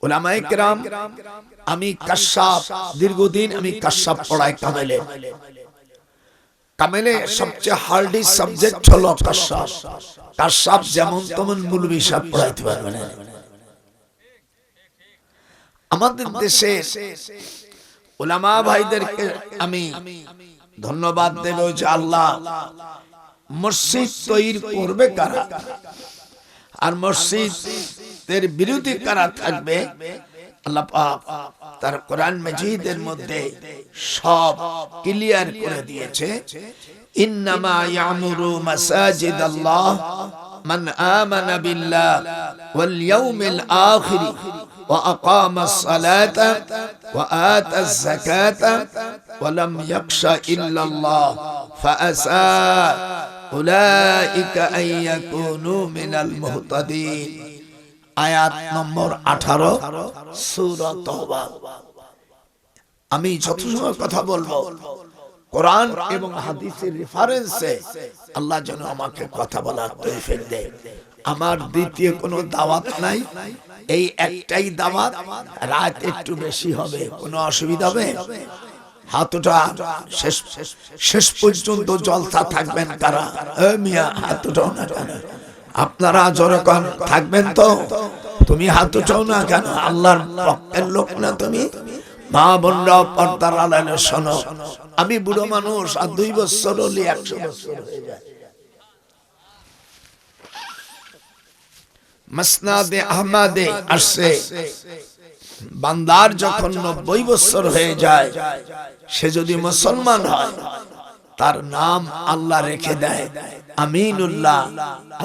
উলামায়ে কেরাম, আমি কাশাফ, দীর্ঘদিন আমি কাশাফ পড়াই কামেলে। কামেলে সবচেয়ে হার্ডি সাবজেক্ট হলো কাশাফ। কাশাফ যেমন তেমন মৌলভী সাহেব পড়াইতে পারবে না। আমাদের দেশে উলামা ভাইদেরকে আমি ধন্যবাদ দেব যে আল্লাহ মসজিদ তৈরি করবে কারা, আর মসজিদের বিরোধী কারা থাকবে, আল্লাহ পাক তার কোরআন মাজিদের মধ্যে সব ক্লিয়ার করে দিয়েছে। ইন্নামা ইয়ামুরু মাসাজিদাল্লাহ মান আমানা বিল্লাহ ওয়াল ইয়াউমিল আখির ওয়া আকামাস সালাতা ওয়া আতাজ যাকাতা ওয়া লাম ইয়াখশা ইল্লাল্লাহ ফাআসা উলাইকা আন ইয়াকুনু মিনাল মুহতাদিন। আয়াত নম্বর 18 সূরা তাওবা। আমি যত সময় কথা বলবো কোরআন এবং হাদিসের রেফারেন্সে আল্লাহ যেন আমাকে কথা বলার তৌফিক দেয়। আমার দ্বিতীয় কোনো দাওয়াত নাই, এই একটাই দাওয়াত। রাত একটু বেশি হবে, কোনো অসুবিধা হবে? হাতটা শেষ পর্যন্ত জলসা থাকবেন কারা? মিয়া হাত উঠাও না কেন? আপনারা যখন থাকবেন তো তুমি হাত উঠাও না কেন? আল্লাহর পক্ষের লোক না তুমি? মা বোনরা পর্দার আড়ালে শোনো, আমি বুড়ো মানুষ, আর 2 বছর হলে 100 বছর হয়ে যায়। মাসনাদে আহমদে আসছে, বান্দার যখন 90 বছর হয়ে যায়, সে যদি মুসলমান হয় তার নাম আল্লাহ রেখে দেয় আমিনুল্লাহ,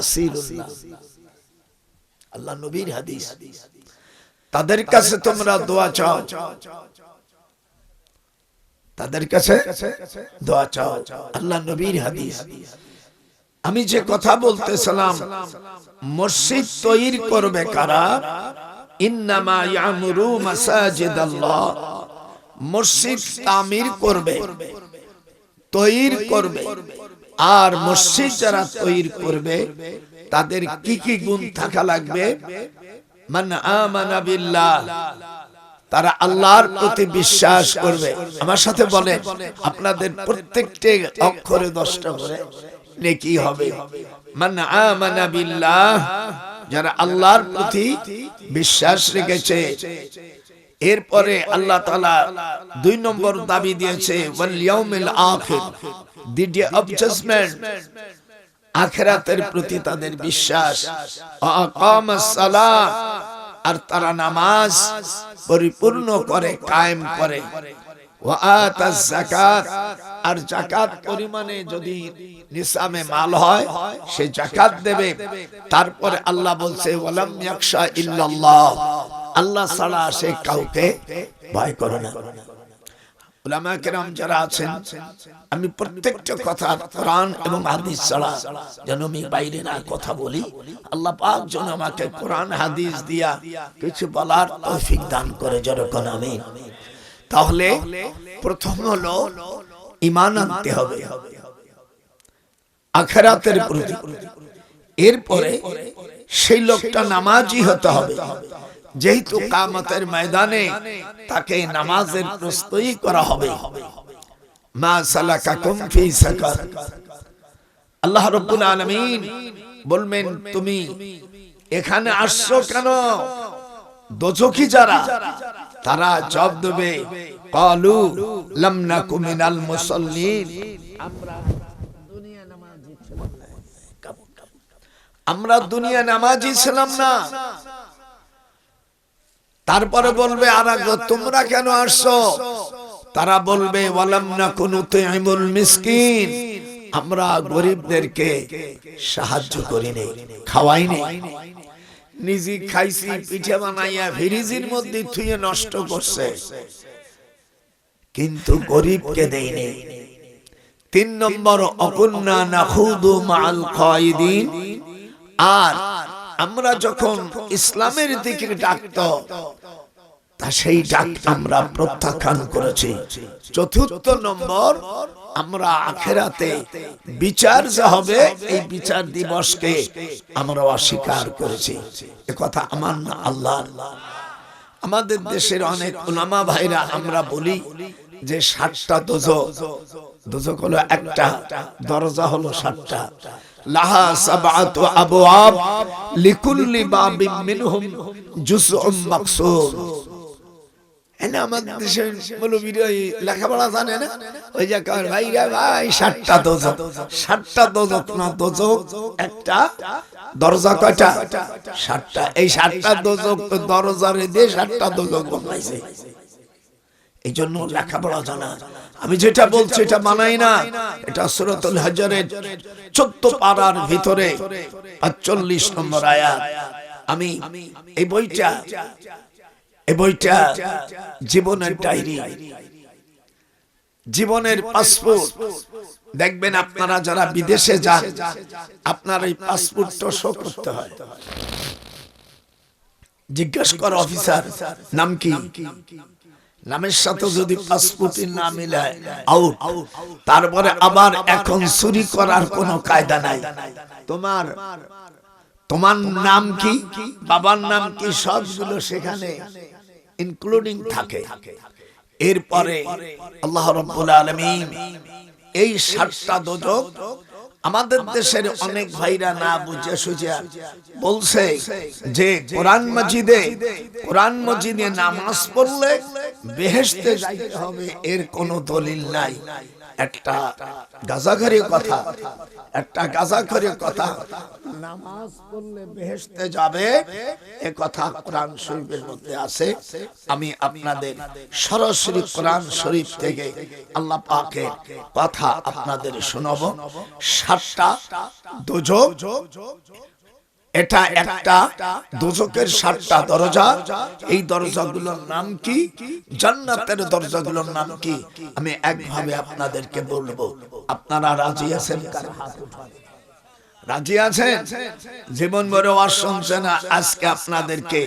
আসিরুল্লাহ। আল্লাহ নবীর হাদিস। তাদের কাছে তোমরা দোয়া চাও, তাদের কাছে দোয়া চাও, আল্লাহ নবীর হাদিস। আমি যে কথা বলতেছিলাম, মসজিদ তৈরি করবে কারা? ইন্নামা ইয়ামুরু মাসাজিদাল্লাহ, মসজিদ তামির করবে, তৈরি করবে। আর মসজিদ যারা তৈরি করবে তাদের কি কি গুণ থাকা লাগবে? মান আমানা বিল্লাহ, তারা আল্লাহর প্রতি বিশ্বাস করবে। আমার সাথে বলে, আপনাদের প্রত্যেকটি অক্ষরে 10টা করে নেকি হবে। মান আমানা বিল্লাহ, যারা আল্লাহর প্রতি বিশ্বাস রেখেছে। এরপরে আল্লাহ তাআলা 2 নম্বর দাবি দিয়েছে, ওয়াল ইয়াউমিল আখির, দি ডে অফ জাজমেন্ট, আখিরাতের প্রতি তাদের বিশ্বাস। আকামাস সালাত, আর তারা নামাজ পরিপূর্ণ করে, কায়েম করে। ওয়া আতাজ যাকাত, আর যাকাত পরিমাণে যদি নিসাবে মাল হয় সে যাকাত দেবে। তারপরে আল্লাহ বলছে ওয়ালাম ইয়াখশা ইল্লাল্লাহ, আল্লাহ ছাড়া সে কাউকে ভয় করে না। উলামা কেরাম যারা আছেন, আমি প্রত্যেকটা কথা কোরআন এবং হাদিস ছাড়া যেন আমি বাইরে না কথা বলি। আল্লাহ পাক যেন আমাকে কোরআন হাদিস দিয়া কিছু বলার তৌফিক দান করে, যেরকম আমিন। তাহলে প্রথম হলো ঈমান আনতে হবে আখিরাতের প্রতি। এরপরে সেই লোকটা নামাজি হতে হবে, যেহেতু কিয়ামতের ময়দানে তাকে নামাজের প্রস্তুতি করা হবে। মা সালাকাকুম ফি সাকার, আল্লাহ রাব্বুল আলামিন বলবেন তুমি এখানে আসছো কেন? দোজখী যারা, তারা জবাব দেবে ক্বালু লাম নাকু মিনাল মুসাল্লিন, আমরা দুনিয়া নামাজি ছিলাম না। তারপরে বলবে আর তোমরা কেন আসছো? তারা বলবে ওয়ালাম নাকু নুতিমুল মিসকিন, আমরা গরিবদেরকে সাহায্য করিনি, খাওয়াইনি। নিজে খাইছি, পিঠা বানাইয়া ফ্রিজের মধ্যে থুয়ে নষ্ট করছে, কিন্তু গরিবকে দেইনি। 3 নম্বর অকুন্না নাখুদু মাআল কায়দিন, আর আমরা যখন ইসলামের দিকে ডাকতো তা সেই ডাক আমরা প্রত্যাখ্যান করেছি। 4 নম্বর, আমরা আখিরাতে বিচার যা হবে এই বিচার দিবসকে আমরা অস্বীকার করেছি। এ কথা আমার না, আল্লাহ। আমাদের দেশের অনেক উলামা ভাইরা আমরা বলি যে 7টা দোজখ, দোজখ হলো একটা, দরজা হলো 7টা। লাহা সাবআতু আবওয়াব লিকুল্লি বাবিন মিনহুম জুজউম মাকসুর। এনে আমাদের দেশের মৌলবীরা লেখাপড়া জানে না, ওই যে ভাই ভাই 7টা দোজখ, 7টা দোজখ না, দোজখ একটা, দরজা কয়টা? 7টা। এই 7টা দোজখ দরজার দিয়ে 7টা দোজখ বানাইছে, এই জন্য লেখাপড়া জানা। আমি যেটা বলছি এটা মানাই না, এটা সূরাতুল হজরের 14 পারার ভিতরে 45 নম্বর আয়াত। আমি এই বইটা জীবনের ডায়েরি, জীবনের পাসপোর্ট। দেখবেন আপনারা যারা বিদেশে যান, আপনার এই পাসপোর্টটা শো করতে হয়। জিজ্ঞেস কর অফিসার নাম কি, নামের সাথে যদি পাসপোর্টের নাম মিলায় আউট। তারপরে আবার এখন চুরি করার কোনো কায়দা নাই। তোমার নাম কি, বাবার নাম কি, সবগুলো সেখানে ইনক্লুডিং থাকে। এরপরে আল্লাহ রাব্বুল আলামিন এই 7টা দোজখ আমাদের দেশের অনেক ভাইরা না বুঝে সুঝে বলছে যে কোরআন মজিদে নামাজ পড়লে বেহেশতে যাইতে হবে, এর কোনো দলিল নাই। একটা গাজাখড়ি কথা, নামাজ পড়লে বেহেশতে যাবে এ কথা কোরআন শরীফের মধ্যে আছে। আমি আপনাদের সরাসরি কোরআন শরীফ থেকে আল্লাহ পাকের কথা আপনাদের শোনাবো। 7টা দোজখ, এটা একটা দোজখের 7টা দরজা। এই দরজাগুলোর নাম কি, জান্নাতের দরজাগুলোর নাম কি, আমি একভাবে আপনাদেরকে বলবো। আপনারা রাজি আছেন? রাজি আছেন? জীবন ভরে ওয়াজ শুনছেন না, আজকে আপনাদেরকে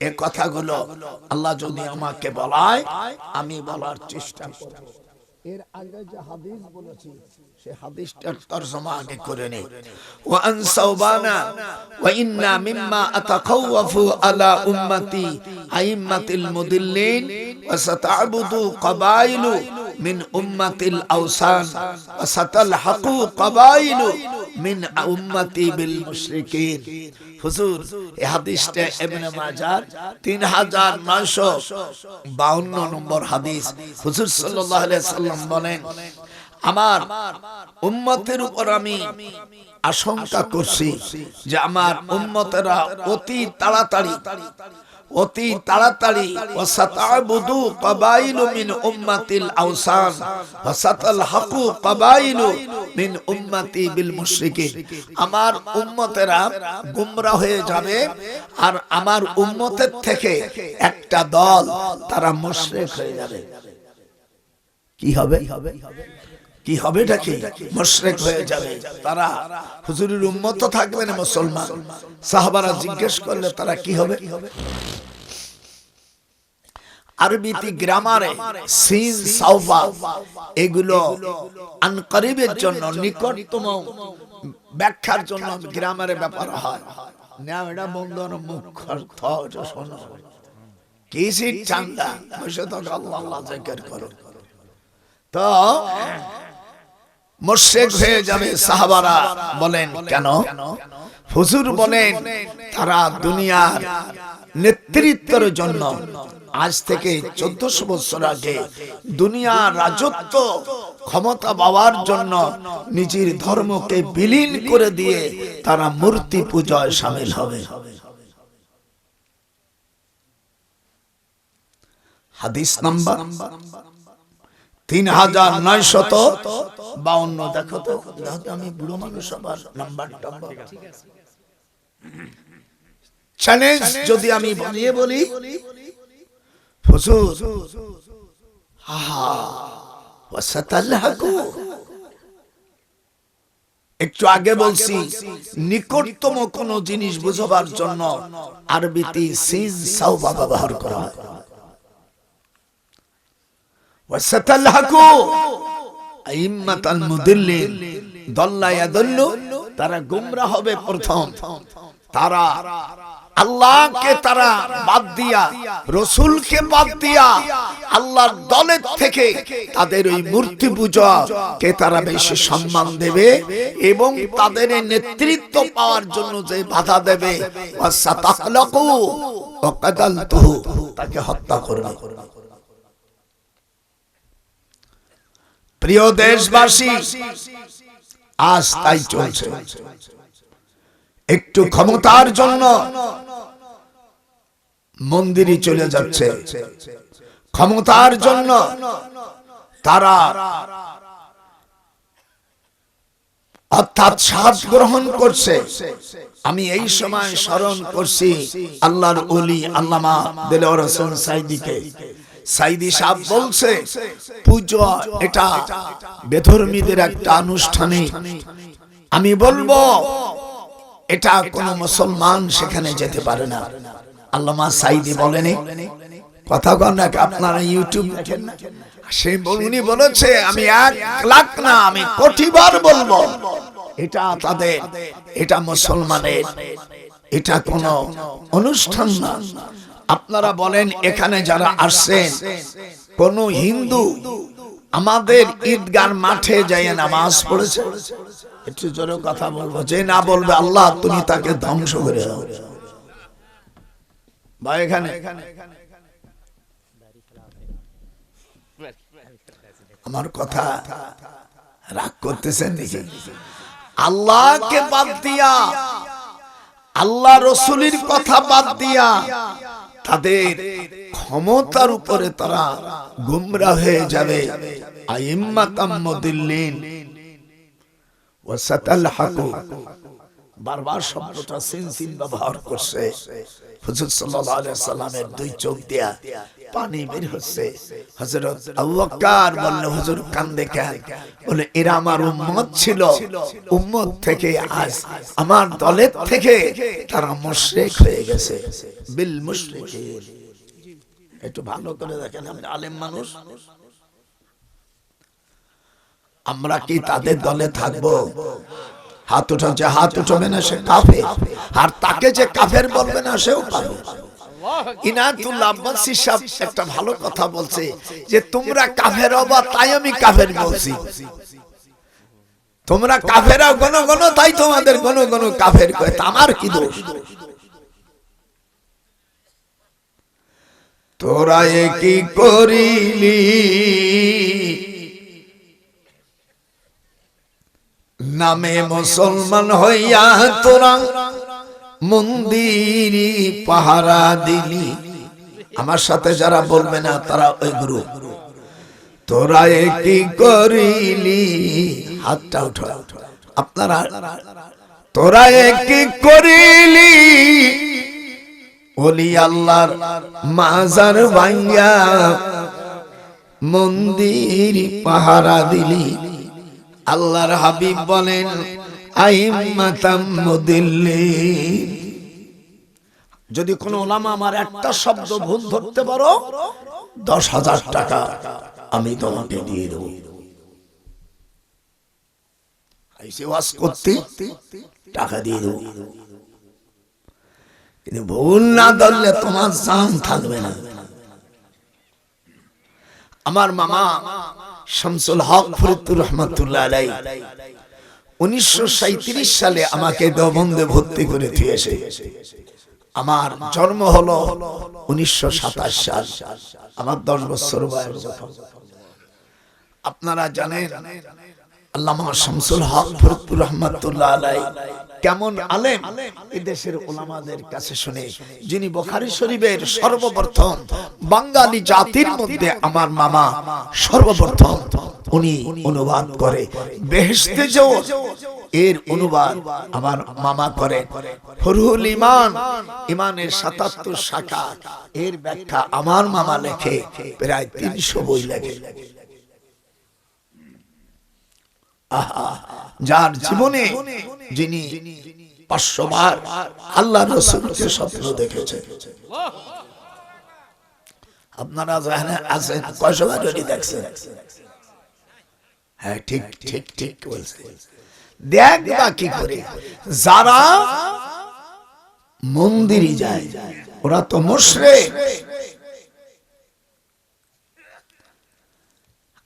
এই কথাগুলো আল্লাহ যদি আমাকে বলায় আমি বলার চেষ্টা করব। এর আগে যে হাদিস বলেছি সে হাদিসটার তরজমা আগে করে নেই। ওয়া আন সাওবানা ওয়া ইন্না মিম্মা আতাখাওয়াফু আলা উম্মতি আইম্মাতিল মুদিল্লিন ওয়া সাতা'বুদু কাবাইলু মিন উম্মাতিল আওসান ওয়া সাতালহাকু কাবাইলু মিন উম্মতি বিল মুশরিকিন। হুজুর এই হাদিসটা ইবনে মাজাহ 3952 নম্বর হাদিস। হুজুর সাল্লাল্লাহু আলাইহি সাল্লাম বলেন, আমার উম্মতের উপর আমি আশঙ্কা করছি যে আমার উম্মতেরা অতি তাড়াতাড়ি ওয়াসাতা'বুদু কাবাইলু মিন উম্মাতিল আওসান ওয়াসাতালহাকু কাবাইলু মিন উম্মতি বিল মুশরিকিন। আমার উম্মতেরা গোমরাহ হয়ে যাবে আর আমার উম্মতের থেকে একটা দল তারা মুশরিক হয়ে যাবে। কি হবে? কি হবে? এটা কি? মুশরিক হয়ে যাবে তারা। হুজুরের উম্মত থাকবে না মুসলমান। সাহাবারা জিজ্ঞেস করলে তারা কি হবে? আরবিতে গ্রামারে সিন সাওফা এগুলো আনকরিবের জন্য, নিকটতম ব্যাখ্যার জন্য গ্রামারে ব্যাপার হয় না। এটা বন্ধুর মুখ শোনো, কিসি ঠান্ডা বসে তো আল্লাহ জিকির করো, তো মুশরিক হয়ে যাবে। সাহাবারা বলেন কেন? হুজুর বলেন তারা দুনিয়ার নেতৃত্বের জন্য আজ থেকে 1400 বছর আগে দুনিয়ার রাজত্ব ক্ষমতা পাওয়ার জন্য নিজের ধর্মকে বিলীন করে দিয়ে তারা মূর্তি পূজায় শামিল হবে। হাদিস নাম্বার 3952। দেখো তো, আমি বুড়ো মানুষ, আবার নাম্বারটা চ্যালেঞ্জ যদি আমি বানিয়ে বলি, হুজুর একটু আগে বলছি নিকটতম কোন জিনিস বুঝবার জন্য আরবিতে সিন সাওফা ব্যবহার করা হয়। ওয়াসাতালহাকু আইম্মাতাল মুদিল্লিন দাল্লা ইয়াদুল্লু, তারা গোমরাহ হবে। প্রথম তারা আল্লাহকে তারা বাদ দিয়া, রসুলকে বাদ দিয়া আল্লাহর দলের থেকে তাদের ওই মূর্তি পূজাকে তারা বেশি সম্মান দেবে এবং তাদের নেতৃত্ব পাওয়ার জন্য যে বাধা দেবে তাকে হত্যা করবে। প্রিয় দেশবাসী, আজ তাই চলছে। একটু ক্ষমতার জন্য মন্দিরে চলে যাচ্ছে, ক্ষমতার জন্য তারা অর্থাৎ স্বাদ গ্রহণ করছে। আমি এই সময় স্মরণ করছি আল্লাহর ওলি আল্লামা দেলোয়ার হোসেন সাইদিকে। সাইদি সাহেব বলছে পূজা এটা বেধর্মীদের একটা অনুষ্ঠানে, আমি বলবো এটা কোন মুসলমান সেখানে যেতে পারে না। আল্লামা সাইদি বলেনি, কথা কন না আপনারা ইউটিউব দেখেন না, সে উনি বলেছে, আমি 1 লাখ না আমি কোটিবার বলবো এটা তাদের, এটা মুসলমানের, এটা কোন অনুষ্ঠান না। আপনারা বলেন এখানে যারা আসছেন কোন হিন্দু আমাদের ঈদগাহ মাঠে যায় নামাজ পড়েছে? একটু জোরে কথা বলবো, যে না বলবে আল্লাহ তুমি তাকে ধ্বংস করে দাও। ভাই এখানে আমার কথা রাগ করতেছেন নাকি? আল্লাহকে বাদ দিয়া, আল্লাহ রসুলের কথা বাদ দিয়া তাদের ক্ষমতার উপরে তারা গুমরা হয়ে যাবে। আইম্মাতাম মুদিল্লিন ওয়া সাতালহাকু, বারবার শব্দটা সিন ব্যবহার করছে। হুজুর সাল্লাল্লাহু আলাইহি সাল্লামের 2 চোখ দিয়া পানি বের হচ্ছে। হযরত আবু বকর বলল হুজুর কান্দে কেন? বলে এরা আমার উম্মত ছিল, উম্মত থেকে আজ আমার দলের থেকে তারা মুশরিক হয়ে গেছে। বিল মুশরিকিন। একটু ভালো করে দেখেন, আপনি আলেম মানুষ, আমরা কি তাদের দলে থাকবো? হাত উঠাও, যে হাত উঠাবে না সে কাফের, আর তাকে যে কাফের বলবে না সেও কাফের। ইনায়াতুল্লাহ আব্বাসী সাহেব একটা ভালো কথা বলছে যে তোমরা কাফের হবা তাই আমি কাফের বলছি, তোমরা কাফেরা গণ গণ তাই তোমাদের গণ গণ কাফের কয়, আমার কি দোষ? তোরা কি করিলি নামে মুসলমান হইয়া, তোরা মন্দিরি পাহারা দিলি। আমার সাথে যারা বলবে না তারা ওই গুরু। তোরা কি করিলি, হাতটা উঠা আপনারা, তোরা কি করিলি ওলি আল্লাহর মাজার ভাঙ্গা মন্দির পাহারা দিলি। আল্লাহর হাবিব বলেন আইম্মাতাম মুদিল্লিন, যদি কোন ওলামা আমার একটা শব্দ ভুল ধরতে পারো 10,000 টাকা আমি তোমাকে দিয়ে দেব। আইসে ওয়াজ করতে টাকা দিয়ে দেব, কিন্তু ভুল না ধরলে তোমার জান থাকবে না। আমার মামা শামসুল হক ফরিদপুর রহমাতুল্লাহ আলাইহি 1937 সালে আমাকে দেওবন্দে ভর্তি করে দিয়েছে। আমার জন্ম হলো 1927 সাল, আমার 10 বছর বয়স। আপনারা জানেন আল্লামা শামসুল হক ফরিদপুর রহমাতুল্লাহ আলাইহি কেমন আলেম, এই দেশের উলামাদের কাছে শুনে, যিনি বুখারী শরীফের সর্বপ্রথম বাঙালি জাতির মধ্যে আমার মামা সর্বপ্রথম উনি অনুবাদ করে। বেহেশতে যাও এর অনুবাদ আমার মামা করেন। ফরহুল ঈমান, ঈমানের 77 শাখা, এর ব্যাখ্যা আমার মামা লেখে, প্রায় 300 বই লেখে। যার জীবনে যিনি 500 বার আল্লাহ রাসূলকে স্বপ্ন দেখেছে। আপনারা জানেন আছেন কয়শো বার দেখছেন? হ্যাঁ ঠিক ঠিক ঠিক বলছে। দেখবা কি করে যারা মন্দিরে যায়, ওরা তো মুশরিক।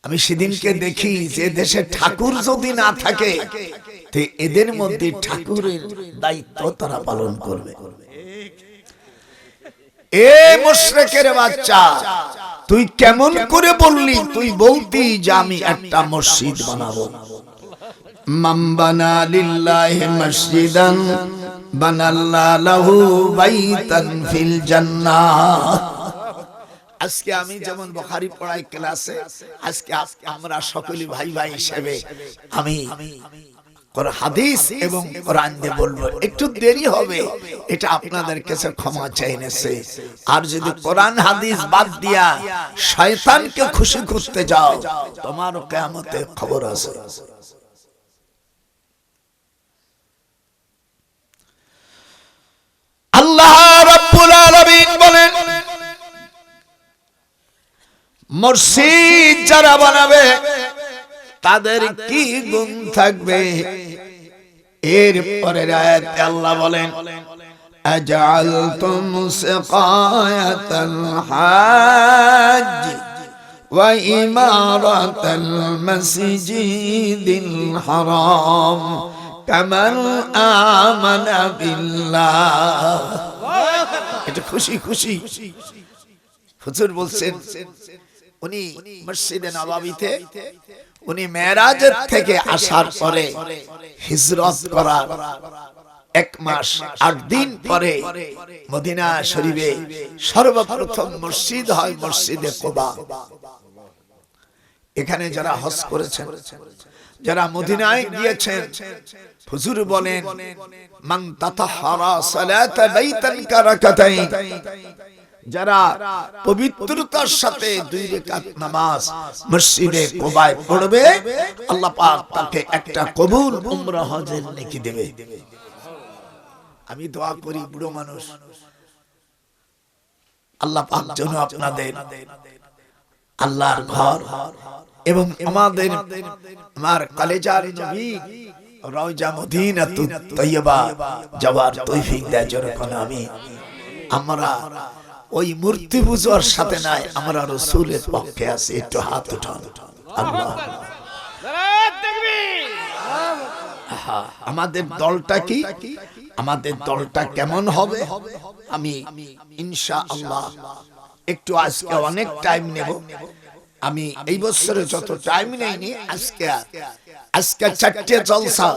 আমি সেদিনকে দেখি যে দেশে ঠাকুর যদি না থাকে তো এদের মধ্যে ঠাকুরের দায়িত্ব তারা পালন করবে। এ মুশরিকের বাচ্চা, তুই কেমন করে বললি? তুই বলতি যে আমি একটা মসজিদ বানাবো। মান বানা লিল্লাহি মসজিদান বানাল্লাহু লাহু বাইতান ফিল জান্নাহ। আজকে আমি যেমন বুখারী পড়াই ক্লাসে, আজকে আমরা সকলে ভাই ভাই হিসেবে আমি হাদিস এবং কোরআন দিয়ে বলবো। একটু দেরি হবে, এটা আপনাদের কাছে ক্ষমা চাই নেছে। আর যদি কোরআন হাদিস বাদ দিয়া শয়তানকে খুশি করতে যাও, তোমার কিয়ামতে খবর আছে। আল্লাহ রাব্বুল আলামিন বলেন, মসজিদ যারা বানাবে তাদের কি গুণ থাকবে? এর পরের আয়াতে আল্লাহ বলেন, আজআলতুম সিকায়াতাল হাজ ওয়া ইমারাতাল মাসজিদিল হারাম কামান আমানা বিল্লাহ। এটা খুশি খুশি হুজুর বলছেন, উনি মসজিদে নববীতে উনি মেরাজের থেকে আসার পরে হিজরত করার 1 মাস 8 দিন পরে মদিনা শরীফে সর্বপ্রথম মসজিদ হয় মসজিদে কুবা। এখানে যারা হজ করেছেন, যারা মদিনায় গিয়েছেন, হুজুর বলেন, মান তাতাহারা সালাতা বাইতান কারাকাতাইন, যারা পবিত্রতার সাথে 2 রাকাত নামাজ মসজিদে কুবায় পড়বে, আল্লাহ পাক তাকে একটা কবুল উমরা হজের নেকি দেবে। আমি দোয়া করি বুড়ো মানুষ, আল্লাহ পাক যেন আপনাদের আল্লাহর ঘর এবং আমাদের আমার কলেজার নবী রওজা মদিনাতুত তয়্যিবা যাওয়ার তৌফিক দেয়। যখন আমরা ওই মূর্তি পূজার সাথে নাই, আমরা রাসূলের পক্ষে আছি। একটু হাত উঠান। আল্লাহ, আমাদের দলটা কি, আমাদের দলটা কেমন হবে? আমি ইনশাআল্লাহ একটু আজকে অনেক টাইম নেব। আমি এই বছরে যত টাইম নেইনি, আজকে 4টে জলসা,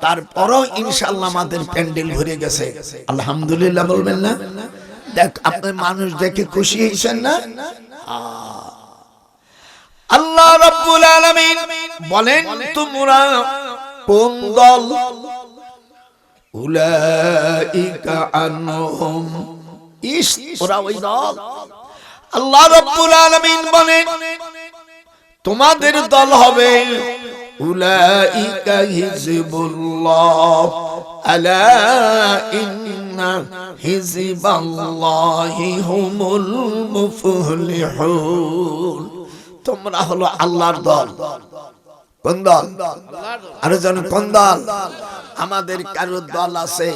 তারপরও ইনশাআল্লাহ আমাদের প্যান্ডেল ভরে গেছে। আলহামদুলিল্লাহ বলবেন না? দেখ, আপনি মানুষ দেখে খুশি হয়েছেন না? আল্লাহ রাব্বুল আলামিন বলেন, তোমরা কোন দল? উলাইকা আনহুম, ওরা ওই দল। আল্লাহ রাব্বুল আলামিন বলেন, তোমাদের দল হবে উলাইকা হিজবুল্লাহ আলা ইন্না হিজবাল্লাহি হুমুল মুফলিহুন। তোমরা হলো আল্লাহর দল। কোন দল? আরো জন কোন দল? আমাদের কারো দল আছে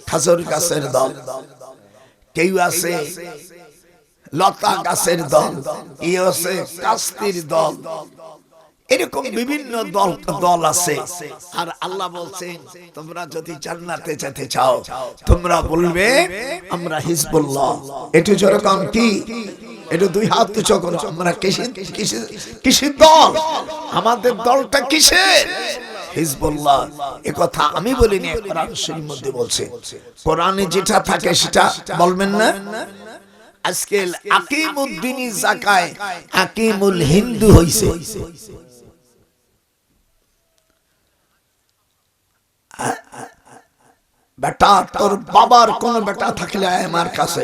খেজুর গাছের দল, কেউ আছে লতা গাছের দল, কেউ আছে কাস্তির দল, এরকম বিভিন্ন দল আছে। আর আল্লাহ বলছেন, তোমরা যদি জান্নাতে যেতে চাও তোমরা বলবে আমরা হিজবুল্লাহ। একটু যেরকম কি, একটু 2 হাত উঁচু করো। আমরা কিসের দল? আমাদের দলটা কিসের? হিজবুল্লাহ। এ কথা আমি বলিনি, কোরআন শরীফের মধ্যে বলছে। কোরআনে যেটা থাকে সেটা বলবেন না? আজকে আকিমুদ্দিন জাকায় আকিমুল হিন্দু হইছে। বেটা, তোর বাবার কোন বেটা থাকলে আমার কাছে,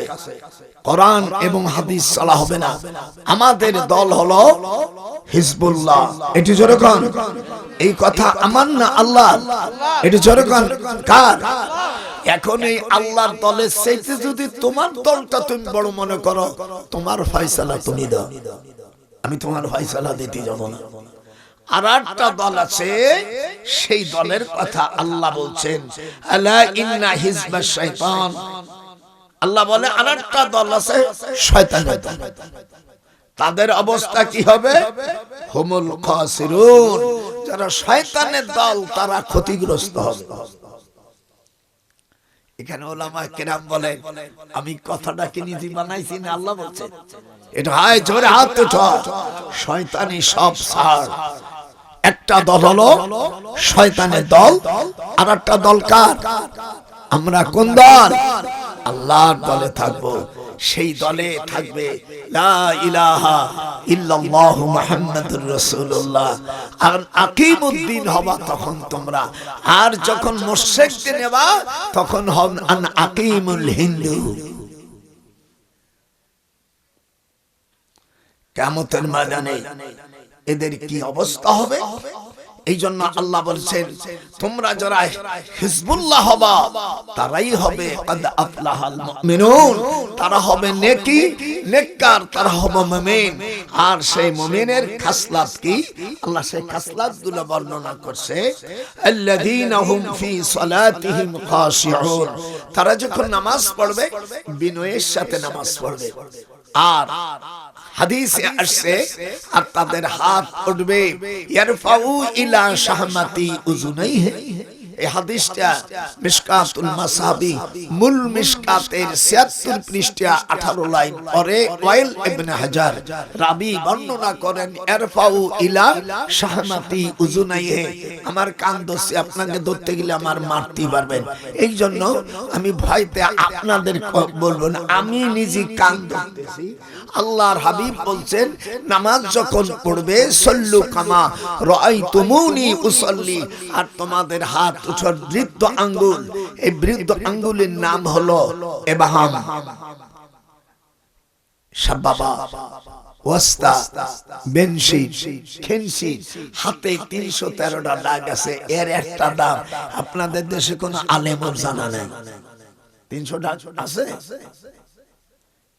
কোরআন এবং হাদিস চলা হবে না। আমাদের দল হলো হিজবুল্লাহ। এটি যেরকম, এই কথা আমার না আল্লাহ, এটি যেরকম কার? এখন এই আল্লাহর দলের চাইতে যদি তোমার দলটা তুমি বড় মনে করো, তোমার ফয়সালা তুমি দাও, আমি তোমার ফয়সালা দিতে যাব না। আর একটা দল আছে, সেই দলের কথা আল্লাহ বলছেন, আলা ইন্না হিজবাশ শাইতান। আল্লাহ বলে আর একটা দল আছে শয়তানের দল, তাদের অবস্থা কি হবে? হুমুল খাসিরুন, যারা শয়তানের দল তারা ক্ষতিগ্রস্ত হবে। এখানে ওলামা কেরাম বলেন, আমি কথাটা কি নিজে বানাইছি না আল্লাহ বলছেন? এটা হয় জোরে হাত উঠা, শয়তানি সব ছাড়। একটা দল হলো শয়তানের দল, আর একটা দল কার? আমরা কোন দল? আল্লাহর দলে থাকবো। সেই দলে থাকবে লা ইলাহা ইল্লাল্লাহু মুহাম্মাদুর রাসূলুল্লাহ। আর আকিমুদ্দিন হবা তখন তোমরা, আর যখন মুশরিকদের নেবা তখন হন আন আকিমুল হিন্দু। কিয়ামতের ময়দানে এদের কি অবস্থা হবে? এই জন্য আল্লাহ বলছেন, তোমরা যারা হিজবুল্লাহ হবা তারাই হবে কদ আফলাহাল মুমিনুন, তারা হবে নেকি নেককার, তারা হবে মুমিন। আর সেই মুমিনের খাসলাত কি? আল্লাহ সেই খাসলাতগুলো বর্ণনা করছে, আল্লাযীনা হুম ফি সালাতিহিম খাশিউন, তারা যখন নামাজ পড়বে বিনয়ের সাথে নামাজ পড়বে। আর হাদিসে আসছে, আর তাদের হাত উঠবে ইয়ারফাউ ইলা শাহমাতি উযুনাইহি। এই হাদিসটা মিশকাতুল মাসাবি মূল মিশকাতের ৭৬ পৃষ্ঠা ১৮ লাইন পরে ওয়াইল ইবনে হাজার রাবি বর্ণনা করেন, ইয়ারফাউ ইলা শাহমাতি উযুনাইহি। আমার কান ধরছে, আপনাকে ধরতে গেলে আমার মারতে পারবেন, এই জন্য আমি ভয়তে আপনাদের বলবো না, আমি নিজে কান ধরতেছি। আল্লাহর হাবিব বলছেন, নামাজ যখন পড়বে সল্লু কামা রাআইতুমুনি উসাল্লি, আর তোমাদের হাত উঠার বৃদ্ধ আঙ্গুল, এই বৃদ্ধ আঙ্গুলের নাম হলো ইবহাম, সাবাবা, ওয়াস্তা, বেনশির, খিনশির। হাতে ৩১৩টা দাগ আছে, এর একটা দাগ আপনাদের দেশে কোন আলেমর জানা নাই। ৩০০ দাগ আছে?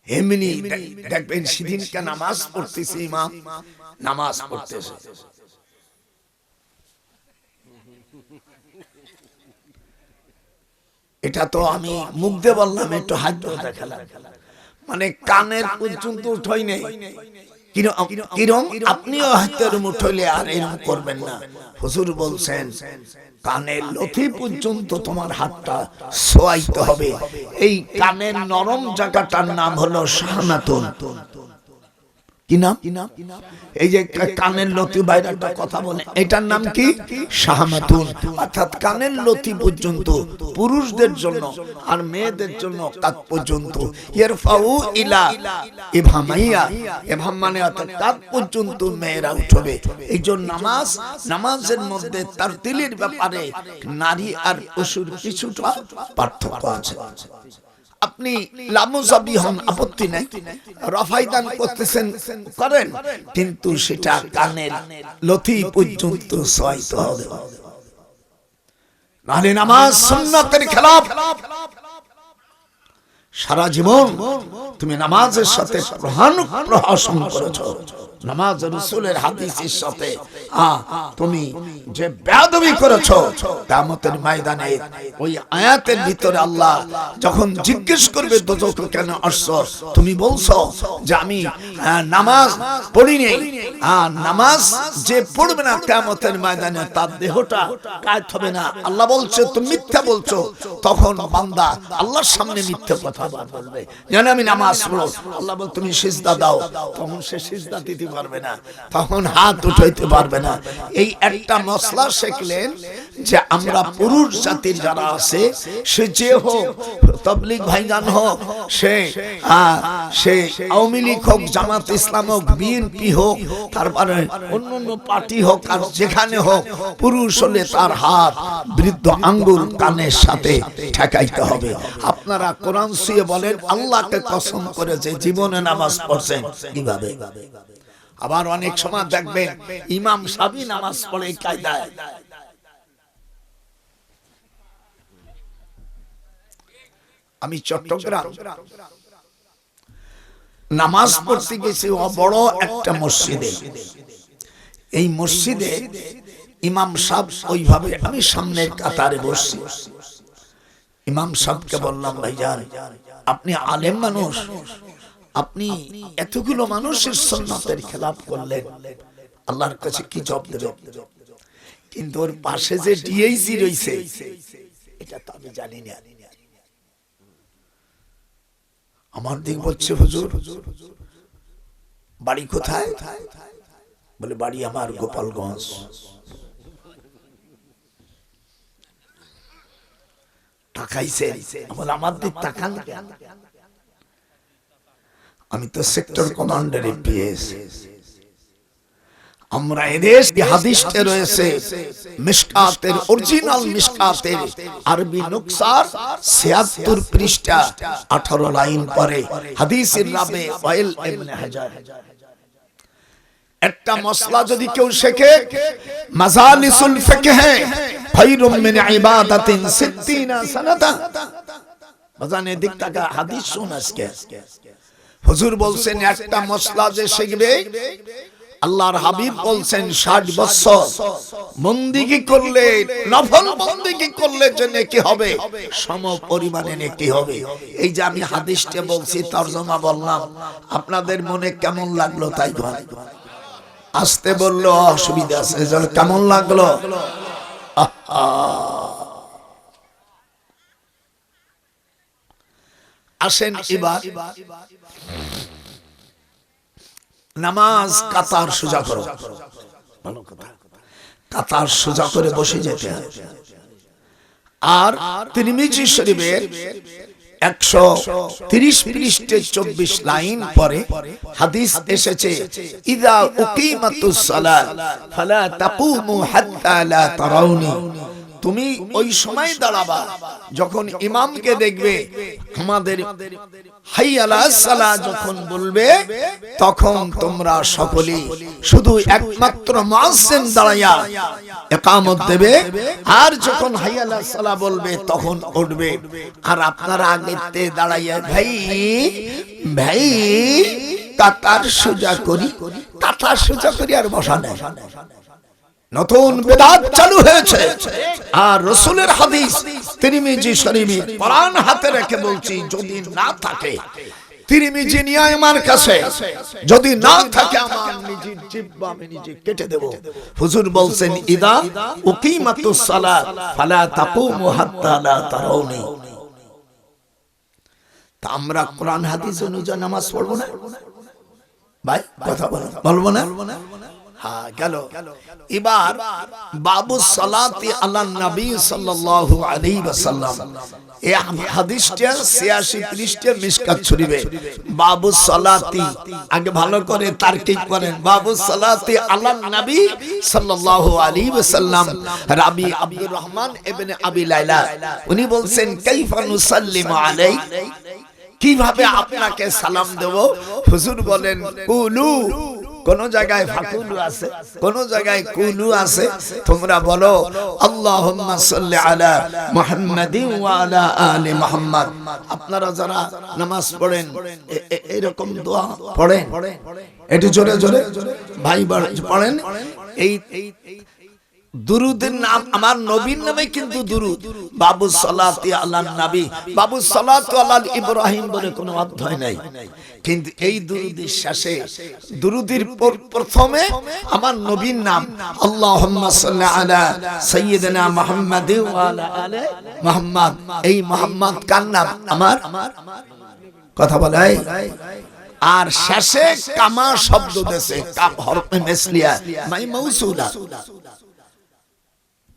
এমনি দেখবেন সেদিনকে নামাজ পড়তেছে, ইমাম নামাজ পড়তেছে, এটা তো আমি মুখ দিয়ে বললাম, একটু হাত দেখালাম, মানে কানের পর্যন্ত উঠই নেই। কিরম আপনিও হাতের মুঠলে আর এরকম করবেন না। হুজুর বলছেন, কানের লথি পর্যন্ত তোমার হাতটা ছোঁয়াইতে হবে। এই কানের নরম জায়গাটার নাম হলো শাহনাতুন। কি নাম? এই যে কানের লতি বাইরে একটা কথা বলে, এটার নাম কি? শাহনাতুন। অর্থাৎ কানের লতি পর্যন্ত পুরুষদের জন্য, আর মেয়েদের জন্য কাত পর্যন্ত। ইয়ারফাউ ইলা ইবহামাইয়া, ইবহাম মানে অর্থাৎ কাত পর্যন্ত মেয়েরা উঠবে। এই জন্য নামাজের মধ্যে তারতিলের ব্যাপারে নারী আর পুরুষের কিছুটা পার্থক্য আছে। আপনি লামুজাবি হন, আপত্তি নাই, রফাইদান করতেছেন করেন, কিন্তু সেটা কানের লথি পর্যন্ত ছোঁয়াইতে হবে, নাহলে নামাজ সুন্নাতের খেলাফ। সারা জীবন তুমি নামাজের সাথে প্রহসন করেছো, নামাজ রাসূলের হাদিসের সাথে তুমি যে বেয়াদবি করেছো, কিয়ামতের ময়দানে ওই আয়াতের ভিতরে আল্লাহ যখন জিজ্ঞেস করবে দোজখে কেন আসছো, তুমি বলছো যে আমি নামাজ পড়ি নাই। নামাজ যে পড়বে না কিয়ামতের ময়দানে তার দেহটা কায়েত হবে না। আল্লাহ বলছে তুমি মিথ্যা বলছো, তখন বান্দা আল্লাহর সামনে মিথ্যা কথা বলবে, জানে আমি নামাজ পড়ো। আল্লাহ বল তুমি সিজদা দাও, তখন সে সিজদা দিতে পারবে না, তখন হাত উঠাইতে পারবে না। এই একটা মসলা শিখলেন যে আমরা পুরুষ জাতির যারা আছে, সে যে হোক, তাবলীগ ভাইজান হোক, সে আওয়ামী লীগ হোক, জামাত ইসলাম হোক, বিএনপি হোক, তারপরে অন্যান্য পার্টি হোক, আর যেখানে হোক, পুরুষ হলে তার হাত বৃদ্ধ আঙ্গুল কানের সাথে ঠেকাইতে হবে। আপনারা কোরআন ছুঁয়ে বলেন, আল্লাহকে কসম করে যে জীবনে নামাজ পড়ছেন কিভাবে? আবার অনেক সময় দেখবেন ইমাম সাহেব নামাজ পড়ে কায়দায়, আমি চট্টগ্রাম নামাজ পড়তে গেছি বড় একটা মসজিদে, এই মসজিদে ইমাম সাহেব ওইভাবে, আমি সামনের কাতারে বসছি, ইমাম সাহেবকে বললাম, ভাইজান আপনি আলেম মানুষ, আপনি এতগুলো মানুষের সুন্নতের খেলাফ করলেন, আল্লাহর কাছে কি জবাব দেবেন? কিন্তু ওর পাশে যে ডিআইজি রয়েছে এটা তো আমি জানি না। আমার দিক বলছে, হুজুর বাড়ি কোথায়? বলে বাড়ি আমার গোপালগঞ্জ। তাকাইছে, বলে আমার দিক তাকান কেন? আমি তো সেক্টর কমান্ডারের পিএস। আমরা এদেশ হাদিসে রয়েছে মিশকাতের অরিজিনাল মিশকাতের আরবি নুকসার ৭৬ পৃষ্ঠা ১৮ লাইন পরে হাদিসের রাবে ওয়াইল ইবনে হাজার, একটা মসলা যদি কেউ শেখে, মাজালিসুল ফিকহ খায়রুম মিন ইবাদাতিন ৬০ সানাতা। বাজানে দিক টাকা হাদিস শুন আজকে। হুজুর বলছেন একটা মসলা যে শিখবে, আল্লাহর হাবিব বলছেন ৬০ বছর বন্দেগী করলে, নফল বন্দেগী করলে যে নেকি হবে সম পরিমাণে নেকি হবে। এই যে আমি হাদিসটা বলছি, তরজমা বললাম, আপনাদের মনে কেমন লাগলো? তাই আসতে বললো অসুবিধা আছে, কেমন লাগলো? আসেন এবার নামাজ কাতার সোজা করো, ভালো কথা, কাতার সোজা করে বসে যেতে হবে। আর তিরমিজি শরীফের ১৩০ পৃষ্ঠে ২৪ লাইন পরে হাদিস এসেছে, ইযা উকিমাতুস সালাত ফালা তাকুমু হাত্তা লা তারাউনি। তুমি ওই সময় দাঁড়াবা যখন ইমামকে দেখবে, আমাদের হাইয়া আলাস সালাহ যখন বলবে তখন তোমরা সকলেই শুধু একমাত্র মুয়াজ্জিন দাঁড়ায়া ইকামত দেবে, আর যখন হাইয়া আলাস সালাহ বলবে তখন উঠবে। আর আপনারা আগেতে দাঁড়াইয়া ভাই ভাই কাতার সোজা করি, কাতার সোজা করি আর বসা নেই। নতুন বেদাত চালু হয়েছে। আর রাসূলের হাদিস তিরমিজি শরীফে কোরআন হাতে রেখে বলছি, যদি না থাকে তিরমিজি নিয়ে আমার কাছে, যদি না থাকে আমার নিজের জিহ্বা আমি নিজে কেটে দেব। হুজুর বলছেন, ইদা উকিমাতুস সালাত ফালা তাকুমু হাত্তা লা তারাউনি। তা আমরা কোরআন হাদিস অনুযায়ী নামাজ পড়বো না ভাই? কথা বলবো না? হ্যাঁ, গেল। এবার বাবু সালাতি আলা নবী সাল্লাল্লাহু আলাইহি ওয়াসাল্লাম, এই হাদিসটা ৮৬ পৃষ্ঠা মিশকাত শরীফে বাবু সালাতি, আগে ভালো করে তারকিব করেন, বাবু সালাতি আলা নবী সাল্লাল্লাহু আলাইহি ওয়াসাল্লাম। রাবি আব্দুর রহমান ইবনে আবি লাইলা উনি বলছেন, কাইফা নুসাল্লিমু আলাই, কিভাবে আপনাকে সালাম দেব? হুজুর বলেন, কুলু, কোন জায়গায় ফাকুলু আছে, কোন জায়গায় কুলু আছে, তোমরা বলো আল্লাহুম্মা সাল্লি আলা মুহাম্মাদিন ওয়া আলা আলি মুহাম্মাদ। আপনারা যারা নামাজ পড়েন এরকম দোয়া পড়েন, একটু জোরে জোরে ভাই পড়েন। এই দুরুদের নাম আমার নবীর নামে কিন্তু দুরুদ, বাবু সালাতি আলা নবী, বাবু সালাতু আলা ইব্রাহিম বলে কোনো অধ্যায় নাই, কিন্তু এই দুরুদের শেষে, দুরুদের প্রথমে আমার নবীর নাম, আল্লাহুম্মা সাল্লি আলা সাইয়্যিদিনা মুহাম্মাদ ওয়া আলা আলি মুহাম্মাদ। এই মুহাম্মদ কার নাম? আমার। কথা বলে। আর শেষে কামা শব্দ দেশে, কাপ হরফে মিসলিয়া মাই মাউসুলা,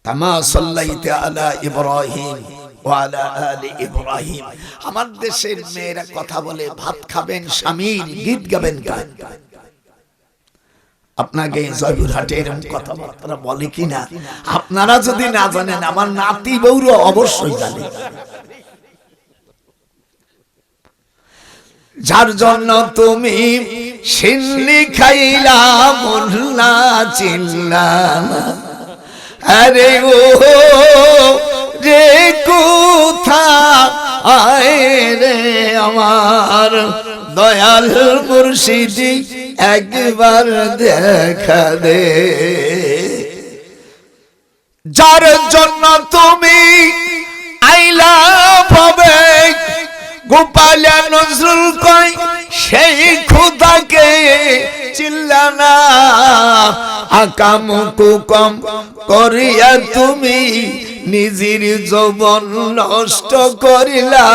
কামা সাল্লাইতা আলা ইব্রাহিম ওয়া আলা আলি ইব্রাহিম। আমার দেশের মেয়েরা কথা বলে, ভাত খাবেন স্বামীর, গীত গাবেন গান। আপনাকে জয়পুরহাটের কথাবার্তা বলে কিনা আপনারা যদি না জানেন, আমার নাতি বউরা অবশ্যই জানে। যার জন্য তুমি সিন্নি খাইলা মোল্লা চিল্লা, আরে ও রে কোথা আয় রে আমার দয়াল মুর্শিদি একবার দেখা দে। যার জন্য তুমি আইলা ভবে গোপাল নজরুল কয় সেই খোদাকে চিল্লানা আকাম কুকম করিয়া তুমি নিজের যৌবন নষ্ট করিলা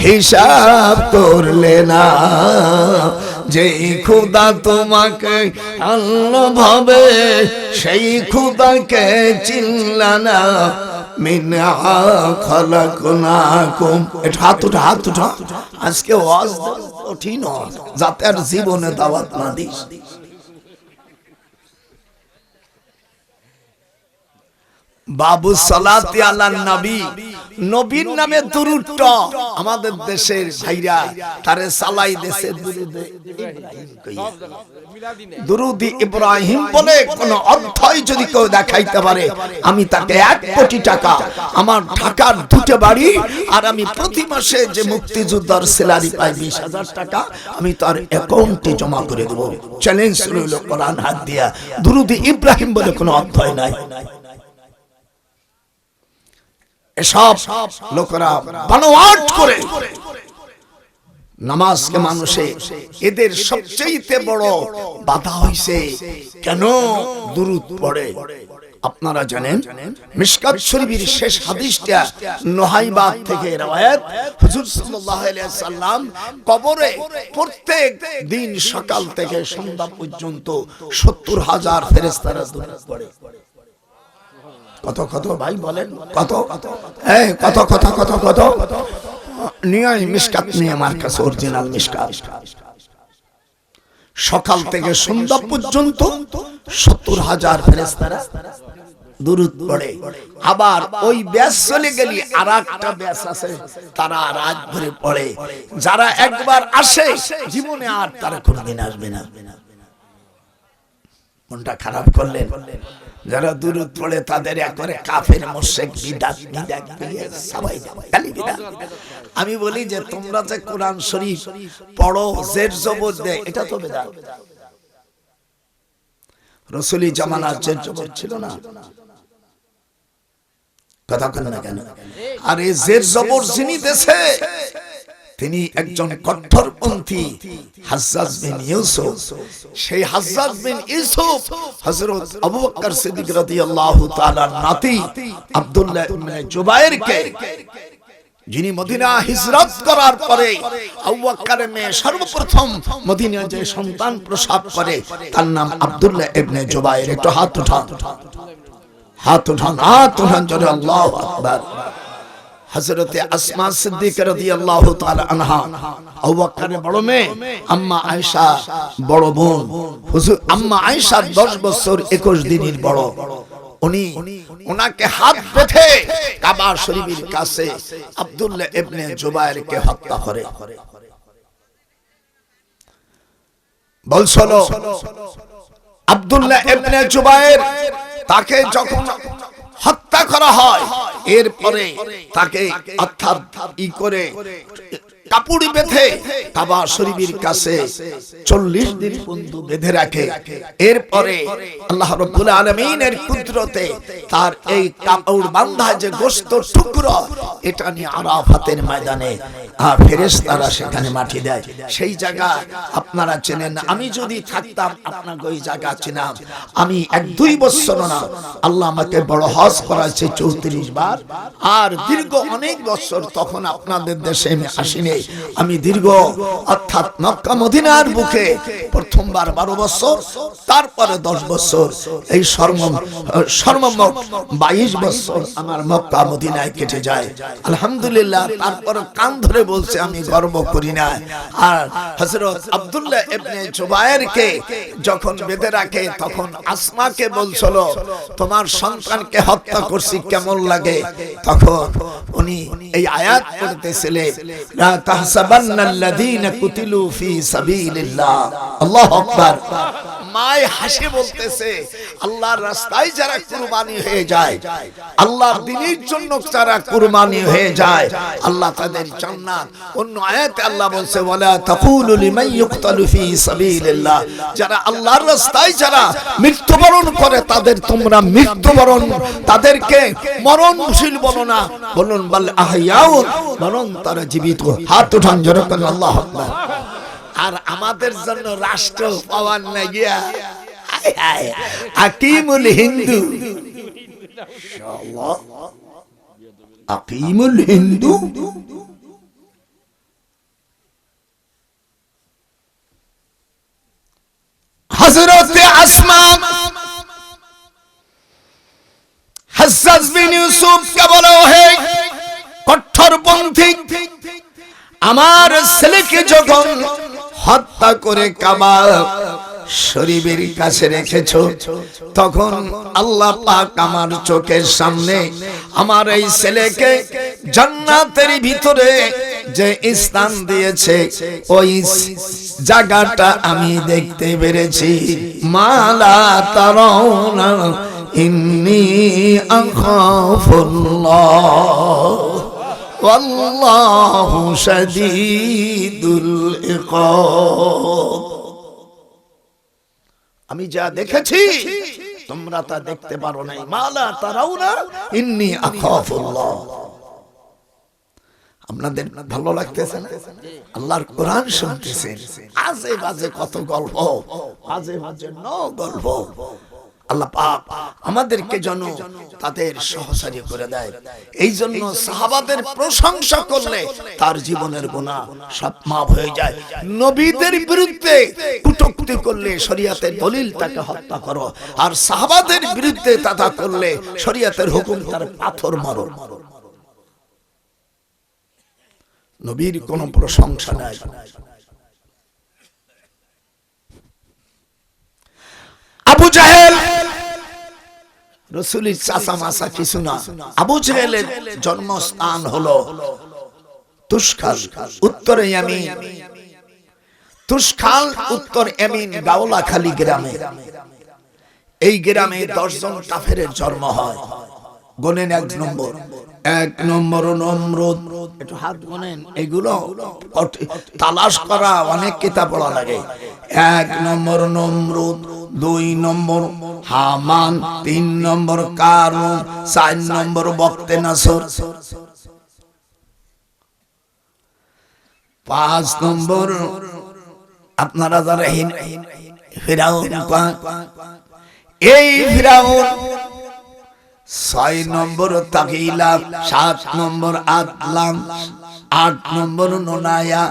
হিসাব করলে না। যেই খোদা তোমাকে আল্লাহ ভাবে সেই খোদাকে চিল্লানা মিনা খালাকনাকুম। এটা হাত উঠা আজকে ওয়াজ কঠিন যাতে আর জীবনে দাওয়াত না দিস। বাবু সালাতি আলা নবী, নবীর নামে দুরূদটা আমাদের দেশের ভাইরা তারে সালাই দেশে দুরুদে ইব্রাহিম কইয়া। দুরুদি ইব্রাহিম বলে কোন অর্থই যদি কেউ দেখাইতে পারে আমি তাকে 1 কোটি টাকা, আমার ঢাকার 2টা বাড়ি, আর আমি প্রতি মাসে যে মুক্তিযোদ্ধার স্যালারি পাই 20,000 টাকা আমি তার অ্যাকাউন্টে জমা করে দেব। চ্যালেঞ্জ রইল কোরআন হাত দিয়া। দুরুদি ইব্রাহিম বলে কোন অর্থই নাই। এসব লোকেরা বানোয়াট করে নামাজকে মানুষে এদের সবচেয়ে বড় বাধা হইছে কেন দুরূদ পড়ে। আপনারা জানেন মিশকাত শরীফের শেষ হাদিসটা নোহাইবাদ থেকে রওয়ায়াত, হুজুর সাল্লাল্লাহু আলাইহি সাল্লাম কবরে প্রত্যেক দিন সকাল থেকে সন্ধ্যা পর্যন্ত 70,000 ফেরেশতারা দুরূদ পড়ে। কত কত ভাই বলেন কত এই কত কথা কত কত নিয়ে মিশকাত নিয়ে আমার কাছে অরিজিনাল মিশকাত। সকাল থেকে সন্ধ্যা পর্যন্ত 70,000 ফেরেশতারা দুরূদ পড়ে। আবার ওই ব্যাস চলে গেলি আরেকটা ব্যাস আছে তারা রাত ভরে পড়ে। যারা একবার আসে জীবনে আর তারা কোনদিন আসবে না। মনটা খারাপ করলেন। যারা দুরূদ পড়ে তাদের একবারে কাফের মুশরিক বিদআত সবাই খালি বিদআত। আমি বলি যে তোমরা যে কোরআন শরীফ পড়ো জের জবর দেয় এটা তো বিদআত। রাসূলি জামানার জের জবর ছিল না, কথা বলেন না কেন? আর এই জের জবর যিনি দেশে তিনি একজন কট্টরপন্থী হাজ্জাজ বিন ইউসুফ। সেই হাজ্জাজ বিন ইউসুফ হযরত আবু বকর সিদ্দিক রাদিয়াল্লাহু তাআলার নাতি আব্দুল্লাহ ইবনে জুবায়েরকে, যিনি মদিনা হিজরত করার পরে আবু বকরের মেয়ে সর্বপ্রথম মদিনায় যে সন্তান প্রসব করে তার নাম আব্দুল্লাহ ইবনে জুবায়ের। একটু হাত উঠান, হাত উঠান, হাত উঠান জোরে আল্লাহু আকবার। হযরতে আসমা সিদ্দিকা রাদিয়াল্লাহু তাআলা আনহা আবু বকরের বড় মেয়ে, আম্মা আয়েশা বড় বোন। হুজুর আম্মা আয়েশা 10 বছর 21 দিনের বড়। উনি ওনাকে হাত বেঁধে কাবা শরীফের কাছে আব্দুল্লাহ ইবনে জুবায়েরকে হত্যা করে। বলছিল আব্দুল্লাহ ইবনে জুবায়ের তাকে যখন হত্যা করা হয় এরপরে তাকে অর্থাৎ ই করে কাপড় বেঁধে কাবা শরীফের কাছে 40 দিন পর্যন্ত বেঁধে রাখে। এরপরে আল্লাহ রাব্বুল আলামিনের কুদরতে তার এই কাপড় বাঁধা যে গোশত টুকরো এটা নিয়ে আরাফাতের ময়দানে ফেরেশতারা সেখানে মাটি দেয়। সেই জায়গা আপনারা চেনেন না, আমি যদি থাকতাম আপনাকে ওই জায়গা চিনাম। আমি 1-2 বছর না, আল্লাহ আমাকে বড় হজ করাচ্ছে 34 বার। আর দীর্ঘ অনেক বছর তখন আপনাদের দেশে আমি আসিনি। আমি দীর্ঘ অর্থাৎ মক্কা মদিনার বুকে প্রথমবার 12 বছর, তারপরে 10 বছর, এই সর্বমোট 22 বছর আমার মক্কা মদিনায় কেটে যায়। আলহামদুলিল্লাহ। তারপর কান ধরে বলছে আমি গর্ব করি না। আর হযরত আব্দুল্লাহ ইবনে জুবায়েরকে যখন বেঁধে রাখে তখন আসমাকে বলছিল তোমার সন্তানকে হত্যা করছি কেমন লাগে? তখন উনি এই আয়াত পড়তেছিলেন লা তাহসাবান্নাল্লাযীনা কুতিলু ফি সাবিলিল্লাহ আল্লাহু আকবার। মায় হাসি বলতেছে, আল্লাহর রাস্তায় যারা কুরবানি হয়ে যায়, আল্লাহর দ্বীনের জন্য যারা কুরবানি হয়ে যায়, আল্লাহ তাদের জান্নাত। অন্য আয়াতে আল্লাহ বলছে, ওয়ালা তাকুলু লিমান ইউকতালু ফি সাবিলিল্লাহ, যারা আল্লাহর রাস্তায় যারা মৃত্যুবরণ করে তাদের তোমরা মৃত্যুবরণ, তাদেরকে মরণশীল বলো না, বলুন বাল আহইয়াউন, বরং তারা জীবিত। হাত উঠান জোরে করে আল্লাহু আকবার। আর আমাদের জন্য রাষ্ট্র পাওয়ার না গিয়া আকিমুল হিন্দু, ইনশাআল্লাহ আকিমুল হিন্দু। হযরতে আসমা হাজ্জাজ বিন ইউসুফ কে বলো, হে কঠোরপন্থী, আমার ছেলেকে যখন হত্যা করে কাবা শরীফের কাছে রেখেছো, তখন আল্লাহ পাক আমার চোখের সামনে আমার এই ছেলেকে জান্নাতের ভিতরে যে স্থান দিয়েছে ওই জায়গাটা আমি দেখতে পেরেছি। মালা তারাউনা ইন্নী আখাফুল্লাহ ওয়াল্লাহু শাদীদুল ইকাব। আমি যা দেখেছি তোমরা তা দেখতে পারো নাই। মালা তারাউনা ইন্নী আখাফুল্লাহ। আপনাদের ভালো লাগতেছে না? আল্লাহর কোরআন শুনতেছেন, আজে বাজে কত গল্প, আজে বাজে গল্প। আল্লাহ পাক আমাদেরকে যেন তাদের সহচারী করে দেয়। এই জন্য সাহাবাদের প্রশংসা করলে তার জীবনের গুনাহ সব মাফ হয়ে যায়। নবীদের বিরুদ্ধে কটূক্তি করলে শরীয়তের দলিল তাকে হত্যা করো, আর সাহাবাদের বিরুদ্ধে তাতা করলে শরীয়তের হুকুম তার পাথর মারো। নবীর কোন প্রশংসা নাই। আবু জাহেল রাসূলের চাচা মাসা কিছু না। আবু জাহেলের জন্মস্থান হলো তুশখাল, উত্তর ইয়ামিন। তুশখাল উত্তর ইয়ামিন গাওলাখালী গ্রামে। এই গ্রামে 10 জন কাফেরের জন্ম হয়। গোনেন 1 নম্বর, 1 নম্বর নমরুদ। একটু হাত গোনেন, এগুলো তালাশ করা অনেক কিতাব পড়া লাগে। 1 নম্বর নমরুদ, 2 নম্বর হামান, 3 নম্বর কারুন, 4 নম্বর বক্তে নাসর, 5 নম্বর আপনারা যারা ফিরাউন, এই ফিরাউন, 6 নম্বর তাকিলা, 7 নম্বর আদলাম, 8 নম্বর নোনায়া,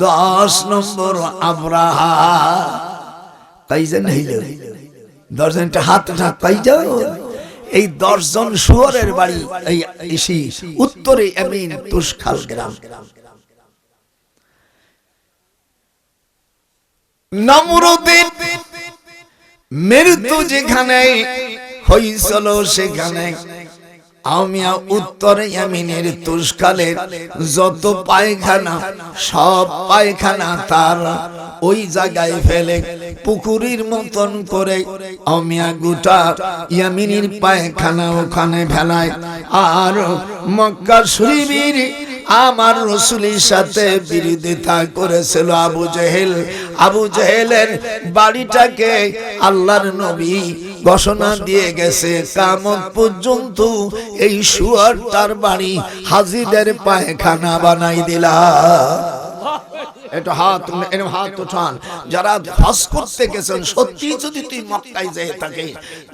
10 নম্বর আবরাহা। কয়জন হইল? 10 জনটা হাত উঠা কয়জন? এই 10 জন শুয়োরের বাড়ি এই ইসি উত্তরে ইয়ামিন তুশখাল গ্রাম। নমরুদের মৃত্যু যেখানে হয়েছিল সেখানে আমি উত্তর ইয়ামিনের তুশখালের যত পায়খানা, সব পায়খানা তার ওই জায়গায় ফেলে পুকুরের মতন করে আমিয়া গোটা ইয়ামিনের পায়খানা ওখানে ফেলায়। আর মক্কা শরীফের আমার রাসূলের সাথে বিরোধিতা করেছিল আবু জেহেল। আবু জেহেলের বাড়িটাকে আল্লাহর নবী ঘোষণা দিয়ে গেছে, কিয়ামত পর্যন্ত এই শুয়োরটার বাড়ি হাজিদের পায়খানা বানাই দিলা। এটা হাত উঠান যারা হজ করতে গেছেন। সত্যি যদি তুই মক্কায় যেয়ে থাকে,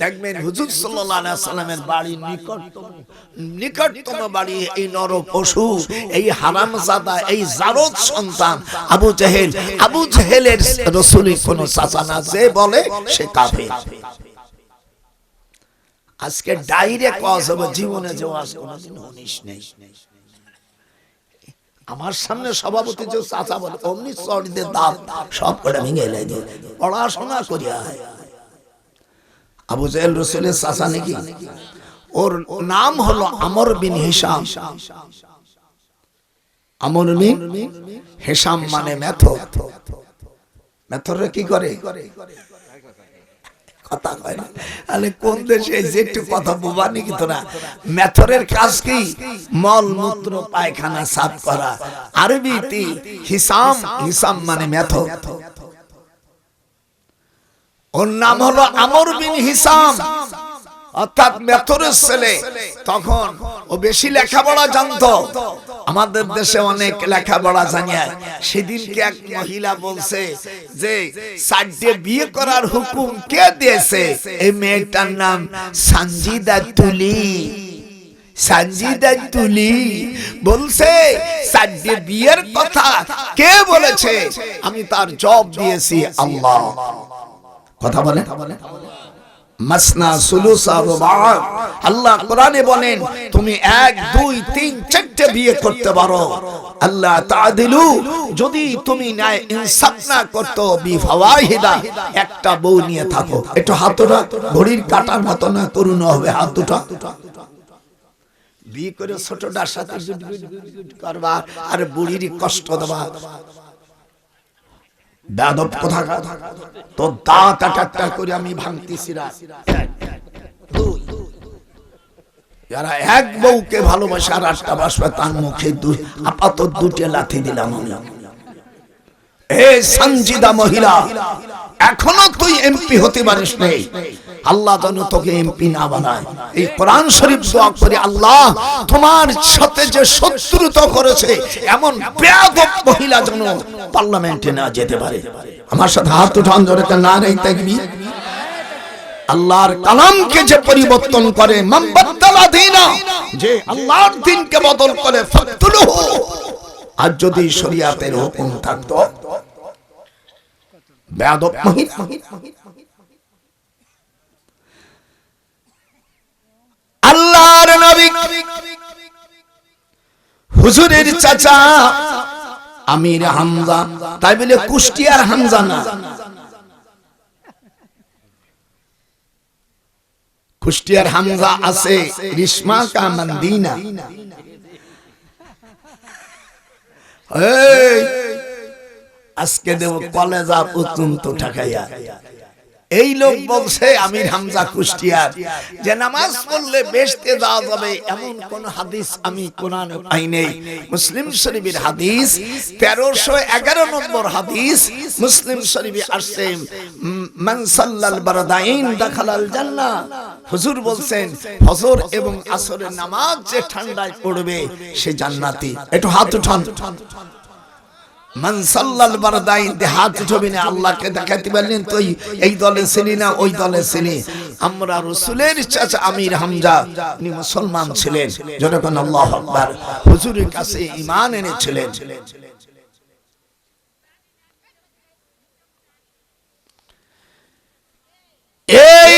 দেখবেন হুজুর সাল্লাল্লাহু আলাইহি সাল্লামের বাড়ির নিকটতম বাড়ি এই নর পশু, এই হারামজাদা, এই জারদ সন্তান আবু জেহেল। আবু জেহেলের রাসূলের কোন চাচা না, যে বলে সে কাফের। আজকে ডাইরেক্ট ওয়াজ হবে, জীবনে যে ওয়াজ কোনদিন শুনিস নেই। আমার সামনে সভাপতি যে চাচা বলে অমনি চড়িতে দাঁত সব করে ভেঙে এলাই দিয়ে পড়াশোনা করিয়া। আবু জেহেল রাসূলের চাচা নাকি? ওর নাম হলো আমর বিন হিশাম। আমর বিন হিশাম মানে মেথর। মেথরে কি করে? কথা কয় না। আরে কোন দেশে যে একটু কথা বোবানি কিন্তু না। মেথরের কাজ কি? মল মূত্র পায়খানা সাফ করা। আরবিতে হিসাম, হিসাম মানে মেথর। ওর নাম হলো আমর বিন হিসাম, অর্থাৎ মেথরের ছেলে। তখন ও বেশি লেখাপড়া জানতো। আমাদের দেশে অনেক লেখাপড়া জানে। সেদিনকে এক মহিলা বলছে যে সাইডে বিয়ে করার হুকুম কে দিয়েছে? এই মেয়েটার নাম সঞ্জিদা তুলি। সঞ্জিদা তুলি বলছে সাইডে বিয়ের কথা কে বলেছে? আমি তার জবাব দিয়েছি আল্লাহ। কথা বলে মাসনা সুলুসা রুবা। আল্লাহ কোরআনে বলেন তুমি 1 2 3 4টে বিয়ে করতে পারো। আল্লাহ তাআদিলু, যদি তুমি ন্যায় ইনসাফ না করতে বিফাওয়াহিদা, একটা বউ নিয়ে থাকো। একটু হাতটা ঘড়ির কাটার মতো না করুন হবে হাতটা। বিয়ে করে ছোটটার সাথে করবা আর বুড়ির কষ্ট দেবা। বেয়াদব কথা, তো দাঁত একটা করে আমি ভাঙতেছি না। যারা এক বউকে ভালোবাসে আর 8টা বাসবে তার মুখে আপাতত 2টে লাথি দিলাম। এই সঞ্জিদা মহিলা, এখনো তুই এমপি হতে পারিস নাই। আল্লাহ যেন তোকে এমপি না বানায়। এই কোরআন শরীফ দোয়া করে, আল্লাহ তোমার সাথে যে শত্রুতা করেছে এমন বেয়াদব মহিলা যেন পার্লামেন্টে না যেতে পারে। আমার সাথে হাত উঠান জোরে না রে তাকবীর। আল্লাহর কালামকে যে পরিবর্তন করে, মান বাদদালা দীনা, যে আল্লাহর দ্বীনকে বদল করে, ফাকতুলুহু। আর যদি শরীয়তের হুকুম থাকতো, বেয়াদব মহিলা। আল্লাহর নবী হুজুরের চাচা আমির হামজা, তাই বলে কুষ্টিয়ার হামজা না। কুষ্টিয়ার হামজা আছে রিশমা কা মদিনা। এই আজকে দেব কলেজা পর্যন্ত ঠাকাইয়া। এই লোক বলছে আমির হামজা কুষ্টিয়ার, যে নামাজ পড়লে বেহেশতে যাওয়া যাবে এমন কোন হাদিস আমি কোরআনে পাই নাই। মুসলিম শরীফের হাদিস 1311 নম্বর হাদিস মুসলিম শরীফে আসছে, মান সাল্লাল বারদাইন দাখালাল জান্নাহ। হুজুর বলছেন ফজর এবং আসরের নামাজ যে ঠান্ডায় পড়বে সে জান্নাতি। একটু হাত উঠান। মান সাল্লাল বারদাইন, হাত উঠাবি না। আল্লাহকে দেখাতে পারলেন তুই এই দলে ছিলি না ওই দলে ছিলি। আমরা রাসূলের চাচা আমির হামজা উনি মুসলমান ছিলেন, যখন আল্লাহু আকবার হুজুরের কাছে ঈমান এনেছিলেন। এই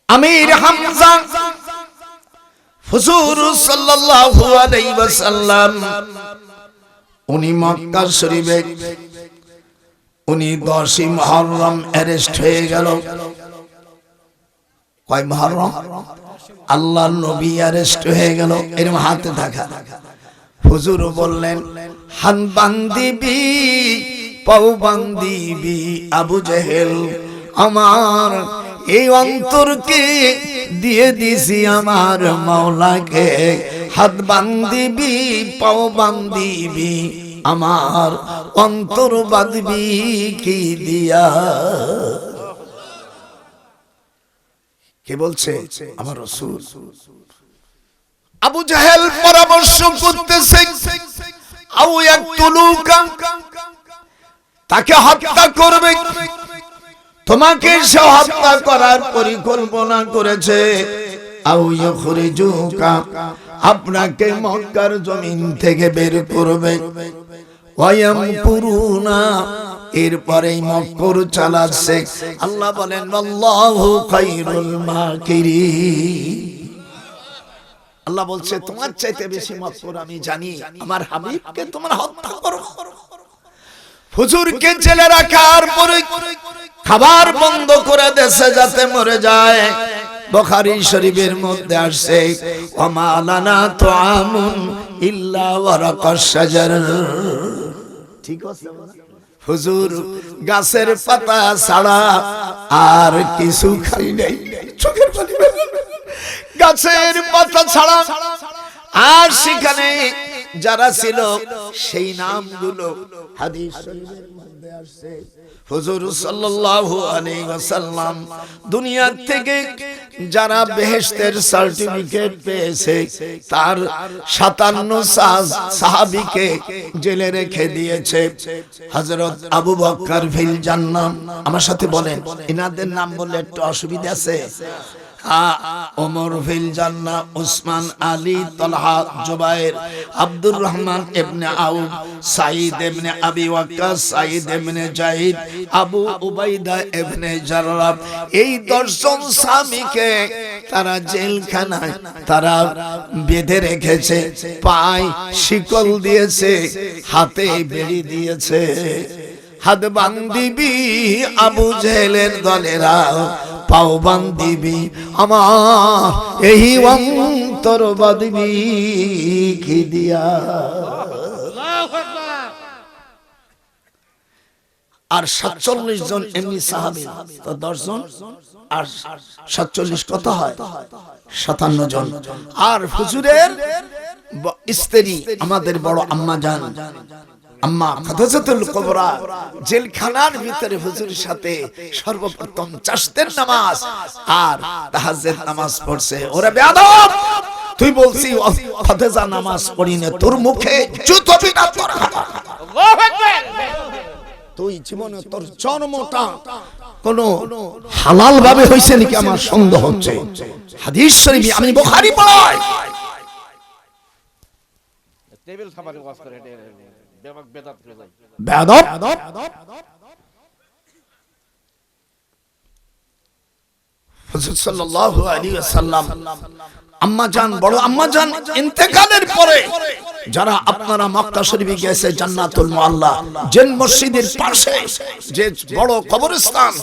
আমির হামজা হুজুর সাল্লাল্লাহু আলাইহি ওয়াসাল্লাম উনি মক্কা শরীফে উনি 10ই মুহররম অ্যারেস্ট হয়ে গেল। কয় মুহররম? আল্লাহর নবী অ্যারেস্ট হয়ে গেল। এরকম হাতে থাকা হুজুর বললেন, হান বান্দিবি পাও বান্দিবি আবু জেহেল, আমার এই অন্তরকে দিয়ে দিছি আমার মাওলাকে। হাত বান্দিবি পাও বান্দিবি, আমার অন্তর বাঁধবি কি দিয়া। কে বলছে? আমার রাসূল। আবু জাহেল পরামর্শ করতেছে, আও ইয়াকতুলুকা, তাকে হত্যা করবে, তোমাকে সে হত্যা করার পরিকল্পনা করেছে। আও ইখরিজুকা, আপনাকে মক্কার জমিন থেকে বের করবে। ওয়ায়ামকুরুনা, এরপরেই মক্কর চালাচ্ছে। আল্লাহ বলেন আল্লাহু খায়রুল মাকিরিন। আল্লাহ বলছে তোমার চাইতে বেশি মক্কর আমি জানি, আমার হাবিবকে তোমরা হত্যা করো। হুজুরকে জেলে রাখার পরে খাবার বন্ধ করে দেশে যাতে মরে যায়। বুখারী শরীফের মধ্যে আসছে, ওমা লানা তুআমুন ইল্লা ওয়ারাকাশ শাজার। ঠিক আছে, হুজুর গাছের পাতা ছাড়া আর কিছু খাই নাই, চোখের পানি গাছের পাতা ছাড়া। আর সেখানে যারা ছিল সেই নামগুলো হাদিস শরীফের মধ্যে আসছে। হুজুর সাল্লাল্লাহু আলাইহি ওয়াসাল্লাম দুনিয়া থেকে যারা বেহেশতের সার্টিফিকেট পেয়েছে তার 57 সাহাবীকে জেলে রেখে দিয়েছে। হযরত আবু বকর ফিল জান্নাহ, আমার সাথে বলেন, ইনাদের নাম বললে একটু অসুবিধা আছে। ওমর ফিল জান্নাহ, উসমান, আলী, তালহা, জুবায়ের, আব্দুর রহমান ইবনে আউফ, সাঈদ ইবনে আবি ওয়াক্কাস, সাঈদ ইবনে যায়েদ, আবু উবাইদা ইবনে জাররাহ, এই 10 জন স্বামীকে তারা জেলখানায় তারা বেঁধে রেখেছে, পায়ে শিকল দিয়েছে, হাতে বেড়ি দিয়েছে। হাত বান্দিবি আবু জেহেলের দলেরা, পাও বান্দিবি আমার এই অন্তর বাঁধবি কি দিয়া। আর 47 জন এমনি সাহাবী, তো 10 জন আর 47 কত হয়? 57 জন। আর হুজুরের স্ত্রী আমাদের বড় আম্মা জান, আম্মা খাদিজাতুল কুবরা জেলখানার ভিতরে হুজুরের সাথে সর্বপ্রথম চাশতের নামাজ আর তাহাজ্জুদ নামাজ পড়ছে। ওরে বেয়াদব, তুই বলছি খাদিজা নামাজ পড়ি না, তোর মুখে জুতো পিটা তোর। আল্লাহু আকবার। তুই জীবনে তোর জন্মটা কোন হালাল ভাবে হইছে নাকি আমার সন্দেহ হচ্ছে। হাদিস শরীফে আমি বুখারী পড়াই, টেবিল খাবারে ওয়াজ করে বেদাত করে যায় বেয়াদব। হুজুর সাল্লাল্লাহু আলাইহি ওয়াসাল্লাম আম্মা জান, বড় আম্মা জান ইন্তেকালের পরে যারা আপনারা মক্কা শরীফে গেছে, জান্নাতুল মুআল্লা জিন মসজিদের পাশে যে বড় কবরস্থান,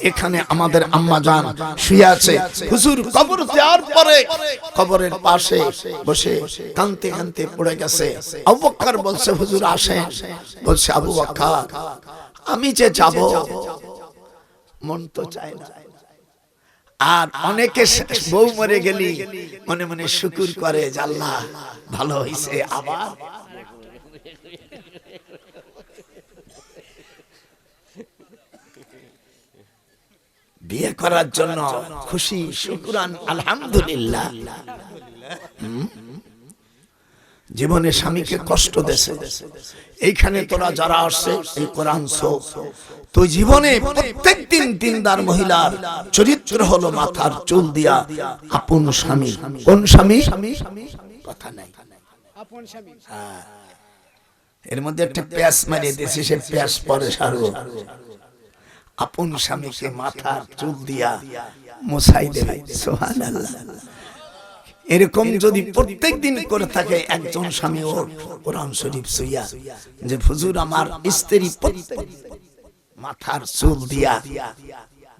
এখানে আমাদের আম্মা জান শুয়ে আছে। হুজুর কবর দেওয়ার পরে কবরের পাশে বসে কাঁদতে কাঁদতে পড়ে গেছে। আবু বকর বলছে, হুজুর আসেন। বলছে, আবু বকর আমি যে যাব মন তো চায় না। আর অনেকে বউ মরে গেলি মনে মনে শুকর করে, আল্লাহ ভালো হইছে। আবার বিয়ে করার জন্য খুশি, শুকরান, আলহামদুলিল্লাহ। জীবনে স্বামীকে কষ্ট দেছে, এইখানে তোরা যারা আসছে এই কোরআন শোক, তো জীবনে প্রত্যেকদিন দিনদার মহিলার চরিত্র হলো মাথার চুল দিয়া আপন স্বামী। কোন স্বামী? কথা নাই, আপন স্বামী। এর মধ্যে একটা প্যাস মারিয়ে দিয়েছে, সে প্যাস পরে সারব। আপন স্বামীকে মাথার চুল দিয়া মুছাই দেবে। সুবহানাল্লাহ। এরকম যদি প্রত্যেক দিন করে থাকে একজন স্বামী, ওর কোরআন শরীফ সুইয়া যে হুজুর আমার স্ত্রী মাথার চুল দিয়া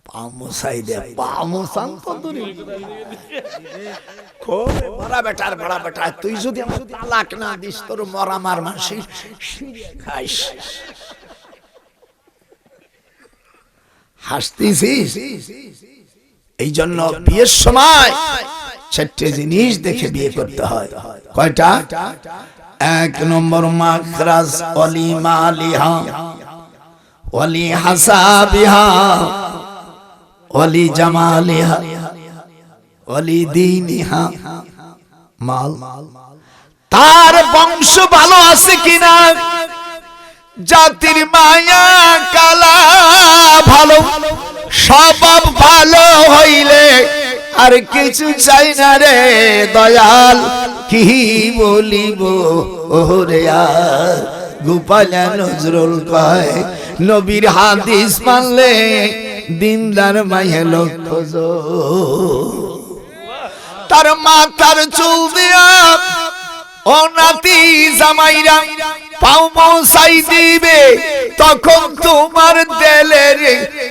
পা মুছাই দেয়, পা মুছান তো দূরে খুব বড় বেটার বড় বেটা, তুই যদি আমার তালাক না দিস তোর মরা মার মাসি খাইস। হাসতেছিস? এই জন্য বিয়ের সময় 4টে জিনিস দেখে বিয়ে করতে হয়। কয়টা? 1 নম্বর মাখরাজ ওয়ালি মালিহা ওয়ালি হাসাবিহা ওয়ালি জামালিহা ওয়ালি দীনিহা। মাল, তার বংশ ভালো আছে কিনা, জাতির মায়া কালা ভালো, স্বভাব ভালো হইলে আর কিছু চাই না রে দয়াল। কি বলিব ওরে আর, গোপালা নজরুল কয় নবীর হাদিস মানলে দিনদার মাইয়া লক্ষ। তার মাথার চুল দিয়া ও নাতি জামাইরা পাও পৌঁছাই দিবে, তখন তোমার দিলের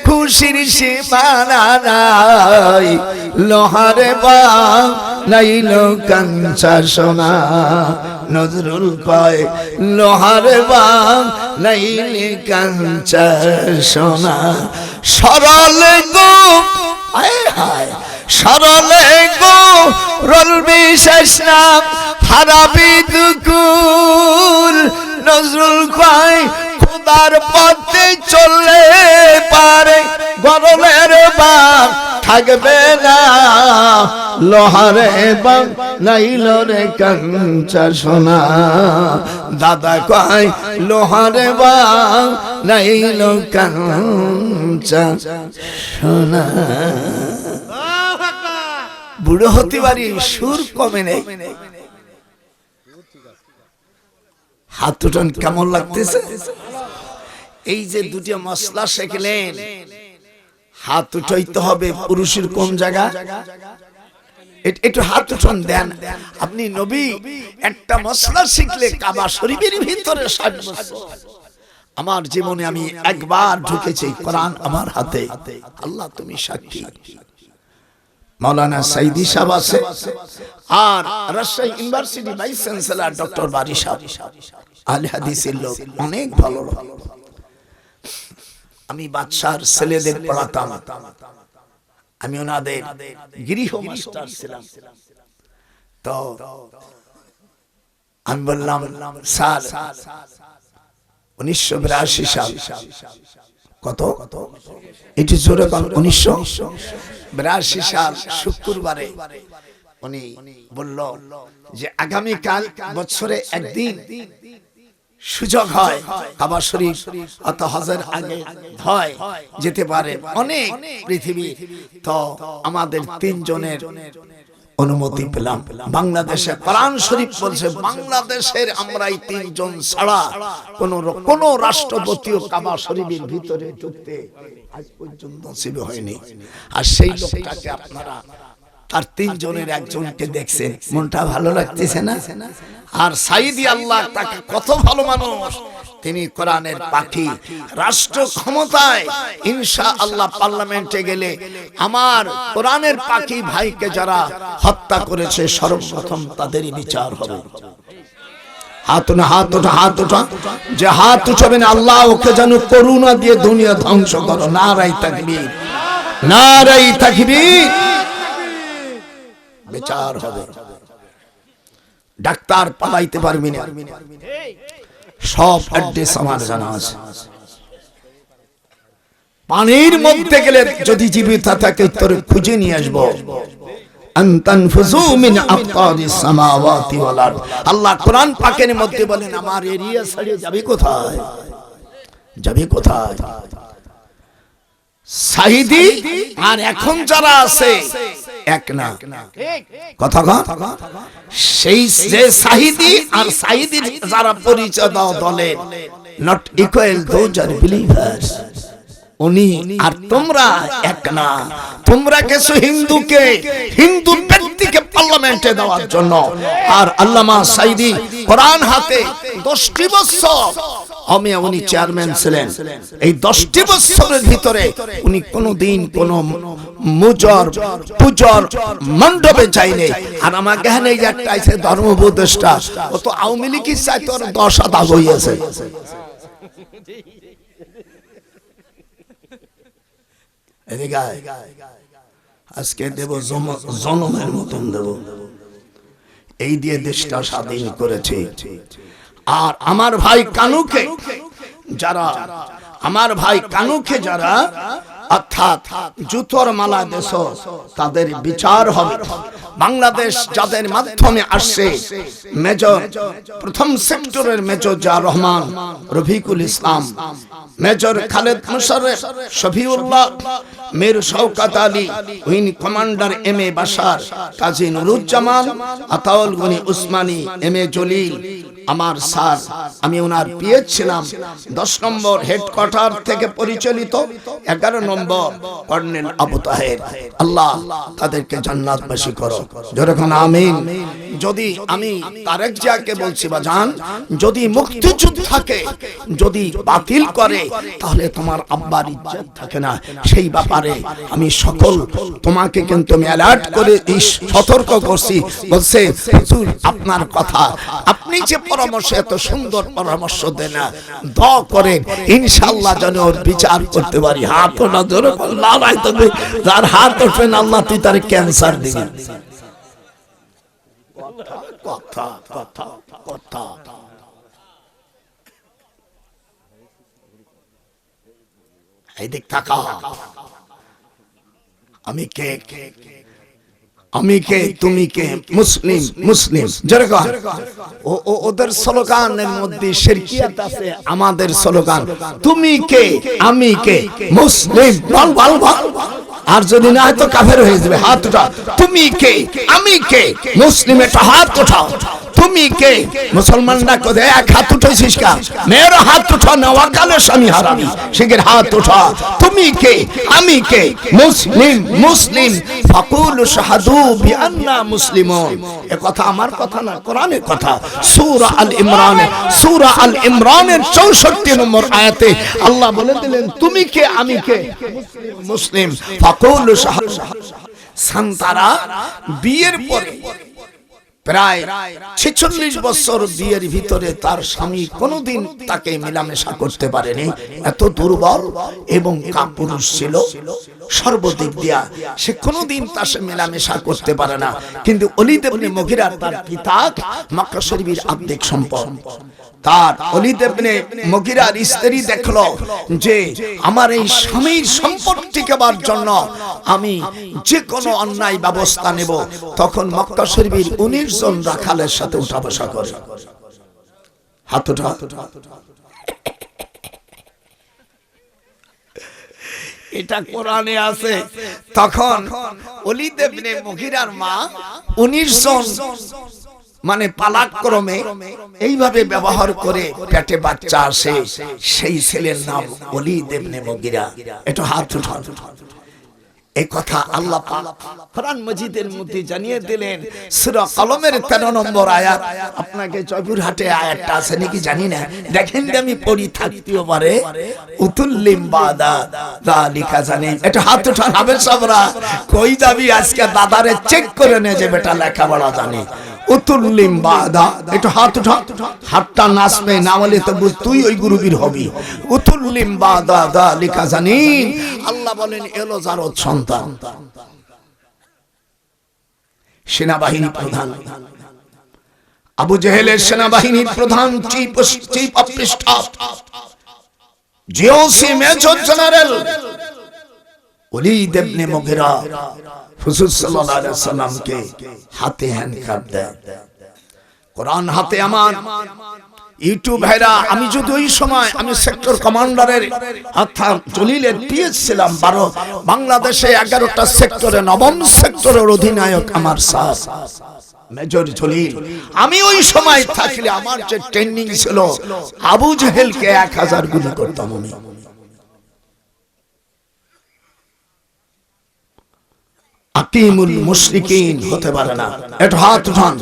খুশির সীমানা নাই। লোহারে বানাইল কাঞ্চা সোনা, নজরুল কয় লোহারে বানাইল কাঞ্চা সোনা। সরল গো হায় হায়, সরলে গো রল বিশেষ নাম হারাবি দুকুল। নজরুল কয় খোদার পথে চললে পারে গরলের বাপ থাকবে না। লোহারে বাপ নাইল রে কাঞ্চা সোনা, দাদা কয় লোহারে বাপ নাইল কাঞ্চা সোনা। বুড়ো হতে পারি, সুর কমে নেই। হাত উঠান, কেমন লাগতেছে? এই যে দুটি মশলা শিখলেন, হাত উঠাইতে হবে। পুরুষের কোন জায়গা? একটু হাত উঠান দেন। আপনি নবী একটা মশলা শিখলে কাবা শরীফের ভিতরে 60 বছর। আমার জীবনে আমি একবার ঢুকেছি, কোরআন আমার হাতে। আল্লাহ তুমি সাক্ষী। মাওলানা সাইদি সাহেব আছে, আর Rajshahi university vice chancellor doctor Bari সাহেব, আহলে হাদিসের লোক, অনেক ভালো লোক। আমি বাদশার ছেলেদের পড়াতাম, আমি ওনাদের গৃহ মাস্টার ছিলাম। তো আমি বললাম স্যার 1982 সাল, কত এটি জোরে 1982 সাল শুক্রবারে উনি বলল যে আগামীকাল বছরে একদিন সুযোগ হয় কাবা শরীফ অত হজের আগে হয় যেতে পারে অনেক পৃথিবী। তো আমাদের 3 জনের অনুমতি পেলাম। বাংলাদেশে কোরআন শরীফ বলছে বাংলাদেশের আমরাই 3 জন ছাড়া কোন রাষ্ট্রপতিও কাবা শরীফের ভিতরে ঢুকতে আজ পর্যন্ত নসিব হয়নি। আর সেই লোকটাকে আপনারা তার 3 জনের একজনকে দেখছেন, মনটা ভালো লাগতেছে না? আর সাইদি আল্লাহ তাকে কত ভালো মানুষ, তিনি কোরআনের পাখি। রাষ্ট্র ক্ষমতায় ইনশাআল্লাহ পার্লামেন্টে গেলে আমার কোরআনের পাখি ভাইকে যারা হত্যা করেছে সর্বপ্রথম তাদেরই বিচার হবে। হাত ওঠা, হাত ওঠা, হাত ওঠা। যে হাত উঠাবেন আল্লাহ ওকে যেন করুণা দিয়ে দুনিয়া ধ্বংস করো। নারায়ে তাকবীর, নারায়ে তাকবীর। বিচার হবে, ডাক্তার পালাইতে পারবি না। সব অ্যাড্রেস আমার জানা আছে। পানির মধ্যে গেলে যদি জীবিত থাকে তোরে খুঁজে নিয়ে আসবো। আনতানফুযু মিন আকতারিস সামাওয়াতি ওয়াল আরদ। আল্লাহ কোরআন পাকের মধ্যে বলেন আমার এরিয়া ছাড়িয়ে যাবে কোথায়? যাবে কোথায়? সাইদি আর এখন যারা আছে এক না, কথা কথা। সেই যে সাইদি আর সাইদির যারা পরিচয় দাও দলে not equal those are believers, উনি আর তোমরা এক না। তোমরা কিছু হিন্দুকে, হিন্দু ব্যক্তিকে পার্লামেন্টে দেওয়ার জন্য, আর আল্লামা সাইদি কোরআন হাতে 10টি বছর উনি চেয়ারম্যান ছিলেন। এই 10টি বছরের ভিতরে উনি কোনদিন কোন মুজর পূজর মণ্ডপে যায়নি। আর আমাকে এখানে একটা আছে ধর্ম উপদেষ্টা, ও তো আওয়ামী লীগের চাইতে 10 হাত আগে হয়েছে। আজকে দেব জনমের মতন দেব, এই দিয়ে দেশটা স্বাধীন করেছে। আর আমার ভাই কানুকে যারা, আমার ভাই কানুকে যারা অর্থাৎ জুতোর মালা দেশ, তাদের বিচার হবে। বাংলাদেশ যাদের মাধ্যমে আসছে, মেজর প্রথম সেক্টরের major Zia Rahman, Rafiqul Islam, major Khaled Musharraf, Shafiullah, Mir Shawkat Ali, wing commander M A Bashar, Kazi Nuruzzaman, Ataul Gani Osmani, M A Jalil, আমার স্যার, আমি ওনার পিএস ছিলাম। 10 নম্বর হেডকোয়ার্টার থেকে পরিচালিত, 11 নম্বর কর্নেল আবু তাহের। আল্লাহ তাদেরকে জান্নাতবাসী করো, যেরকম আমিন। যদি আমি তারেক জিয়াকে বলছি বাজান, যদি মুক্তিযোদ্ধাকে যদি বাতিল করে তাহলে তোমার আব্বার ইজ্জত থাকে না। সেই ব্যাপারে আমি সকল তোমাকে কিন্তু আমি অ্যালার্ট করে সতর্ক করছি। বলছে হুজুর আপনার কথা, আপনি যে পরামর্শ, এত সুন্দর পরামর্শ দেন, দোয়া করেন ইনশাআল্লাহ যেন ওর বিচার করতে পারি। হাত না ধরে না নাই, তবে যার হাত ওঠেন আল্লাহ তুই তার ক্যান্সার দিবি। কথা কথা কথা এই দিক তাকা। আমি কে, আমি কে, তুমি কে? মুসলিম মুসলিম। যেরকম ওদের স্লোগানের মধ্যে শিরকিয়াত আছে, আমাদের স্লোগান তুমি কে আমি কে মুসলিম। বল বল বল। আর যদি না হয় তো কাফের হয়ে যাবে। হাত উঠাও। তুমি কে আমি কে মুসলিম, একটা হাত উঠাও। তুমি কে? মুসলমানরা কোদে এক হাত উঠাইছিস কা? মেয়ের হাত উঠা না, ওয়াকালে স্বামী হারামি শিখের হাত উঠা। তুমি কে আমি কে মুসলিম মুসলিম। ফাকুলু শাহাদু বিআন্না মুসলিমুন। এ কথা আমার কথা না, কোরআনের কথা। সূরা আল ইমরান, সূরা আল ইমরানের 64 নম্বর আয়াতে আল্লাহ বলে দিলেন তুমি কে আমি কে মুসলিম। ফাকুলু শাহাদু। সান্তারা বিয়ের পরে প্রায় 46 বছর বিয়ের ভিতরে তার স্বামী কোনোদিন তাকে মেলামেশা করতে পারেনি। এত দুর্বল এবং কাপুরুষ ছিল সর্বদিক দিয়া, সে কোনোদিন তার সাথে মেলামেশা করতে পারে না। কিন্তু ওলীদ ইবনে মুগীরা তার পিতা, মক্কা শরীফের আর্ধেক সম্পদ তার। ওলীদ ইবনে মুগীরার স্ত্রী দেখলো যে আমার এই স্বামীর সম্পদ টিকাবার জন্য আমি যে কোনো অন্যায় ব্যবস্থা নেব। তখন মক্কা শরীফের 19 জন রাখালের সাথে উঠা বসা করে। হাত উঠা। এটা কোরআনে আছে। তখন ওলীদ ইবনে মুগীরার মা 19 জন মানে পালাক্রমে এইভাবে ব্যবহার করে পেটে বাচ্চা আসে। সেই ছেলের নাম ওলীদ ইবনে মুগীরা। এটা হাত উঠান। এই কথা আল্লাহ পাক কোরআন মাজিদের মধ্যে জানিয়ে দিলেন। সূরা কলমের 13 নম্বর আয়াত। আপনাকে জয়পুরহাটে আয়াতটা আছে নাকি জানি না, দেখেন আমি পড়ি থাকতেও পারে। উতুল্লিম বাদা যালিকা জানি। এটা হাত উঠান। হাবেল সাবরা কই যাবি আজকে? দাদারে চেক করে নে যে বেটা লেখাপড়া জানে। উতুল্লিম বাদা, এটা হাত উঠা। হাতটা নাচবে না বলে তো বুঝ তুই ওই গ্রুপের হবি। উতুল্লিম বাদা যালিকা জানি। আল্লাহ বলেন এলো জারদ সন্তান, সেনাবাহিনী প্রধান, আবু জেহেলের সেনাবাহিনীর প্রধান, chief of staff, GOC major general Walid ইবনে মুগীরা হুজুর সাল্লাল্লাহু আলাইহি সাল্লামকে হাতে হ্যান্ডকাপ দেয়। কোরআন হাতে আমার। ইউটিউব ভাইরা, আমি যদি ওই সময় আমি সেক্টর কমান্ডারের অর্থাৎ জলিলের পিএস ছিলাম। 12 বাংলাদেশে 11টা সেক্টরে 9ম সেক্টরের অধিনায়ক আমার স্যার মেজর জলিল। আমি ওই সময় থাকলে আমার যে ট্রেনিং ছিল, আবু জেহেলকে 1000 গুলি করতাম আমি। আকিমুল মুশরিকিন হতে পারে না। এটা হাত উঠান।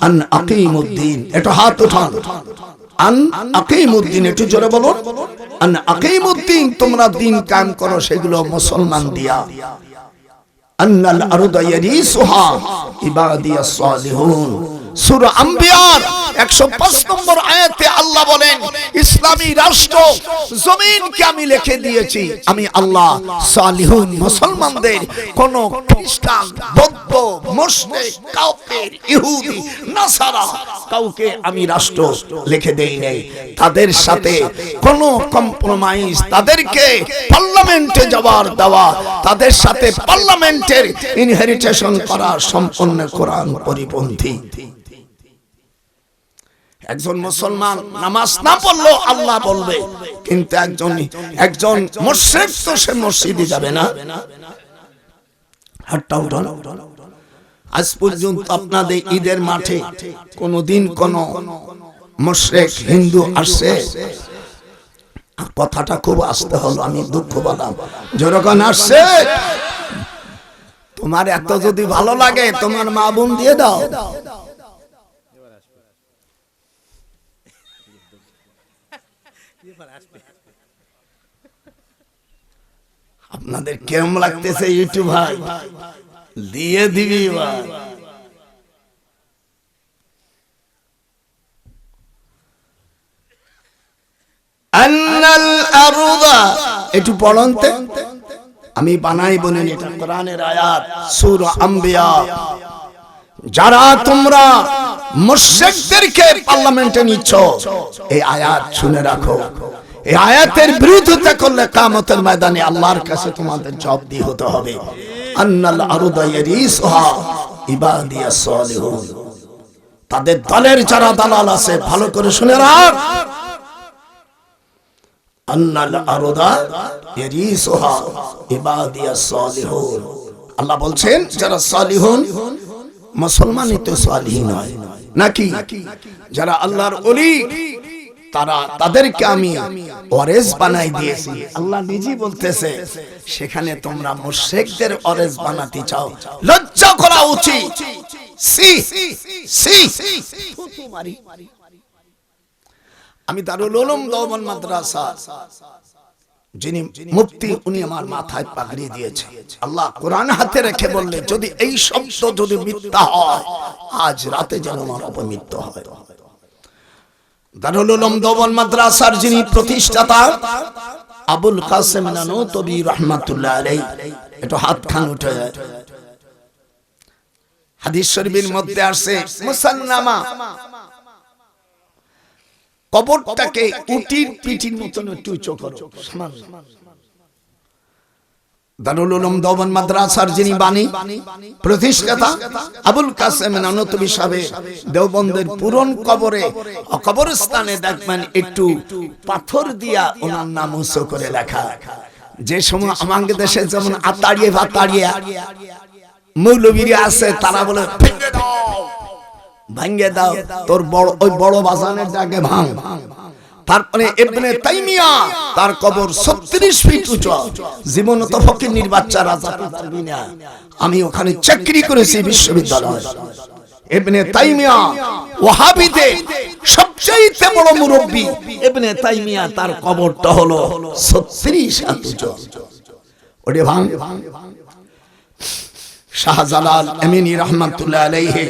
আন আকিমুদ্দিন, এটা হাত উঠান। আন আকিমুদ্দিন, একটু জোরে বলো। আন আকিমুদ্দিন, তোমরা দিন কায়েম করো, সেগুলো মুসলমান দিয়া। আন্নাল আরদা ইয়ারিসুহা ইবাদিয়াস সালিহুন। সূরা আম্বিয়ার 105 নম্বর আয়াতে আল্লাহ বলেন ইসলামী রাষ্ট্র জমিনকে আমি লিখে দিয়েছি আমি আল্লাহ। সালিহুন মুসলমানদের, কোন খ্রিস্টান, বৌদ্ধ, মুশরিক, কাফের, ইহুদি, নাসারা কাউকে আমি রাষ্ট্র লিখে দেই নাই। তাদের সাথে কোনো কম্প্রোমাইজ, তাদেরকে পার্লামেন্টে যাওয়ার দেওয়া, তাদের সাথে পার্লামেন্টের ইনহেরিটেশন করা সম্পূর্ণ কোরআন পরিপন্থী। একজন মুসলমান নামাজ না পড়লেও আল্লাহ বলবে, কিন্তু একজন মুশরিক তো সে মসজিদে যাবে না। হাতটা উঠান। আজ পর্যন্ত আপনাদের ঈদের মাঠে কোনদিন কোন মুশরিক হিন্দু আসছে, কথাটা খুব আস্তে হলো, আমি দুঃখ পেলাম, যখন আসছে তোমার এত যদি ভালো লাগে তোমার মা বোন দিয়ে দাও। আপনাদের কেমন লাগতেছে ইউটিউব ভাই? দিয়ে দিবি ভাই। আন্নাল আরদা একটু পড়নতে, আমি বানাই বলেন, এটা কোরআনের আয়াত, সূরা আম্বিয়া। যারা তোমরা মুশরিকদেরকে পার্লামেন্টে নিচ্ছ, এই আয়াত শুনে রাখো। এই আয়াতের বিরোধিতা করলে কিয়ামতের ময়দানে আল্লাহর কাছে তোমাদের জবাবদিহি হতে হবে। আন্নাল আরদা ইয়ারিসুহা ইবাদিয়াস সালিহুন, তাদের দলের যারা দালাল আছে ভালো করে শুনে রাখ। আন্নাল আরদা ইয়ারিসুহা ইবাদিয়াস সালিহুন, আল্লাহ বলছেন যারা সালিহুন, মুসলমানই তো সালিহিন হয় নাকি? যারা আল্লাহর ওলি তারা, তাদেরকে আমি ওয়ারিস বানাই দিয়েছি। আল্লাহ নিজেই বলতেছে, সেখানে তোমরা মুশরিকদের ওয়ারিস বানাতে চাও, লজ্জা করা উচিত। সি সি আমি দারুল উলুম দেওবন্দ মাদ্রাসা যিনি মুফতি, উনি আমার মাথায় পাগড়ি দিয়েছে। আল্লাহ কোরআন হাতে রেখে বললে, যদি এই শব্দ যদি মিথ্যা হয়, আজ রাতে যেন আমার অপমৃত্যু হয়। দারুল উলুম দেওবন্দ মাদ্রাসার যিনি প্রতিষ্ঠাতা আবুল কাসেম নানুতুবি রাহমাতুল্লাহ আলাইহি, একটু হাত খান উঠে যায়। হাদিস শরীফের মধ্যে আসছে, মুসান্নামা, কবরটাকে উটির পিঠির মতন একটু উঁচু করো। দারুল উলুম দেওবন্দ মাদ্রাসার যিনি বাণী প্রতিষ্ঠাতা আবুল কাসেম নানুতুবি সাহেব, দেওবন্দের পুরন কবরে, কবরস্থানে দেখবেন একটু পাথর দিয়া ওনার নাম উঁচু করে লেখা। যে সময় আমাদের দেশে যেমন আতাড়িয়ে ভাতাড়িয়ে মৌলবীরা আছে, তারা বলে ভেঙে দাও, ভাঙ্গে দাও, তোর বড় ওই বড় বাজানের জায়গায় ভাঙ। তারপরে ইবনে তাইমিয়া, তার কবর 36 ফিট উঁচু, জীবন তো ফকির বাচ্চারা যেতে পারবি না। আমি ওখানে চাকরি করেছি বিশ্ববিদ্যালয়ে। ইবনে তাইমিয়া ওয়াহাবিদের সবচেয়ে বড় মুরব্বী ইবনে তাইমিয়া, তার কবরটা হলো 36 হাত উঁচু। ওরে ভাঙ। শাহজালাল আমিনী রহমাতুল্লাহ আলাইহি,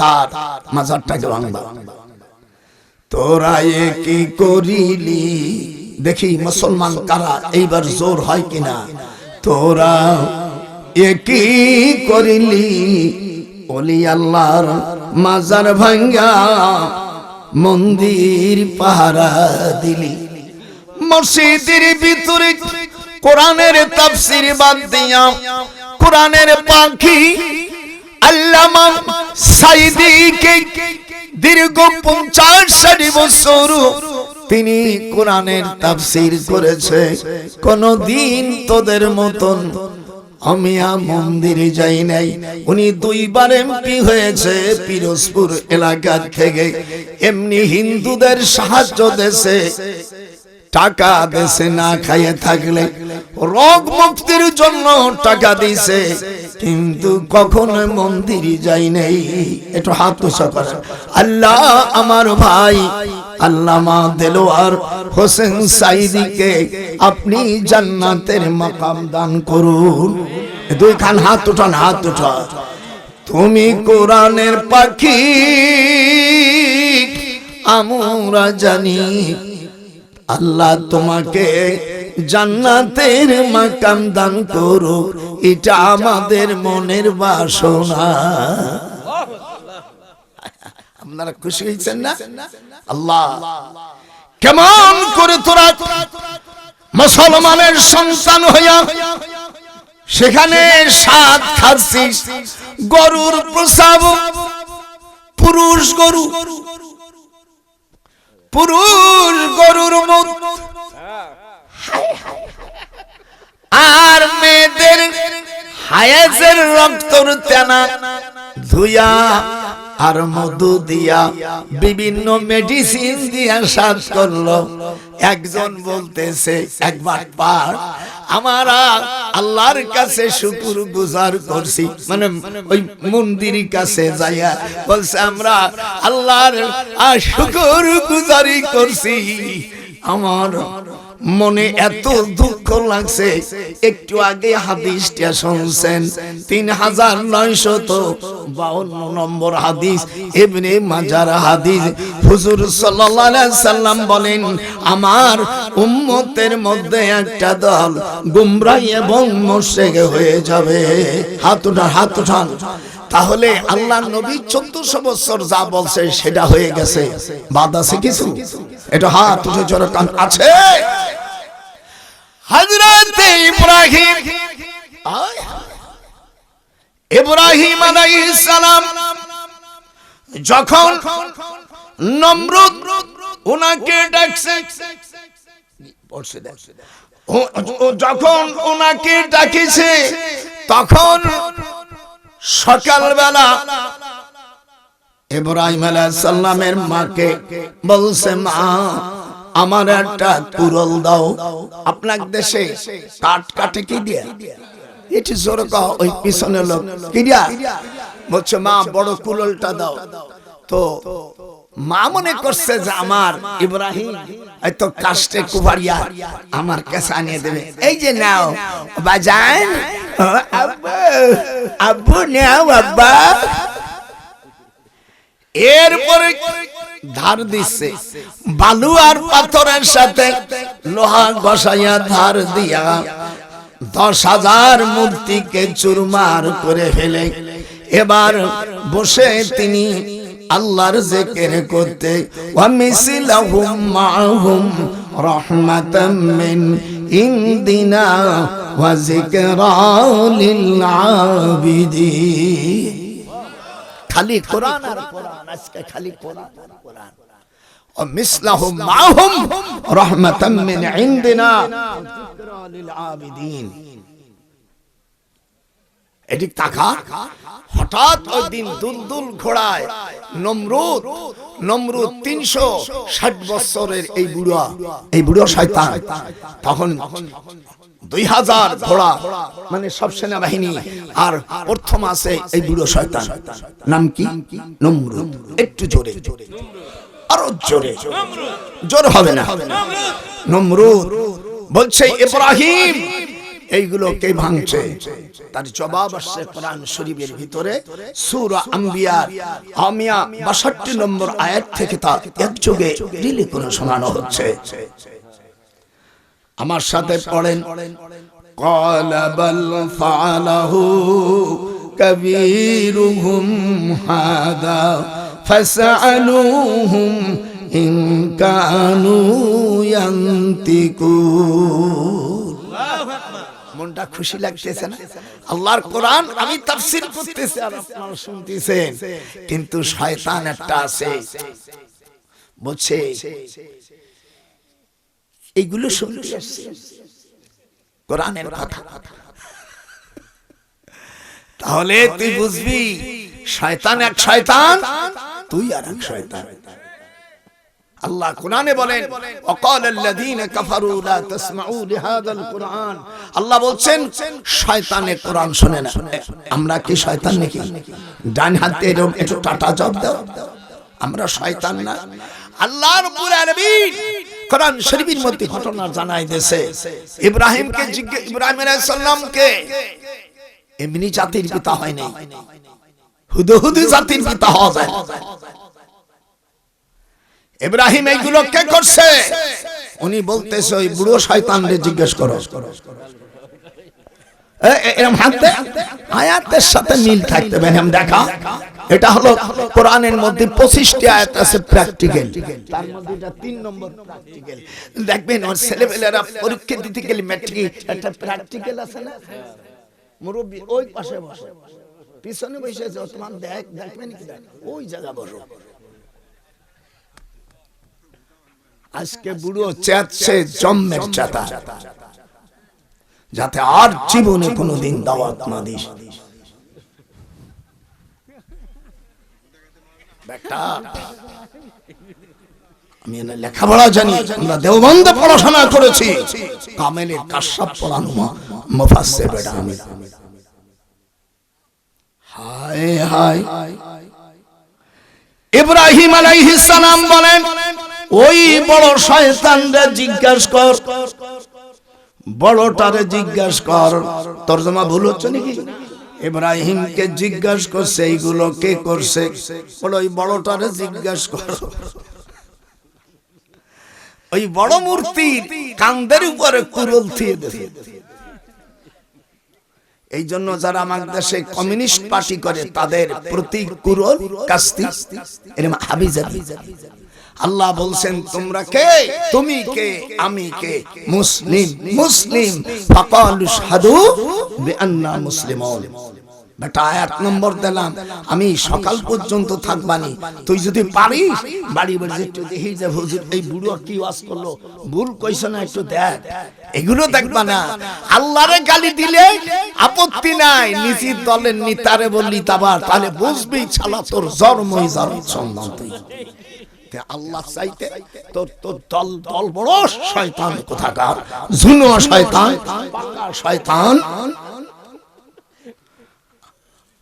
তার মাজারটাকে ভাঙবা। তোরা কি করিলি, দেখি মুসলমান কারা এইবার জোর হয় কিনা। তোরা কি করিলি, ওলি আল্লাহর মাজার ভাঙ্গা মন্দির পাহারা দিলি। মসজিদের ভিতরে কোরআনের তাফসীর বাদ দিয়া কোরআনের পাখি আল্লামা সাইদীকে দীর্ঘ 50-60 বছর তিনি কোরআনের তাফসীর করেছে। কোনদিন তোদের মতন আমিয়া মন্দিরে যাই নাই। উনি 2 বার এমপি হয়েছে পিরোজপুর এলাকা থেকে। এমনি হিন্দুদের সাহায্য দেশে, টাকা দেশে না খাইয়ে থাকলে রোগ মুক্তির জন্য টাকা দিছে, কিন্তু কখনো মন্দিরে যাই নাই। একটু হাত উঁচু করেন। আল্লাহ আমার ভাই আল্লামা দেলোয়ার হোসেন সাইদীকে আপনি জান্নাতের মাকাম দান করুন। 2 খান হাত উঠান, হাত উঠা। তুমি কোরআনের পাখি, আমরা জানি আল্লাহ তোমাকে জান্নাতের মাকাম দান করো, এটা আমাদের মনের বাসনা। আপনারা খুশি হয়েছেন না? আল্লাহ কেমন করে তোরা মুসলমানের সন্তান হইয়া সেখানে সাত খাচ্ছিস, গরুর প্রসাব, পুরুষ গরু, পুরুষ গরুর মুখ, আর মেয়েদের হায়াজের রক্তর তেনা ধুইয়া আর মধু দিয়া বিভিন্ন মেডিসিন দিয়া সাজ করলো। একজন বলতেছে একবার পার আমরা আল্লাহর কাছে শুকর গুজার করছি, মানে ওই মন্দিরের কাছে যাইয়া বলছে আমরা আল্লাহর শুকর গুজারি করছি, আমার মনে এত দুঃখ লাগছে। একটু আগে হাদিসটা শুনছেন 3952 নম্বর হাদিস, ইবনে মাজার হাদিস। হুজুর সাল্লাল্লাহু আলাইহি সাল্লাম বলেন আমার উম্মতের মধ্যে একটা দল গুমরাহ এবং মুশরিক হয়ে যাবে। হাত উঠান। তাহলে আল্লাহ নবী 1400 বছর যা বলছে সেটা হয়ে গেছে, বাদ আছে কিছু? এটা হাত উঠে জোরে কান আছে। হযরত ইব্রাহিম আলাইহিস সালাম যখন নমরুদ ওনাকে ডাকছে, যখন ওনাকে ডাকিছে তখন সকালবেলা ইব্রাহিম আলাইহিস সালামের মাকে বলছে মা আমার একটা কুরল দাও। আপনার দেশে কাঠ কাটে কি দিয়া? এটি জোরে কহ, ওই পিছনে লোক কি দিয়া বলছে মা বড় কুরলটা দাও। তো মা মনে করছে যে আমার ইব্রাহিম এত কাষ্টে কুবারিয়া আমার কাছে আনিয়ে দেবে। এই যে নাও বাজান, আব্বু নাও আব্বা। এরপরে ধার দিচ্ছে বালু আর পাথরের সাথে লোহা ঘষাইয়া ধার দিয়া 10,000 মূর্তিকে চুরমার করে ফেলে এবার বসে তিনি আল্লাহর জিকির করতে, ওয়া মিসলাহুম মাআহুম রাহমাতাম মিন ইনদিনা ওয়া যিকরা লিল আবিদিন। খালি কোরআন আর কোরআন, আজকে খালি কোরআন আর কোরআন। ও মিসলাহুম মাআহুম রাহমাতাম মিন ইনদিনা যিকরা লিল আবিদিন। এদিক তাকা। হঠাৎ ওই দিন দুলদুল ঘোড়ায় নমরুদ 360 বছরের এই বুড়ো শয়তান, তখন 2000 ঘোড়া মানে সব সেনাবাহিনী, আর প্রথম আছে এই বুড়ো শয়তান, নাম কি? নমরুদ। একটু জোরে, আরো জোরে, জোর হবে না। নমরুদ বলছে ইব্রাহিম এইগুলো কে ভাঙছে? তার জবাব আসছে কোরআন শরীফের ভিতরে সূরা আম্বিয়ার 62 নম্বর আয়াত থেকে, তা একযোগে রিলি করে শোনানো হচ্ছে। আমার সাথে পড়েন, ক্বালা বাল ফাআলাহু কাবীরুহুম হাদা ফাসআলুহুম ইন কানু ইয়ান্তিকুন। মনটা খুশি লাগতেছে না? আল্লাহর কোরআন আমি তাফসীর করতেছি আর আপনারা শুনতেছেন, কিন্তু শয়তান একটা আছে বলছে এইগুলো শুনতে আসছে কোরআনের কথা। তাহলে তুই বুঝবি শয়তান এক শয়তান, তুই আর এক শয়তান। আল্লাহ কোরআনে বলেন ওয়াকালাল্লাযীনা কাফারু লা তাসমাউ লিহাযাল কুরআন। আল্লাহ বলছেন শয়তানে কোরআন শুনে না। আমরা কি শয়তান নাকি? ডান হাতে এরকম একটু টাটা জব দাও, আমরা শয়তান না? আল্লাহ রাব্বুল আলামিন কোরআন শরীফের মধ্যে ঘটনা জানাই দিয়েছে। ইব্রাহিম আলাইহিস সালামকে এমনি জাতির পিতা হয় নাই, হুদহুদি জাতির পিতা হওয়া যায়। ইব্রাহিম এইগুলো কে করছে? উনি বলতেছে ওই বুড়ো শয়তানরে জিজ্ঞেস করো। এরকম হাতে আয়াতের সাথে মিল থাকতে হবে, हम দেখা। এটা হলো কোরআনের মধ্যে 25টি আয়াত আছে প্র্যাকটিক্যাল, তার মধ্যে এটা 3 নম্বর প্র্যাকটিক্যাল। দেখবেন ওর ছেলেমেয়েরা পরীক্ষা দিতে গেলে ম্যাট্রিক একটা প্র্যাকটিক্যাল আছে না? মুরব্বি ওই পাশে বসে, পিছনে বসে আছে, তোমার দেখবেন কি ওই জায়গা বসো। আজকে বুড়ো চেঁচছে জম্মের চাতা, যাতে আর জীবনে কোনোদিন দাওয়াত না দিস। বেটা আমি না লেখাপড়া জানি, আমরা দেওবন্দে পড়াশোনা করেছি, কামেলের কাশাব পড়ানো মুফাসসির বেটা আমি। হায় হায়, ইব্রাহিম আলাইহিস সালাম বলেন ওই বড় শয়তানরে জিজ্ঞাসা কর, বড়টারে জিজ্ঞাসা কর। তরজমা ভুল হচ্ছে নাকি? ইব্রাহিমকে জিজ্ঞাসা করছে এইগুলো কে করছে, বলে ওই বড়টারে জিজ্ঞাসা কর। ওই বড় মূর্তির কান্দের উপরে কুরল দিয়ে দিয়েছে। এই জন্য যারা আমার দেশে কমিউনিস্ট পার্টি করে তাদের প্রতি কুরল কাস্তি এরকম হাবিজাবি। আল্লাহ বলছেন তোমরা কে, তুমি কে, আমি কে, মুসলিম মুসলিম ফাকালু শাহাদু বিআন্না মুসলিমুন। বেটা এক নম্বর দিলাম, আমি সকাল পর্যন্ত থাকবানি, তুই যদি পারিস বাড়ি বাড়ি একটু দেখি যে হুজুর এই বুড়ো কি ওয়াজ করলো, ভুল কইছ না একটু দেখ, এগুলো দেখবা না। আল্লাহরে গালি দিলে আপত্তি নাই, নিজের দলের নেতারে বললি তাবার, তাহলে বুঝবি শালা তোর জন্মই জন্ম সন্তান তুই। আল্লাহ চাইতে তোর তোর দল দল বড় শয়তান কোথাকার, জুনো শয়তান, পাকা শয়তান।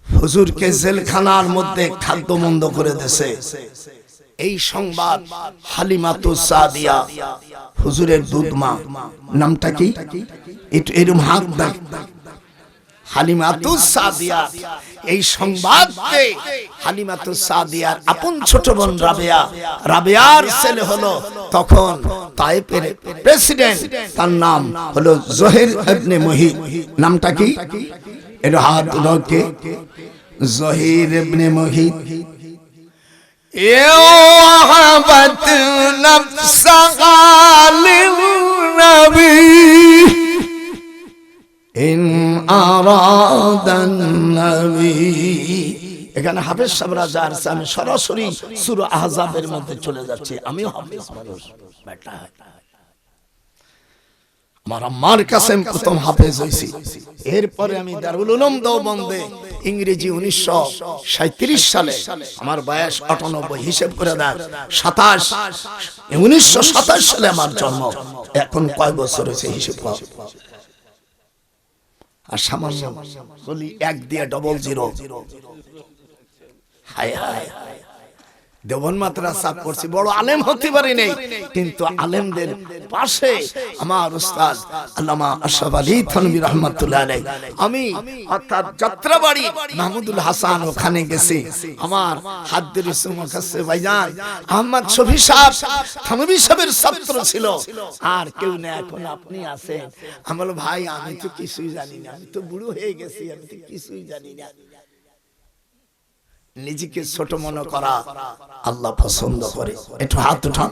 হুজুরকে জেলখানার মধ্যে খাদ্য বন্ধ করে দিয়েছে, এই সংবাদ হালিমাতুস সাদিয়া হুজুরের দুধ মা, নামটা কি একটু এরকম হাত দেখ, হালিমাতুস সাদিয়া এই সংবাদ পেয়ে হালিমাতুস সাদিয়ার আপন ছোট বোন রাবেয়া, রাবেয়ার ছেলে হলো তখন তায়েফের প্রেসিডেন্ট, তার নাম হলো জহির ইবনে মুহিত। নামটা কি এর হাত ধরকে, জহির ইবনে মুহিত। ওয়াহাবাত নাফসাহা লিন-নবী ইন আরাদান নবী। এখানে হাফেজ সাহেবরা যার আমি সরাসরি সূরা আহজাবের মধ্যে চলে যাচ্ছি, আমিও হাফেজ মানুষ বেটা। আমার আম্মার কাছে প্রথম হাফেজ হইছি, এরপরে আমি দারুল উলুম দেওবন্দে ইংরেজি 1937 সালে, আমার বয়স 98, হিসাব করে দেন 1927 সালে আমার জন্ম, এখন কয় বছর হয়েছে হিসাব কর। আর সামান্য বলি 1 দিয়ে 00। হায় হায়, দেওবন মাদ্রাসা পড়ছি, বড় আলেম হতে পারি নাই, কিন্তু আলেমদের পাশে আমার উস্তাদ আল্লামা আশরাফ আলী থানভী রাহমাতুল্লাহ আলাইহি, আমি অর্থাৎ যাত্রাবাড়ি মাহমুদুল হাসান ওখানে গেছি, আমার হাদ্দের সুমা কাছে ভাইজান আহমদ শফি সাহেব থানভী সাহেবের ছাত্র ছিল, আর কেউ না, এখন আপনি আছেন। আমি বললাম ভাই আমি তো কিছুই জানি না, আমি তো বুড়ো হয়ে গেছি, আমি তো কিছুই জানি না। নিজেকে ছোট মনে করা আল্লাহ পছন্দ করে। একটু হাত উঠান,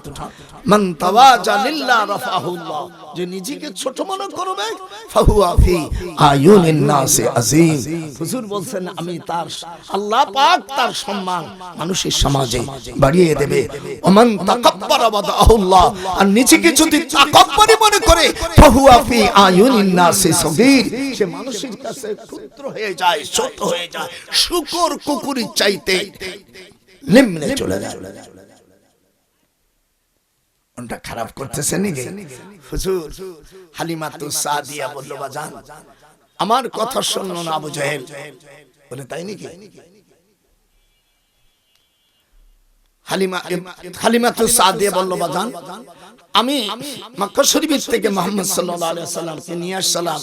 মান তাওয়াজা লিল্লাহ রাফাহুল্লাহ, যে নিজেকে ছোট মনে করবে ফাহুয়া ফি আয়ুনিন নাসি আযীম। হুজুর বলছেন আমি তার, আল্লাহ পাক তার সম্মান মানুষের সমাজে বাড়িয়ে দেবে। ওমান তাকাব্বারা ওয়াদাহুল্লাহ, আর নিজেকে যদি তাকাব্বুরি মনে করে ফাহুয়া ফি আয়ুনিন নাসি সগীর, সে মানুষের কাছে ক্ষুদ্র হয়ে যায়, ছোট হয়ে যায়, শুকর কুকুরের চাইতে নিম্নে চলে যায়। ওটা খারাপ করতেছে নাকি? হুজুর হালিমাতুস সাদিয়া বলল বাজান আমার কথা শুনো না আবু জাহেল, বলে তাই নাকি? হালিমাতুস সাদিয়া বলল বাজান আমি মক্কা শরীফ থেকে মুহাম্মদ সাল্লাল্লাহু আলাইহি ওয়াসাল্লামকে নিয়ে আসলাম,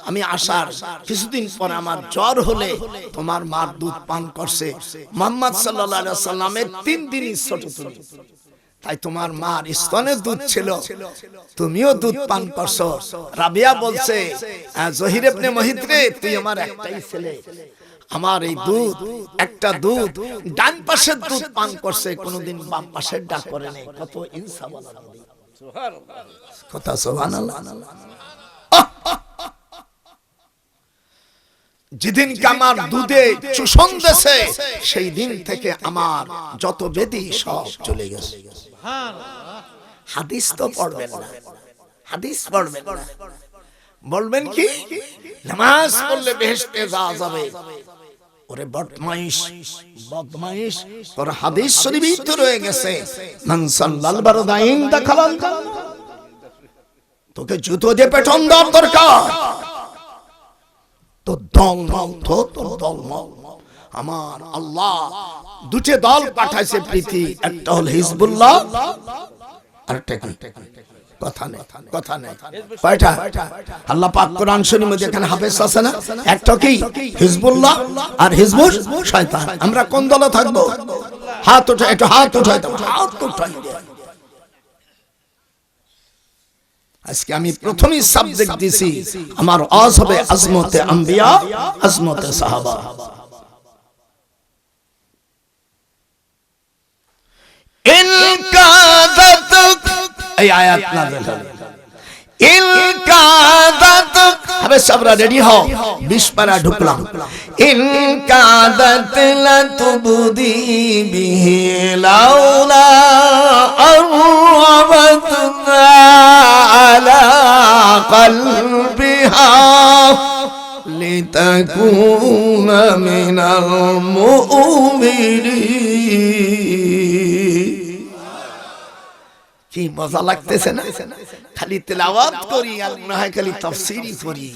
আমি আসার কিছুদিন পর আমার জ্বর হলে তোমার মা দুধ পান করছে, মুহাম্মদ সাল্লাল্লাহু আলাইহি ওয়াসাল্লামের 3 দিনই ছোট তুমি, তাই তোমার মার স্তনে দুধ ছিল, তুমিও দুধ পান করছো। রাবিয়া বলছে জহির ইবনে মুহিত রে, তুই আমার একটাই ছেলে, আমার এই দুধ একটা দুধ ডান পাশের দুধ পান করছে, কোনদিন বাম পাশের ডাক করে নাই। কত ইনসাফ, সুবহানাল্লাহ, কথা সুবহানাল্লাহ। যেদিন আমার দুধে চুষণ দেছে সেই দিন থেকে আমার যত ব্যাধি সব চলে গেছে। হাদিস তো পড়বেন না, হাদিস পড়বেন না, বলবেন কি নামাজ পড়লে বেহেশতে যাওয়া যাবে, ওরে বদমাইশ, বদমাইশ, তোর হাদিস শরীফেই তো রয়ে গেছে মান সাল্লাল বারদাইন দাখালাল জান্নাহ। তোকে জুতো দিয়ে পেটন দেওয়ার দরকার। তো দল নাও, তোর দল নাও। আমার আল্লাহ দুটো দল পাঠাইছে পৃথিবী, একটা হল হিজবুল্লাহ আর একটা কি? কথা নেই, কথা নেই। কয়টা? আল্লাহ পাক কোরআন শরীফের মধ্যে এখানে হাফেজ আছে না? একটা কি? হিজবুল্লাহ আর হিজবুল শয়তান। আমরা কোন দলে থাকবো? হাত উঠাই, একটু হাত উঠাই দাও, হাত উঠাই। আজকে আমি প্রথমেই সাবজেক্ট দিছি, আমার ওয়াজ হবে আজমতে আম্বিয়া, আজমতে সাহাবা। ইন কাদাত, এই আয়াত নাযিল হলো, ইন কাদাত, হবে সবরা রেডি হও, 20 পারা ঢুকলাম। ইন কাদাত লা তুবদি বিহি লাউলা আরবাতনা আলা কলবিহা লিতাকুনা মিনাল মুমিনিন। কি মজা লাগতেছে না? খালি তেলাওয়াত করি আর মনে হয় খালি তাফসীরই করি।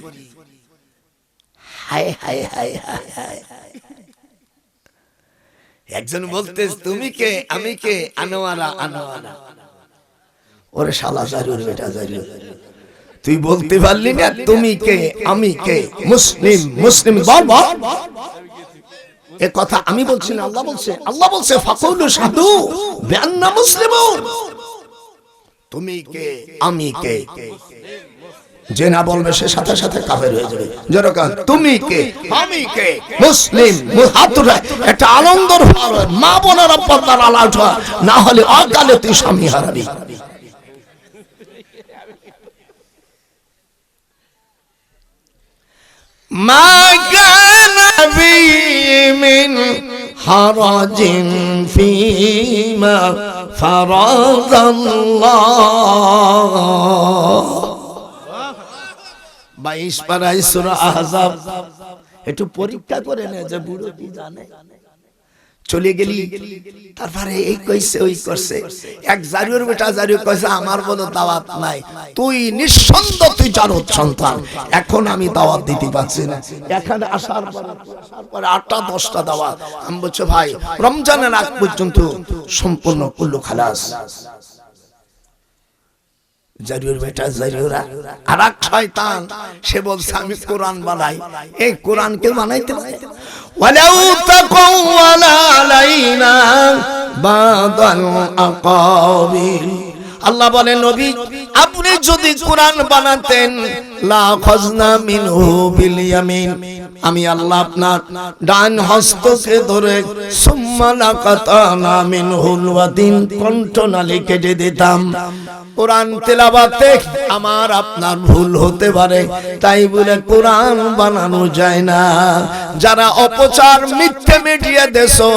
হায় হায় হায় হায় হায়। একজন বলতেছ তুমি কে, আমি কে? আনোয়ারা, আনোয়ারা। ওরে শালা জারুর বেটা জারুর, তুই বলতে পারলি না তুমি কে আমি কে? মুসলিম, মুসলিম বল বল। এ কথা আমি বলছি না, আল্লাহ বলছে। আল্লাহ বলছে ফাকুলু শাহাদু বিআন্না মুসলিমুন। তুমি কে আমি কে, যে না বলবে সে সাথে সাথে কাফের হয়ে যাবে। যেরকম তুমি কে আমি কে মুসলিম, হাত উঠায় একটা আনন্দর মা বোনের পর্দার আলা উঠা, না হলে অকালে তুই স্বামী হারাবি। মা কানা বি মিন হারাজিন ফিমা ফারাদাল্লাহ। 22 পারায় সূরা আহজাব। একটু পরীক্ষা করে নে যে বুড়ো কি জানে। চলে গেলি, তারপরে এই কইছে ওই করছে। এক জারির বেটা জারি কইছে আমার বলো দাওয়াত নাই, তুই নিঃসন্দেহ তুই জারদ সন্তান, এখন আমি দাওয়াত দিতে পারছি না। এখানে আসার পরে 8টা 10টা দাওয়াত। আমি বলছি ভাই রমজানের আগ পর্যন্ত সম্পূর্ণ কুল্লু খালাস। জারির বেটা জারিরা আর এক শয়তান, সে বলছে আমি কোরআন বানাই। এই কোরআন কেউ বানাইতে পারে? ওয়ালাউ তাকাওয়ালা আলাইনা বাদাল আকাবিল। আল্লাহ বলেন নবী আপনি যদি কোরআন বানাতেন লা খাজনা মিনহু বিল ইয়ামিন, আমি আল্লাহ আপনার ডান হস্তকে ধরে সুম্মা লাকাতানা মিনহুল ওয়াদিন, কণ্ঠনালী কেটে দিতাম। কোরআন তেলাওয়াতে আমার আপনার ভুল হতে পারে, তাই বলে কোরআন বানানো যায় না। যারা অপচার মিথ্যে মিডিয়া দেছো,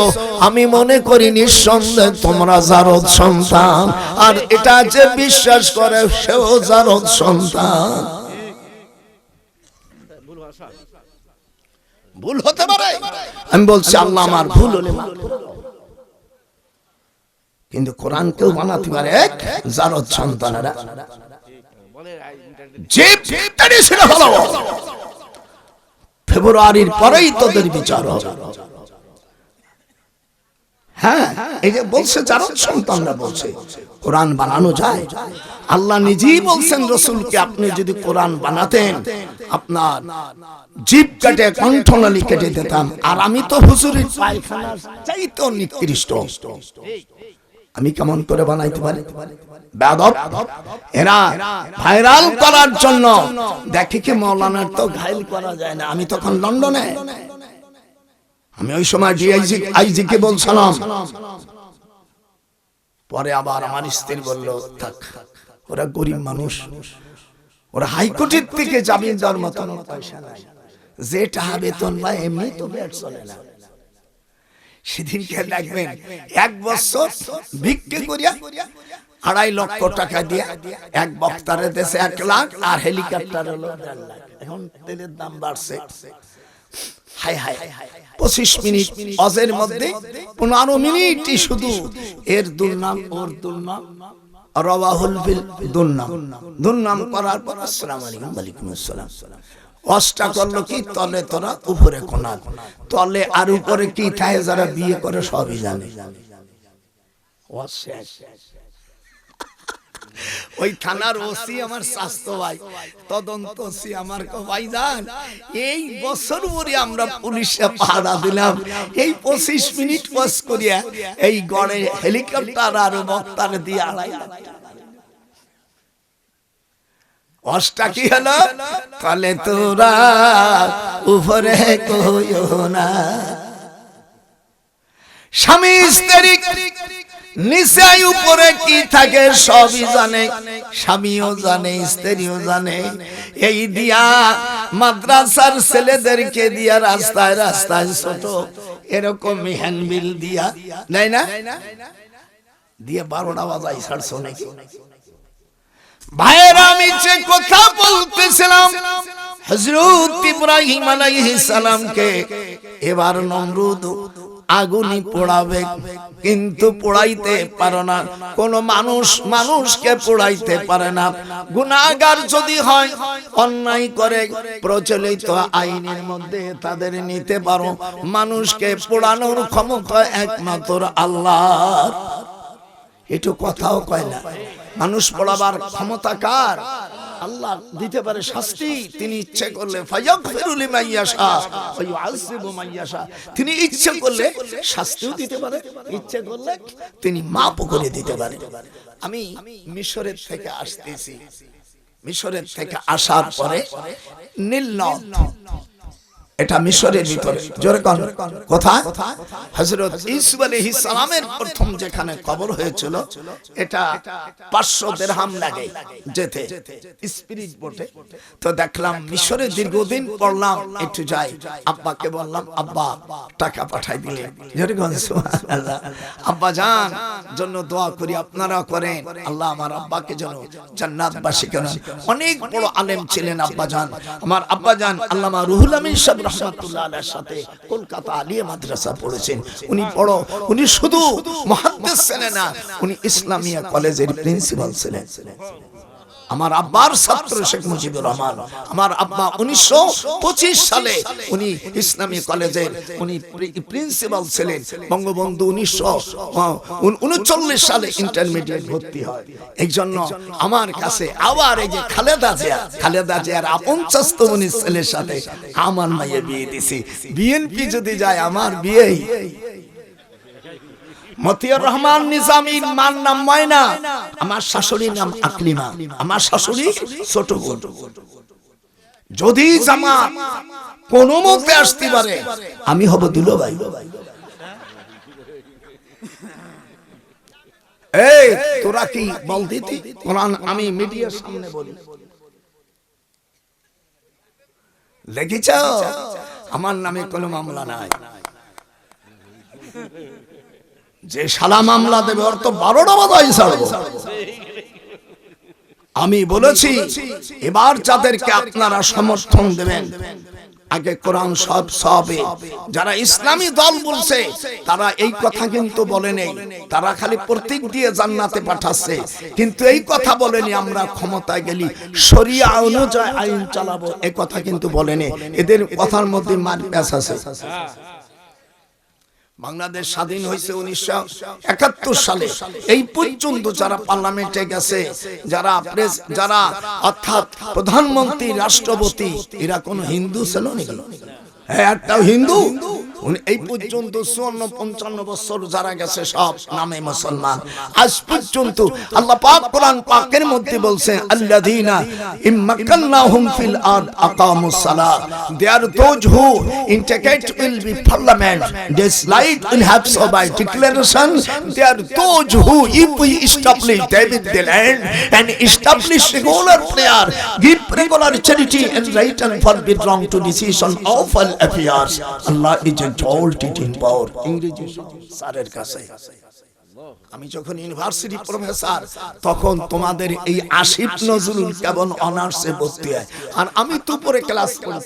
আমি মনে করি নিঃসন্দেহে তোমরা জারদ সন্তান, আর এটা যে বিশ্বাস করে সেও জারদ সন্তান। ভুল হতে পারে, আমি বলছি আল্লাহ আমার ভুল হলে মাফ করে দাও। কিন্তু কোরআন কেউ বানাতে পারে? জারদ সন্তানেরা ফেব্রুয়ারির পরেই তোদের বিচার হবে। হ্যাঁ, এই যে বলছে জারদ সন্তানরা বলছে কোরআন বানানো যায়। আল্লাহ নিজেই বলছেন রাসূলকে আপনি যদি কোরআন বানাতেন আপনার জিভ কেটে কণ্ঠনালী কেটে দিতাম। আর আমি তো হুজুরের পায়খানার চাইতে নিকৃষ্ট, আমি কেমন করে বানাইতে পারি? বেয়াদব। এরা ভাইরাল করার জন্য দেখি কি মাওলানার তো ঘায়েল করা যায় না। আমি তখন লন্ডনে, আমি ওই সময় ডিআইজি কে বলছিলাম। পরে আবার আমার স্ত্রী বলল থাক, ওরা গরিব মানুষ, ওরা হাইকোর্টের থেকে জামিন দেওয়ার মতন পয়সা নাই, যে টাকা বেতন পায় এমনি তো বেড চলে না। সেদিনকে দেখবেন 1 বছর ভিক্ষে করিয়া 2.5 লক্ষ টাকা দিয়া এক বক্তারে দেশে 1 লাখ, আর হেলিকপ্টার হলো 1.5 লাখ। এখন তেলের দাম বাড়ছে, হায় হায় 25 মিনিট ওয়াজের মধ্যে 15 মিনিটই শুধু এর দুর্নাম ওর দুর্নাম রাওয়াহুল বিল দুর্নাম করার পর আসসালামু আলাইকুম ওয়া আলাইকুম আসসালাম। ওয়াজটা করলো কি তলে তোরা উপরে কোনা, তলে আর উপরে কি থাকে যারা বিয়ে করে সবই জানে। ওয়াজ শেষ। ওই থানার ওসি আমার স্বাস্থ্য ভাই, তদন্ত ওসি আমার ভাইজান, এই বছর ভরে আমরা পুলিশে পাহারা দিলাম, এই 25 মিনিট ওয়াজ করিয়া এই গড়ে হেলিকপ্টার আর বক্তার দিয়ে 2.5 লাখ। ওয়াজটা কি হলো? তলে তোরা উপরে কইও না। স্বামী স্ত্রী নিচে উপরে কি থাকে সবই জানে, স্বামীও জানে স্ত্রীও জানে। এই দিয়া মাদ্রাসার ছেলেদেরকে দিয়া রাস্তায় রাস্তায় ছোট এরকম হ্যান্ডবিল দিয়া নাই না দিয়ে 12টা বাজাই ছাড়ছো নাকি? ভাইয়েরা আমি যে কথা বলতেছিলাম, হযরত ইব্রাহিম আলাইহিস সালামকে এবার নমরুদ আগুনি পোড়াবে, কিন্তু পোড়াইতে পারে না। কোন মানুষকে পোড়াইতে পারে না। গুনাহগার যদি হয়, অন্যায় করে, প্রচলিত আইনের মধ্যে তাদের নিতে পারো। মানুষকে পোড়ানোর ক্ষমতা একমাত্র আল্লাহর। একটু কথাও কয় না, মানুষ পোড়াবার ক্ষমতা কার? আল্লাহ দিতে পারে শাস্তি, তিনি ইচ্ছে করলে ফায়াগফিরু লিমান ইয়াশা ওয়া ইউআযযিবু মান ইয়াশা, তিনি ইচ্ছে করলে শাস্তিও দিতে পারে, ইচ্ছে করলে তিনি মাফও করে দিতে পারে। আমি মিশরের থেকে আসতেছি, মিশরের থেকে আসার পরে নীল নদ, এটা মিশরের ভিতরে, জোরে কোন কথা, হযরত ইউসুফ আলাইহিস সালামের প্রথম যেখানে কবর হয়েছিল, এটা 500 দিরহাম লাগে যেতে স্পিরিট বোটে। তো দেখলাম মিশরে দীর্ঘদিন পড়লাম, একটু যাই, আব্বাকে বললাম আব্বা টাকা পাঠাই দিলেন, জোরে কোন সুবহানাল্লাহ। আব্বা জান জন্য দোয়া করি, আপনারা করেন, আল্লাহ আমার আব্বাকে যেন জান্নাতবাসী করেন। অনেক বড় আলেম ছিলেন আব্বা জান, আমার আব্বা জান আল্লামা রুহুল আমিন সাহেব রাহমাতুল্লাহ আলাইহির সাথে কলকাতা আলিয়া মাদ্রাসা পড়েছেন। উনি শুধু মুহাদ্দিস ছিলেন না, উনি ইসলামিয়া কলেজের প্রিন্সিপাল ছিলেন। আমার আব্বার ছাত্র শেখ মুজিবুর রহমান, আমার আব্বা 1925 সালে উনি ইসলামী কলেজের উনি প্রিন্সিপাল ছিলেন। বঙ্গবন্ধু 1939 সালে ইন্টারমিডিয়েট ভর্তি হয়। এই জন্য আমার কাছে আবার এই যে খালেদা জিয়ার আপন চাস্তমনি ছেলের সাথে আমার মায়ের বিয়ে দিছি। বিএনপি যদি যায় আমার বিয়েই। মতিয়ার রহমান নিজামীর মার নাম ময়না, আমার শাশুড়ির নাম আকলিমা, আমার শাশুড়ি ছোট বোন। যদি জামাত কোন মতে আসতে পারে, আমি হব দুলোভাই। এই তোরা কি বল দিতি কোরআন আমি মিডিয়ার সামনে বলি, দেখেছ আমার নামে কোনো মামলা নাই। যে শালা মামলা দেবে ওর তো 12টা বাজাই ছাড়বো। আমি বলেছি এবার যাদেরকে আপনারা সমর্থন দেবেন, আগে কোরআন সবে যারা ইসলামী দল বলছে তারা এই কথা কিন্তু বলে নেই, তারা খালি প্রতীক দিয়ে জান্নাতে পাঠাচ্ছে, কিন্তু এই কথা বলেনি আমরা ক্ষমতায় গেলি শরিয়া অনুযায়ী আইন চালাবো, এই কথা কিন্তু বলেনি। এদের কথার মধ্যে মার প্যাঁচ আছে। বাংলাদেশ স্বাধীন হয়েছে 1971 সালে, এই পর্যন্ত যারা পার্লামেন্টে গেছে, যারা অর্থাৎ প্রধানমন্ত্রী, রাষ্ট্রপতি, এরা কোন হিন্দু ছিল নাকি? একটা হিন্দু। এই পর্যন্ত 54-55 বছর যারা গেছে সব নামে মুসলমান। আজ পর্যন্ত আল্লাহ পাক কোরআন পাকের মধ্যে বলছেন আল্লাযীনা ইম্মাক্কান্নাহুম ফিল আরদ আকামুস সালাত, they are those who integrate will be parliament, this light will have so by declaration, they are those who if we establish David the land and establish regular prayer, give regular charity and right and forbid wrong to decision of all affairs, Allah is exalted in power। ইংরেজি স্যারের কাছে আমি যখন university professor তখন তোমাদের এই আসিফ নজরুল কেবল অনার্সে ভর্তি হয়, আর আমি তো পরে ক্লাস করি,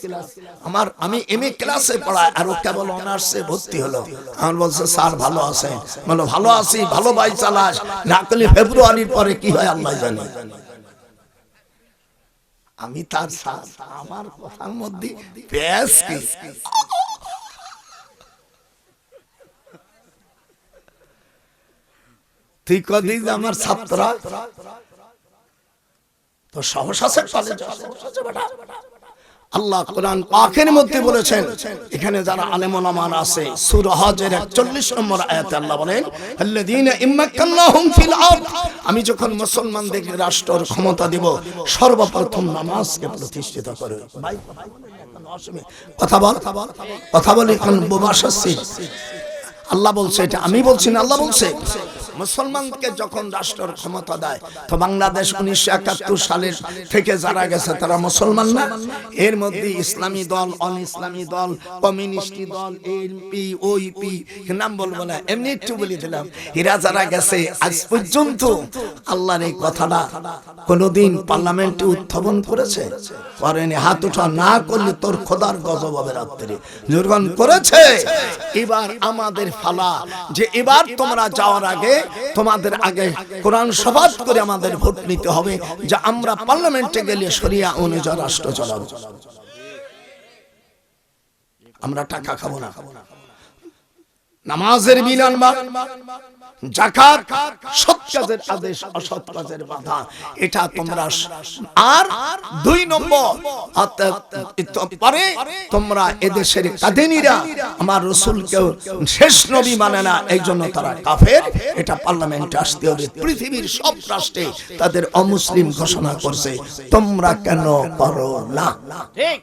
আমি এমএ ক্লাসে পড়াই আর ও কেবল অনার্সে ভর্তি হলো। আমার বলছে স্যার ভালো আছেন? বলো ভালো আছি। ভালো ভাই চালাস, না করলে ফেব্রুয়ারির পরে কি হয় আল্লাহ জানে। আমি তার স্যার, আমার কথার মধ্যে পেঁয়াজ কি। তুই কদিন আমার ছাত্ররা তো সাহস আছে কলেজে, আল্লাহ কোরআন পাকের মধ্যে বলেছেন, এখানে যারা আলেম ওলামা আছে সূরা হজের 41 নম্বর আয়াতে আল্লাহ বলেন, আল্লাযীনা ইম্মাক্কানাহুম ফিল আরদ, আমি যখন মুসলমানদের রাষ্ট্রের ক্ষমতা দেব সর্বপ্রথম নামাজকে প্রতিষ্ঠিত করব। ভাই কথা বল এখন বোমা শাস্তি। আল্লাহ বলছে, এটা আমি বলছি না, আল্লাহ বলছে মুসলমানকে যখন রাষ্ট্রের ক্ষমতা দেয়, তো বাংলাদেশ 1971 সালের থেকে যারা গেছে তারা মুসলমান না? এর মধ্যে ইসলামী দল, অন ইসলামী দল, কমিউনিস্ট দল, এমপি, ওইপি নাম বলবো না, এমনি একটু বলে দিলাম, এরা যারা গেছে আজ পর্যন্ত আল্লাহর এই কথাটা কোনদিন পার্লামেন্টে উত্থাপন করেছে? করেনি। হাত উঠা, না করলে তোর খোদার গজব হবে রাত্রে। যখন করেছে, এবার আমাদের ফালা যে এবার তোমরা যাওয়ার আগে তোমাদের আগে কোরআন শপথ করে আমাদের ভোট নিতে হবে যে আমরা পার্লামেন্টে গেলে শরিয়া অনুযায়ী রাষ্ট্র চালাবো। আমরা টাকা খাবো না, নামাজের বিল আনবা, যাকাত, সৎ কাজের আদেশ, অসৎ কাজের বাধা, এটা তোমরা। আর 2 নম্বর, পরে তোমরা এদেশের কাদিনীরা আমার রাসূলকে শেষ নবী মানে না, এই জন্য তারা কাফের। এটা পার্লামেন্টে আসতে হবে। পৃথিবীর সব রাষ্ট্রে তাদের অমুসলিম ঘোষণা করছে, তোমরা কেন করো না? ঠিক।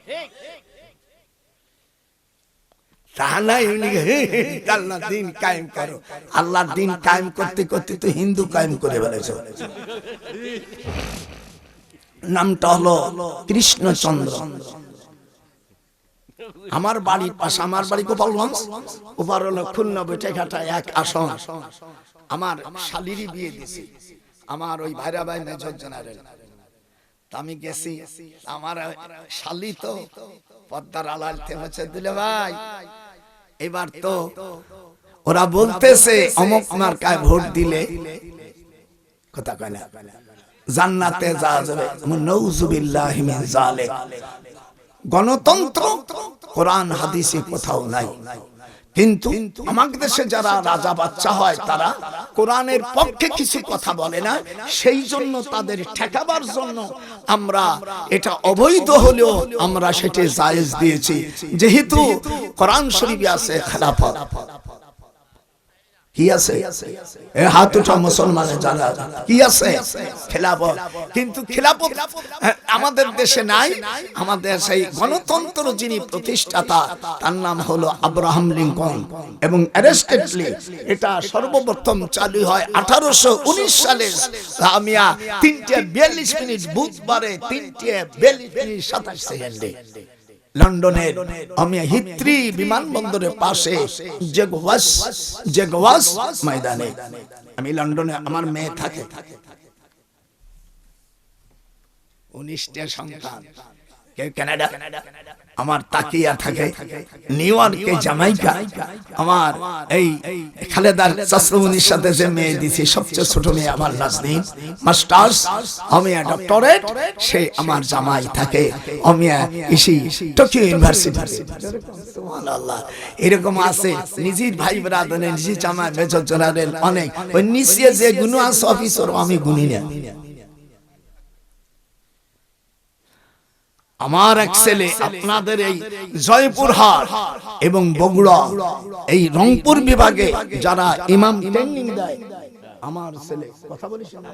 আল্লাহর দিন কায়েম করো। আল্লাহর দিন কায়েম করতে করতে তো হিন্দু কায়েম করে ফেলেছে। নামটা হলো কৃষ্ণচন্দ্র। আমার বাড়ির পাশে, আমার বাড়ি গোপালগঞ্জ, ওপার হলো খুলনা বৈঠাঘাটা এক আসন। আমার শালিরই বিয়ে দিয়েছি, আমার ওই ভাইরা ভাই মেজর জেনারেল। আমি গেছি, আমার শালি তো পদ্মার আড়াল থেমেছে, দিলে ভাই এবার তো ওরা বলতেছে অমুক মার্কায় ভোট দিলে কথা কয় না জান্নাতে যাওয়া যাবে। নাউযুবিল্লাহি মিন যালিক। গণতন্ত্র কোরআন হাদিসে কোথাও নাই, কিন্তু আমাদের দেশে যারা রাজা বাচ্চা হয় তারা কোরআনের পক্ষে কিছু কথা বলে না, সেই জন্য তাদের ঠেকাবার জন্য আমরা এটা অবৈধ হলেও আমরা সেটা জায়েজ দিয়েছি, যেহেতু কোরআন শরীফে আছে খেলাফত। কি আছে? এ হাত উঠা মুসলমানের যারা, কি আছে? খেলাফত। কিন্তু খেলাফত আমাদের দেশে নাই। আমাদের সেই গণতন্ত্র যিনি প্রতিষ্ঠাতা তার নাম হলো আব্রাহাম লিঙ্কন, এবং অ্যারেস্টেডলি এটা সর্বপ্রথম চালু হয় 1819 সালে। আমিয়া 3:42 বুধবারে 3:42 লন্ডনের আমিয়া হিথ্রি বিমানবন্দরের পাশে জেগওয়াস ময়দানে। আমি লন্ডনে, আমার মেয়ে থাকে, 19টা সন্তান, কেউ কানাডা, আমার তাকিয়া থাকে নিউ ইয়র্কে, জামাইকা। আমার এই খালেদার চাচুমনির সাথে যে মেয়ে দিছি, সবচেয়ে ছোট মেয়ে আমার নাজনীন, মাস্টার্স, আমি ডক্টরেট, সে আমার জামাই থাকে আমি ইসি টোকিও ইউনিভার্সিটি। সুবহানাল্লাহ। এরকম আছে নিজের ভাই ব্রাদার, নিজের জামাই মেজর জেনারেল, অনেক ওই নিচে যে গুণ আছে অফিসার আমি গুনি না। আমার এক ছেলে আপনাদের এই জয়পুরহাট এবং বগুড়া, এই রংপুর বিভাগে যারা ইমাম ট্রেনিং দেয়, আমার ছেলে, কথা বলিস না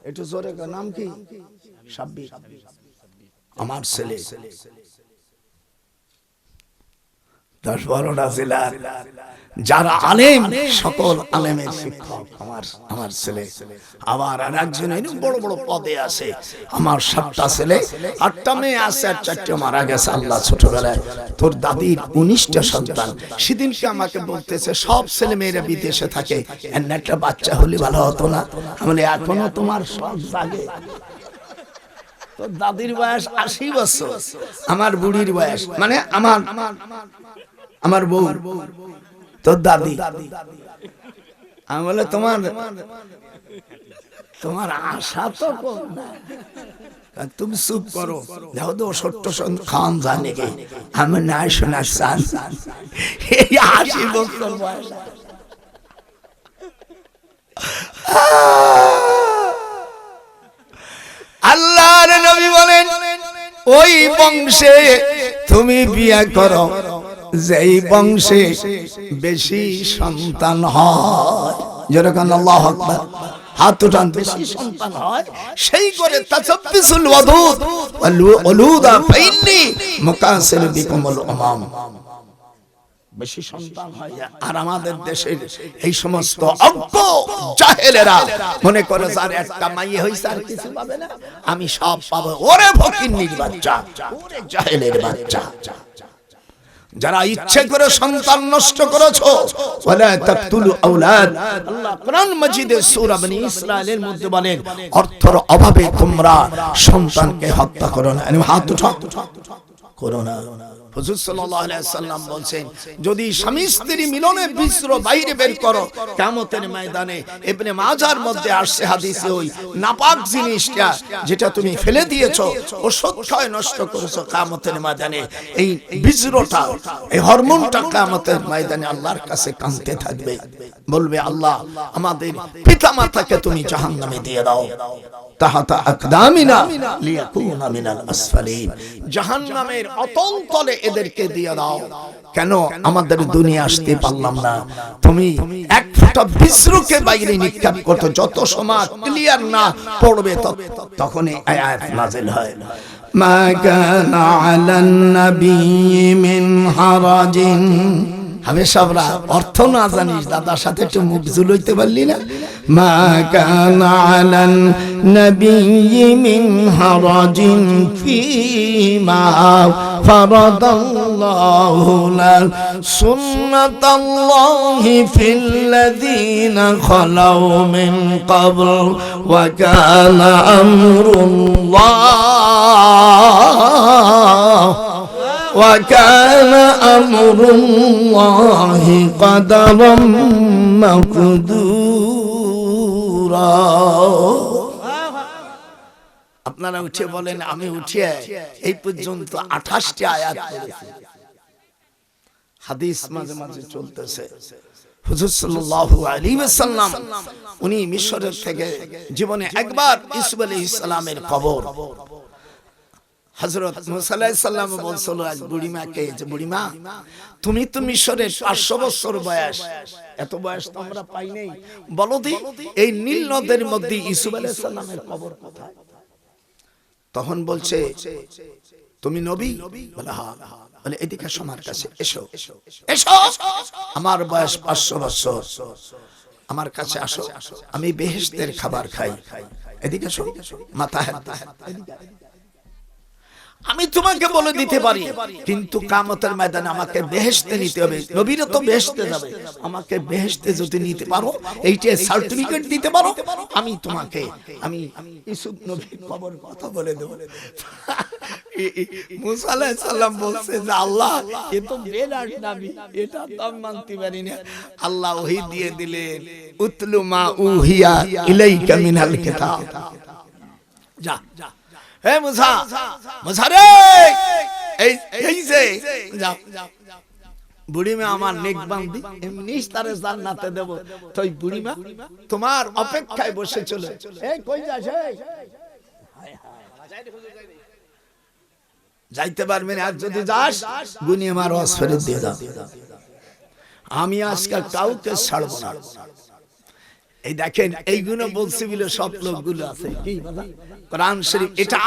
একটু জোরে, নাম কি? সাব্বির। আমার ছেলে 10-12টা জেলার যারা আলেম, সকল আলেমের শিক্ষক আমার ছেলে। আবার আর একজন বড় বড় পদে আছে। আমার 7টা ছেলে, 8টা মেয়ে আছে, আর 4টে মারা গেছে আল্লাহ ছোটবেলায়। তোর দাদির 19টা সন্তান। সেদিনকে আমাকে বলতেছে সব ছেলে মেয়েরা বিদেশে থাকে, একটা বাচ্চা হলে ভালো হতো না? আমি এখনো তোমার সব জাগে। তোর দাদির বয়স 80 বছর, আমার বুড়ির বয়স মানে আমার বউ, তোর দাদি। আমি বলে তোমার আশা তো কম না, তুমি চুপ করো, দেখো তো ছোট্ট খান জানে কে, আমি নাই শোনার চান। এই 80 বছর বয়স। আল্লাহর নবী বলেন ওই বংশে তুমি বিয়ে করো যেই বংশে বেশি সন্তান হয়। যেরকম আল্লাহু আকবার, হাত উঠান, বেশি সন্তান হয় সেই করে তাসাব্বিসুল ওয়াদুদ ওয়াল ওলুদা ফাইন্নি মুকাসির বিকুমুল উমাম। বেশি সন্তান হয়। আর আমাদের দেশের এই সমস্ত অজ্ঞ জাহেলেরা মনে করে যার একটা মাইয়ে হইছে আর কিছু পাবে না, আমি সব পাবো। ওরে ফকিন্নির বাচ্চা, ওরে জাহেলের বাচ্চা, যারা ইচ্ছে করে সন্তান নষ্ট করেছো, ওয়ালা তাকতুলু আওলাদ। আল্লাহ কোরআন মাজিদে সূরা বনী ইসরাঈলের মধ্যে বলেন অর্থের অভাবে তোমরা সন্তানকে হত্যা করো না। হাত উঠাও, করো না। হুজুর সাল্লাল্লাহু আলাইহি ওয়াসাল্লাম বলেন যদি স্বামী স্ত্রী মিলনে বিশ্র বাইরে বের করো কিয়ামতের ময়দানে, ইবনে মাজার মধ্যে আসছে হাদিসে, ওই নাপাক জিনিসটা যেটা তুমি ফেলে দিয়েছো, ওষুধ খায় নষ্ট করেছো, কিয়ামতের ময়দানে এই বিজরটা, এই হরমোনটা কিয়ামতের ময়দানে আল্লাহর কাছে কাঁদতে থাকবে, বলবে আল্লাহ আমাদের পিতামাতাকে তুমি জাহান্নামে দিয়ে দাও, তাহাতা আকদামিনা লিয়াকুনা মিনাল আসফালিন, জাহান্নামের অতল তলে এদেরকে দিয়ে দাও। কেন আমাদের দুনিয়া আসতে পারলাম না? তুমি এক ফোঁটা বিশ্রুকে বাইরে নিক্ষেপ করতে যত সময় ক্লিয়ার না পড়বে তখন এই আয়াত নাযিল হয়। মা কানা আলান নবী মিন হারাজিন। আমি সবরা অর্থ না জানিস, দাদার সাথে একটু মুখ ঝুলাইতে পারলি না? মা কানা আলান নবী মিন হারাজিন ফীমা ফারাদাল্লাহু লাহু সুন্নাতাল্লাহি ফিল্লাযীনা খালাউ মিন ক্বাবল ওয়া কানা আমরুল্লাহ وَكَانَ أَمْرُ اللَّهِ قَدَرًا مَقْدُورًا। আপনারা উঠে বলেন, আমি উঠিয়ে এই পর্যন্ত 28টি আয়াত পড়েছি। হাদিস মাঝে মাঝে চলতেছে। হুজুর সাল্লাল্লাহু আলাইহি ওয়াসাল্লাম উনি মিশরের থেকে জীবনে একবার ইউসুফ আলাইহিস সালামের কবর, হযরত মুসা আলাইহিস সালাম বলছিল এক বুড়িমাকে, যে বুড়িমা তুমি তো মিশরের 500 বছর বয়স, এত বয়স তো আমরা পাই নাই, বলো দি এই নীল নদের মধ্যে ইউসুফ আলাইহিস সালামের কবর কোথায়? তখন বলছে তুমি নবী? বলে হ্যাঁ। বলে এদিকে এসো, আমার কাছে এসো, এসো, আমার বয়স 500 বছর, আমার কাছে আসো, আমি বেহেশতের খাবার খাই, এদিকে এসো, মাথা হাত, আমি তোমাকে বলে দিতে পারি, কিন্তু কিয়ামতের ময়দানে আমাকে বেহেশতে নিতে হবে। নবীরা তো বেহেশতে যাবে, আমাকে বেহেশতে যদি নিতে পারো, এইটা সার্টিফিকেট দিতে পারো, আমি তোমাকে আমি ইউসুফ নবীর কবর কথা বলে দেব। মুসা আলাইহিস সালাম বলছে যে আল্লাহ এ তো বেলার নবী, এটা তো আমি মানতে পারি না। আল্লাহ ওহী দিয়ে দিলেন উতলু মা উহিয়া ইলাইকা মিনাল কিতাব। যা যা হে মুসা, মুসা রে, এই যে যাও, বুড়িমা আমার নেক বান্দি, এমনি তারে জান্নাতে দেব। তো এই বুড়িমা তোমার অপেক্ষায় বসে চলে, এই কই যাস? যাইতে পারবে না, আর যদি যাস গুনি আমার ওয়াজ ফেরত দিয়ে দাও। আমি আজকাল কাউকে ছাড়বো না। এই দেখেন এইগুলো বলছি বলে সব লোকগুলো আছে কি কোরআন শরীফ, এটা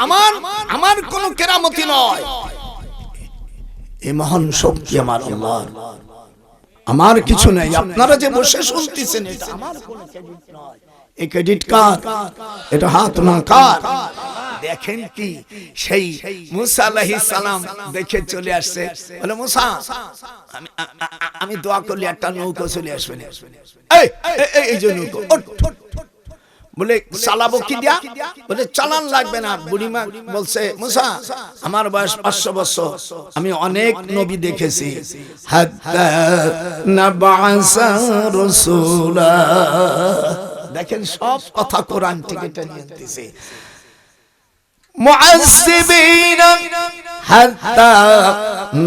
আমার কোন কেরামতি নয়, এই মহান শক্তি আমার আল্লাহর, আমার কিছু নেই। আপনারা যে বসে শুনতেছেন এটা আমার কোনো ক্রেডিট নয়, এই ক্রেডিট কার? এটা হাত না কার? দেখেন কি সেই মুসা আলাইহিস সালাম দেখে চলে আসছে, বলে মুসা আমি দোয়া করলে একটা নৌকো চলে আসবে, এই যে নৌকো বলে চালাবো কি দিয়া? বলে চালান লাগবে না। বুড়িমা বলছে মুসা আমার বয়স 500 বছর, আমি অনেক নবী দেখেছি। হাত্তা নাবাসা রাসূলা, দেখেন সব কথা কোরআন থেকে টেনে আনতেছে। মুআজ্জিবিনা হাত্তা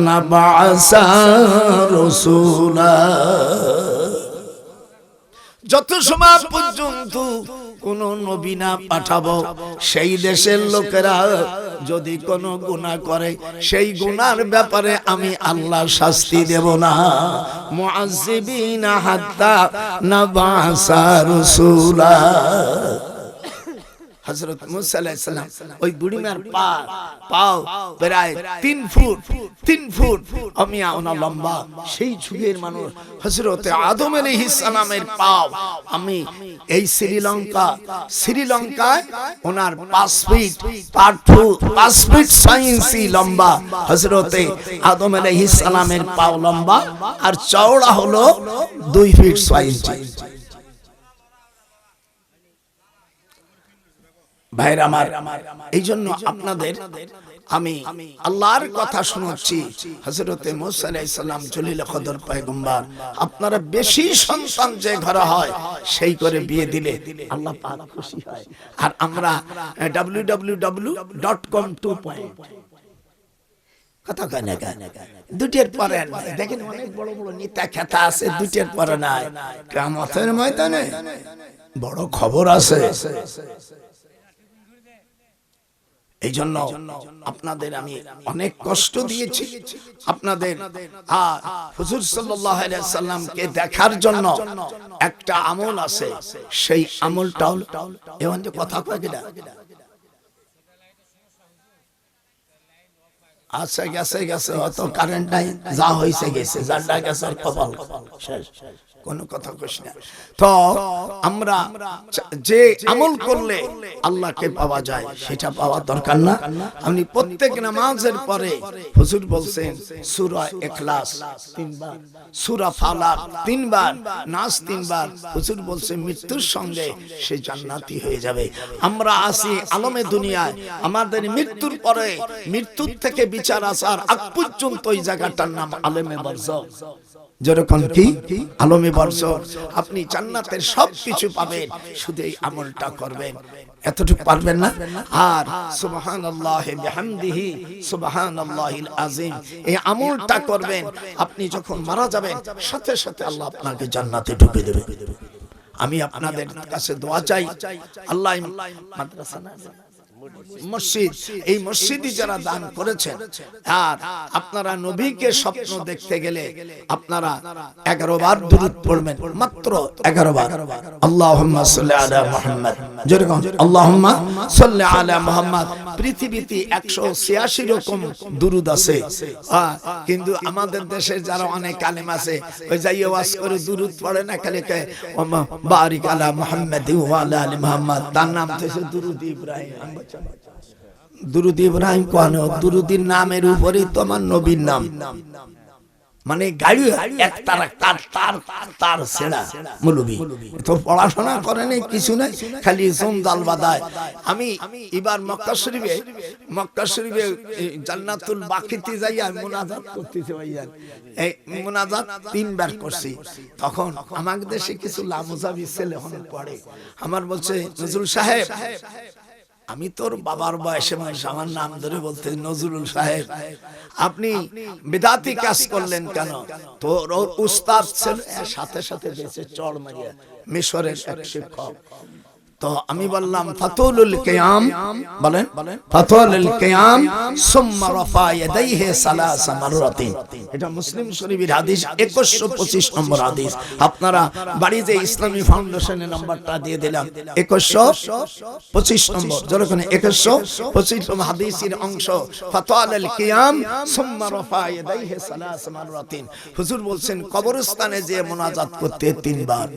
নাবাসা রাসূলা, যত সময় পর্যন্ত কোন নবী না পাঠাবো সেই দেশের লোকেরা যদি কোনো গুনাহ করে সেই গুনার ব্যাপারে আমি আল্লাহ শাস্তি দেব না। মুআজ্জিবিনা হাত্তা নাবাসা রাসূলা। হযরত মুসা আলাইহিস সালাম ওই বুড়িমার পাও প্রায় 3 ফুট আমি ওনা লম্বা, সেই যুগের মানুষ হযরত আদম আলাইহিস সালামের পাও আমি এই শ্রীলঙ্কায় ওনার 5 ফিট 5 ফিট 6 ইঞ্চি লম্বা হযরত আদম আলাইহিস সালামের পাও লম্বা, আর চওড়া হলো 2 ফিট 6 ইঞ্চি। ভাইরা আমার, এই জন্য আপনাদের আমি আল্লাহর কথা শোনাচ্ছি। হযরতে মুসা আলাইহিস সালাম জলিল কদর পয়গম্বর, আপনারা বেশি সন্তান যে ঘরে হয় সেই করে বিয়ে দিলে আল্লাহ পাক খুশি হয়। আর আমরা www.com 2 কথা কয় না দুটের পরে দেখেন অনেক বড় বড় নেতা খেতা আছে, দুটের পরে নাই। কিয়ামতের ময়দানে বড় খবর আছে। এই জন্য আপনাদের আমি অনেক কষ্ট দিয়েছি। আপনাদের হুজুর সাল্লাল্লাহু আলাইহি সাল্লামকে দেখার জন্য একটা আমল আছে, সেই আমলটাও এমন যে কথা কয় কিনা আচ্ছা গেছে অত কারেন্ট নাই, যা হইছে গেছে, যারটা গেছে আর কপাল শেষ, কোনো কথা কইস না। তো আমরা যে আমল করলে আল্লাহকে পাওয়া যায় সেটা পাওয়া দরকার না? আপনি প্রত্যেক নামাজের পরে হুজুর বলছেন সূরা ইখলাস 3 বার, সূরা ফালাক 3 বার, নাস 3 বার। হুজুর বলছে মৃত্যুর সঙ্গে সে জান্নাতি হয়ে যাবে। আমরা আসি আলমে দুনিয়ায়, আমাদের মৃত্যুর পরে মৃত্যুর থেকে বিচার আসার আগ পর্যন্ত ওই জায়গাটার নাম আলেমে বারজাখ। যেরকম কি আলমে বারজাখ, আপনি জান্নাতের সবকিছু পাবেন, শুধু এই আমলটা করবেন। এতটুকু পারবেন না? আর সুবহানাল্লাহি বিহামদিহি সুবহানাল্লাহিল আযীম, এই আমলটা করবেন। আপনি যখন মারা যাবেন সাথে সাথে আল্লাহ আপনাকে জান্নাতে ঢুকিয়ে দেবে। আমি আপনাদের কাছে দোয়া চাই, আল্লাহ মাদ্রাসা না মসজিদ, এই মসজিদে যারা দান করেছেন, আর আপনারা নবীকে স্বপ্ন দেখতে গেলে আপনারা 11 বার দুরূদ পড়বেন, মাত্র 11 বার। আল্লাহুম্মা সাল্লি আলা মুহাম্মদ, যেরকম আল্লাহুম্মা সাল্লি আলা মুহাম্মদ। পৃথিবীতে 186 রকম দুরূদ আছে, কিন্তু আমাদের দেশের যারা অনেক আলেম আছে ওই যাই ওয়াজ করে দুরূদ পড়ে না, খালি কয় বারিক আলা মুহাম্মদ ওয়া আলা আলি মুহাম্মদ। তার নাম হচ্ছে দুরূদ ইব্রাহিম। দুরূদ ইব্রাহিম কোন? দুরূদের নামের উপরেই তো আমার নবীর নাম, মানে গাড়ি এক তার ছেড়া মৌলবী তো পড়াশোনা করে নাই, কিছু নাই, খালি জমদাল বাদায়। আমি এবার মক্কা শরীফে জান্নাতুল বাকিতে যাইয়া মুনাজাত করতেছি ভাইয়া, এই মুনাজাত 3 বার করছি। তখন আমাদের দেশে কিছু লামুজাবি ছেলে পড়ে, আমার বলছে নজরুল সাহেব, আমি তোর বাবার বয়সে মানুষ, আমার নাম ধরে বলতে নজরুল সাহেব, আপনি বিদাতি কাজ করলেন কেন? তোর উস্তাদ ছিল সাথে সাথে বেঁচে চড় মারিয়া, মিশরের এক শিক্ষক। তো আমি বললাম ফাতুলুল কিয়াম, বলেন ফাতুলুল কিয়াম সুম্মা রাফা ইয়াদাইহি সালাসা মাররাতিন। এটা মুসলিম শরীফের হাদিস 2125 নম্বর হাদিস। আপনারা বাড়িতে ইসলামী ফাউন্ডেশনের নাম্বারটা দিয়ে দিলাম 2125 নম্বর, যখন 2125 নম্বর হাদিসের অংশ ফাতুলুল কিয়াম সুম্মা রাফা ইয়াদাইহি সালাসা মাররাতিন। হুজুর বলছেন কবরস্থানে যে মুনাজাত করতে 3 বার।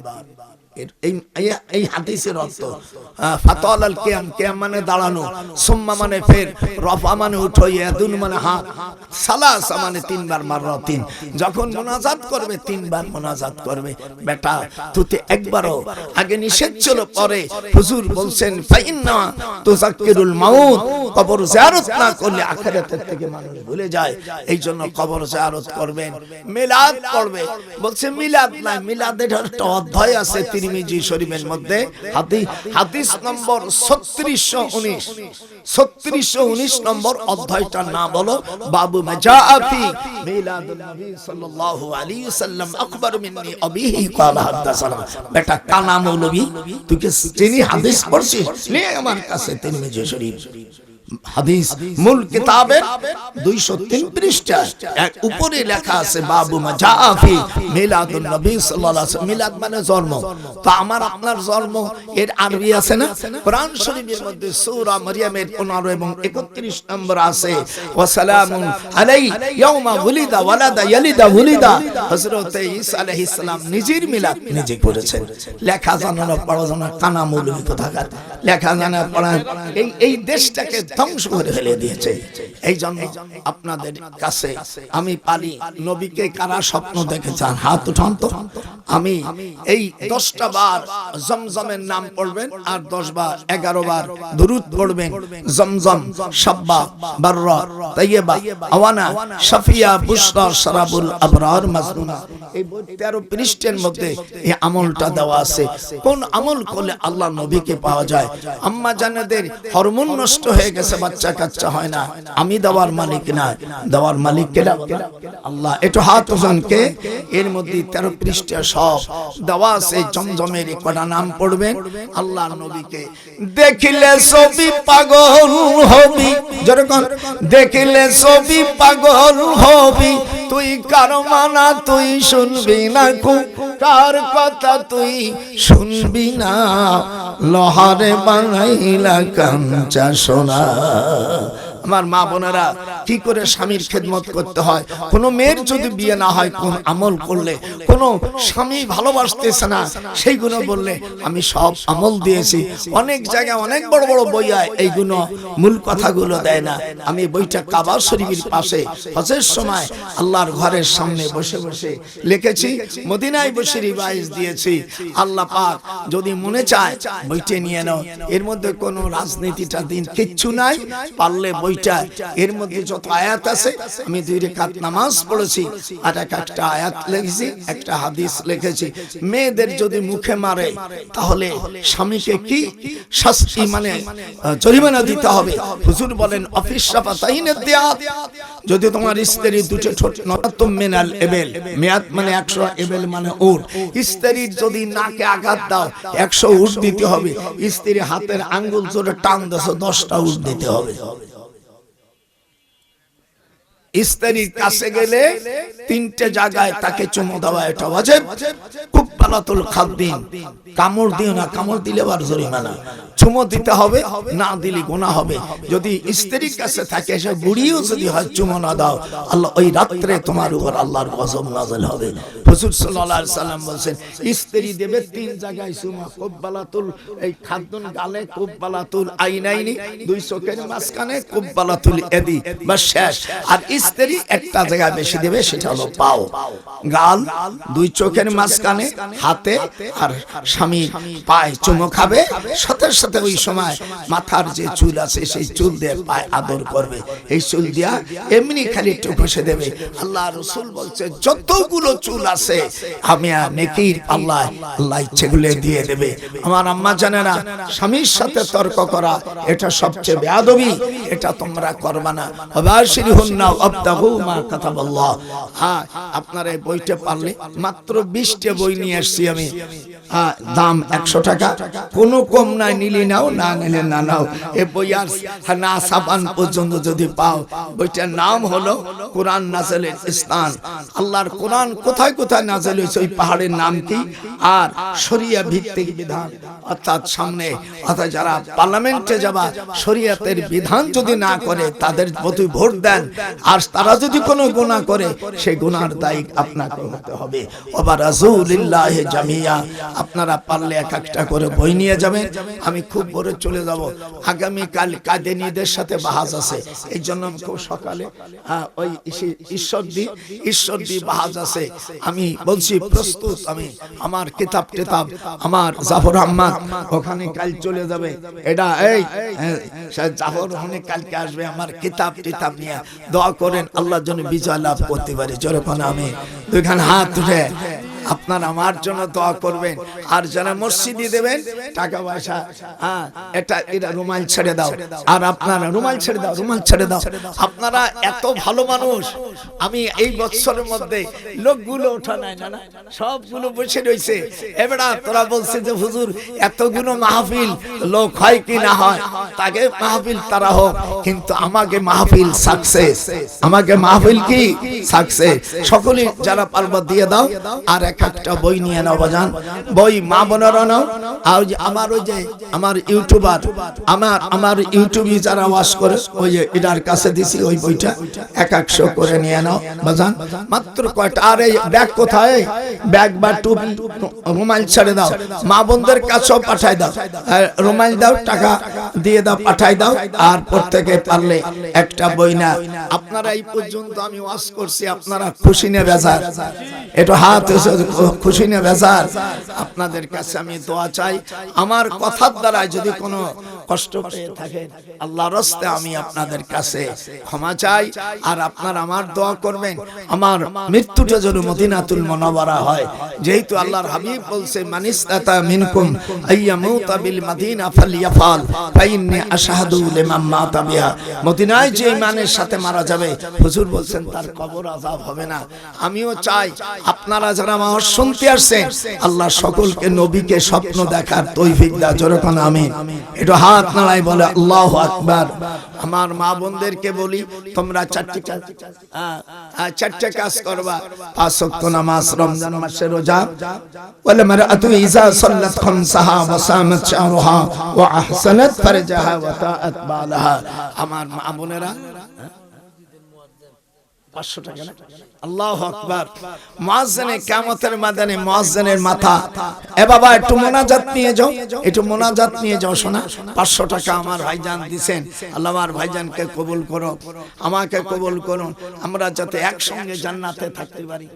এই হাদিসের অর্থ ফাতাল কিয়াম, কিয়াম মানে দাঁড়ানো, সুম্মা মানে ফের, রফা মানে উঠো, ইয়াদুন মানে হাত, সালাসা মানে 3 বার, মাররাতিন যখন মুনাজাত করবে 3 বার মুনাজাত করবে। বেটা তুই একবারও আগে নিষেধ ছিল, পরে হুজুর বলছেন ফাইন্না তুযাক্কিরুল মাউত, কবর জিয়ারত না করলে আখিরাতের থেকে মানুষ ভুলে যায়। এই জন্য কবর জিয়ারত করবেন, মিলাদ পড়বে। বলছে মিলাদ না, মিলাদের একটা অধ্যায় আছে তিরমিজি শরীফের মধ্যে, হাদিস নম্বর 3619 নম্বর অধ্যায়টার নাম হলো বাবু মাজাফি মিলাদুন নবী সাল্লাল্লাহু আলাইহি ওয়াসাল্লাম আকবার মিন্নি আবিহি ক্বালা হাদাসানা। বেটা কানা মৌলভী, তুই কি চিনি হাদিস পড়ছিস? নে আমার কাছে তিরমিজি শরীফ হাদিস মূল কিতাবের 203 পৃষ্ঠা উপরে লেখা আছে বাবু মাজাফি মিলাদুন নবী সাল্লাল্লাহু আলাইহি ওয়াসাল্লাম। মিলাদ মানে জন্ম। তো আমার আপনার জন্ম এর আরবি আছে না? কোরআন শরীফের মধ্যে সূরা মারইয়ামের 15 এবং 31 নম্বর আছে ওয়া সালামুন আলাই ইয়াউমা ওয়ালিদা ওয়ালাদা ইয়ালিদা ওয়ালিদা। হযরত ঈসা আলাইহিস সালাম নিজের মিলাদ নিজে করেছেন। লেখা জানা না, পড়া জানা, কানা মৌলভী কোথাকার, লেখা জানা পড়া এই দেশটাকে ধ্বংস করে ফেলে দিয়েছে। এই জন্য আপনাদের কাছে আমি পারি, নবীকে কারা স্বপ্ন দেখেছেন হাত উঠান তো। আমি এই 10টা বার জমজমের নাম পড়বেন, আর 10 বার 11 বার দুরূদ পড়বেন। জমজম, সাব্বা, বাররা, তাইয়্যিবা, আওয়ানা, শাফিয়া, বুশরা, শরাবুল আবরার, মাজনুনা। এই 13 পৃষ্ঠার মধ্যে এই আমলটা দেওয়া আছে। কোন আমল করলে আল্লাহ নবীকে পাওয়া যায়। আম্মা জানেদের হরমোন নষ্ট হয়ে গেছে, বাচ্চা কাচ্চা হয় না, আমি দেওয়ার মালিক না, দেওয়ার মালিক কে? আল্লাহ। একটু হাত ওজনকে এর মধ্যে 13 পৃষ্ঠা সব দেওয়া আছে। জমজমের কটা নাম পড়বেন। আল্লাহর নবীকে দেখিলে ছবি পাগল হবি, যেরকম দেখিলে ছবি পাগল হবি, তুই কার মানা তুই শুনবি না, কার কথা তুই শুনবি না, লোহারে বানাইলা কাঞ্চা সোনা। আমার মা বোনেরা, কি করে স্বামীর খেদমত করতে হয়। কোন মেয়ের যদি বিয়ে না হয়, কোন আমল করলে, কোন স্বামী ভালোবাসতেছে না, সেইগুলো বললে আমি সব আমল দিয়েছি। অনেক জায়গায় অনেক বড় বড় বই হয়, এইগুলো মূল কথাগুলো দেয় না। আমি বইটা কাবা শরীফের পাশে হজের সময় আল্লাহর ঘরের সামনে বসে বসে লিখেছি, মদিনায় বসে রিভাইজ দিয়েছি। আল্লাহ পাক যদি মনে চায় বইটা নিয়ে নাও। এর মধ্যে কোনো রাজনীতিটা দিন কিচ্ছু নাই। পারলে বইটা, এর মধ্যে যত আয়াত আছে, আমি 2 রাকাত নামাজ পড়েছি, আর একটা আয়াত লিখেছি, একটা হাদিস লিখেছি। মেয়েদের যদি মুখে মারে তাহলে স্বামীকে কি শাস্তি মানে জরিমানা দিতে হবে। হুজুর বলেন অফিস শাফাতাইন দিয়াত, যদি তোমার স্ত্রী দুটো ঠোঁট নরাতুম মিনাল এবেল, মিয়াত মানে 100, এবেল মানে উট, স্ত্রীর যদি নাকে আঘাত দাও 100 উট দিতে হবে। স্ত্রীর হাতের আঙ্গুল জোরে টান দাও 10টা উট দিতে হবে। স্ত্রীর কাছে গেলে 3টে জায়গায় তাকে চুমু দেওয়া, এটা ওয়াজিব। কুব্বালাতুল খাদ্দিন, কামড় দিও না, কামড় দিলে আবার জরিমানা। চুমু দিতে হবে, না দিলে গুনাহ হবে। যদি স্ত্রীর কাছে থাকে, সে বুড়িও যদি হয়, চুমু না দাও, আল্লাহ ওই রাত্রে তোমার উপর আল্লাহর গজব নাযিল হবে। হুজুর সাল্লাল্লাহু আলাইহি সাল্লাম বলেন, স্ত্রী দেবে 3 জায়গায় চুমু, কুব্বালাতুল এই খাদ্দুন গালে, কুব্বালাতুল আইনাইনি 2 চোখের মাঝখানে, কুব্বালাতুল এদি, বাস শেষ। আর স্ত্রী একটা জায়গায় বেশি দেবে, সেটা হলো পাও, গাল, 2 চোখের মাঝখানে, হাতে, আর স্বামী পায়ে চুমু খাবে। সাথে সাথে ওই সময় মাথার যে চুল আছে সেই চুল দিয়ে পায়ে আদর করবে। এই চুল দিয়া এমনি খালি একটু ঘষে দেবে। আল্লাহ রাসূল বলছে, যতগুলো চুল আছে আমি নেকির আল্লাহ ইচ্ছেগুলো দিয়ে দেবে। আমার আম্মা জানেনা, স্বামীর সাথে তর্ক করা এটা সবচেয়ে বেয়াদবি, এটা তোমরা করবা না। ওয়াবাশিরহুন্না আবতাগু মা কাতাবাল্লাহ। হ্যাঁ, আপনারা এই বইটা পারলে, মাত্র 20টা বই নিয়ে আসছি আমি। দাম 100 টাকা, কোনো কম নাই, নিলে নাও, না নিলে না নাও। এ বই আর না সাবান পর্যন্ত যদি পাও, বইটার নাম হলো কোরআন নাযিলের স্থান। আল্লাহর কোরআন কোথায় কোথায় নাযিল হয়েছে, ওই পাহাড়ের নাম কি, আর শরিয়া ভিত্তিক বিধান, অর্থাৎ সামনে অর্থাৎ যারা পার্লামেন্টে যাবা শরিয়াতের বিধান যদি না করে তাদের প্রতি ভোট দেন, আর তারা যদি কোনো গুনাহ করে সেই গুনার দায়ী আপনাকে হতে হবে। ওয়া রাসূলিল্লাহি জামিয়া, আপনারা পারলে এক একটা করে বই নিয়ে যাবেন। আমি খুব ভোরে চলে যাব, আগামী কাল কাদেনীদের সাথে বাহাজ আছে, এই জন্য আমি খুব সকালে ওই ঈশ্বরদী বাহাজ আছে, আমি বলছি প্রস্তুত। আমি আমার কিতাব আমার জাফর আহমদ ওখানে কাল চলে যাবে, এটা এই জাফর ওখানে কালকে আসবে, আমার কিতাব নিয়ে দোয়া করেন আল্লাহর জন্য বিজয় লাভ করতে পারি। যখন আমি দুইখান হাত উঠে আপনার আমার জন্য দোয়া করবেন। আর যারা মসজিদে দেবেন টাকা পয়সা, এটা রুমাল ছেড়ে দাও, আর আপনারা রুমাল ছেড়ে দাও। আপনারা এত ভালো মানুষ, আমি এই বছরের মধ্যে লোকগুলো ওঠা নাই না, সবগুলো বসে রয়েছে। এবারে তোরা বলছে যে হুজুর এতগুলো মাহফিল লোক হয় কি না হয়, তাকে মাহফিল তারা হোক, কিন্তু আমাকে মাহফিল সাকসেস, আমাকে মাহফিল কি সাকসেস। সকলে যারা পারবা দিয়ে দাও, আর একটা বই নিয়ে নাও বাজান, বই মা বোনেরা নাও। আর আমার ওই যে আমার ইউটিউবার, আমার ইউটিউবে যারা ওয়াচ করে, ওই যে এটার কাছে দিছি ওই বইটা 100 করে নিয়ে নাও বাজান, মাত্র কয়টা। আর এই ব্যাগ কোথায়, ব্যাগ বা টুপি রুমাল ছেড়ে দাও, মা বোনদের কাছেও পাঠাই দাও, রুমাল দাও, টাকা দিয়ে দাও, পাঠাই দাও। আর প্রত্যেকে পারলে একটা বই না। আপনারা এই পর্যন্ত আমি ওয়াচ করছি, আপনারা খুশি না বেজার? একটু হাত খুশি না বেজার? আপনাদের কাছে আমি দোয়া চাই, আমার কথার দ্বারা যদি কোনো কষ্ট পেয়ে থাকেন আল্লাহর রাস্তায় আমি আপনাদের কাছে ক্ষমা চাই। আর আপনারা আমার দোয়া করবেন আমার মৃত্যুটা যেন মদিনাতুল মুনাওয়ারা হয়, যেহেতু আল্লাহর হাবিব বলছে মানিস্তাতা মিনকুম আইয়ামুতা বিল মাদিনা ফালইয়াফাল ফাইন্নী আশহাদু লিমান মাতা বিহা। মদিনায় যে ঈমানের সাথে মারা যাবে, হুজুর বলছেন তার কবর আযাব হবে না। আমিও চাই আপনারা যারা আমার শুনতে আসছেন, আল্লাহ সকলকে নবীকে স্বপ্ন দেখার তৌফিক দাও। যখন আমিন। একটু হাত নাড়াই বলে আল্লাহু আকবার। আমার মা বোনদেরকে বলি, তোমরা চারটে কাজ করবা। 5 ওয়াক্ত নামাজ, রমজান মাসে রোজা, ওয়াল মারআতু ইযা সাল্লাত খামসাহা ওয়া সামাত শাহরুহা ওয়া আহসানাত ফারজাহা ওয়া তাআত বালাহা। আমার মা বোনেরা 500 টাকা না? আল্লাহু আকবার। মুয়াজ্জিনে কিয়ামতের ময়দানে মুয়াজ্জিনের মাথা, এ বাবা একটু মোনাজাত নিয়ে যাও, একটু মোনাজাত নিয়ে যাও শোনা। 500 টাকা আমার ভাইজান দিবেন। আল্লাহ আমার ভাইজানকে কবুল করো, আমাকে কবুল করুন, আমরা যাতে একসঙ্গে জান্নাতে থাকতে পারি।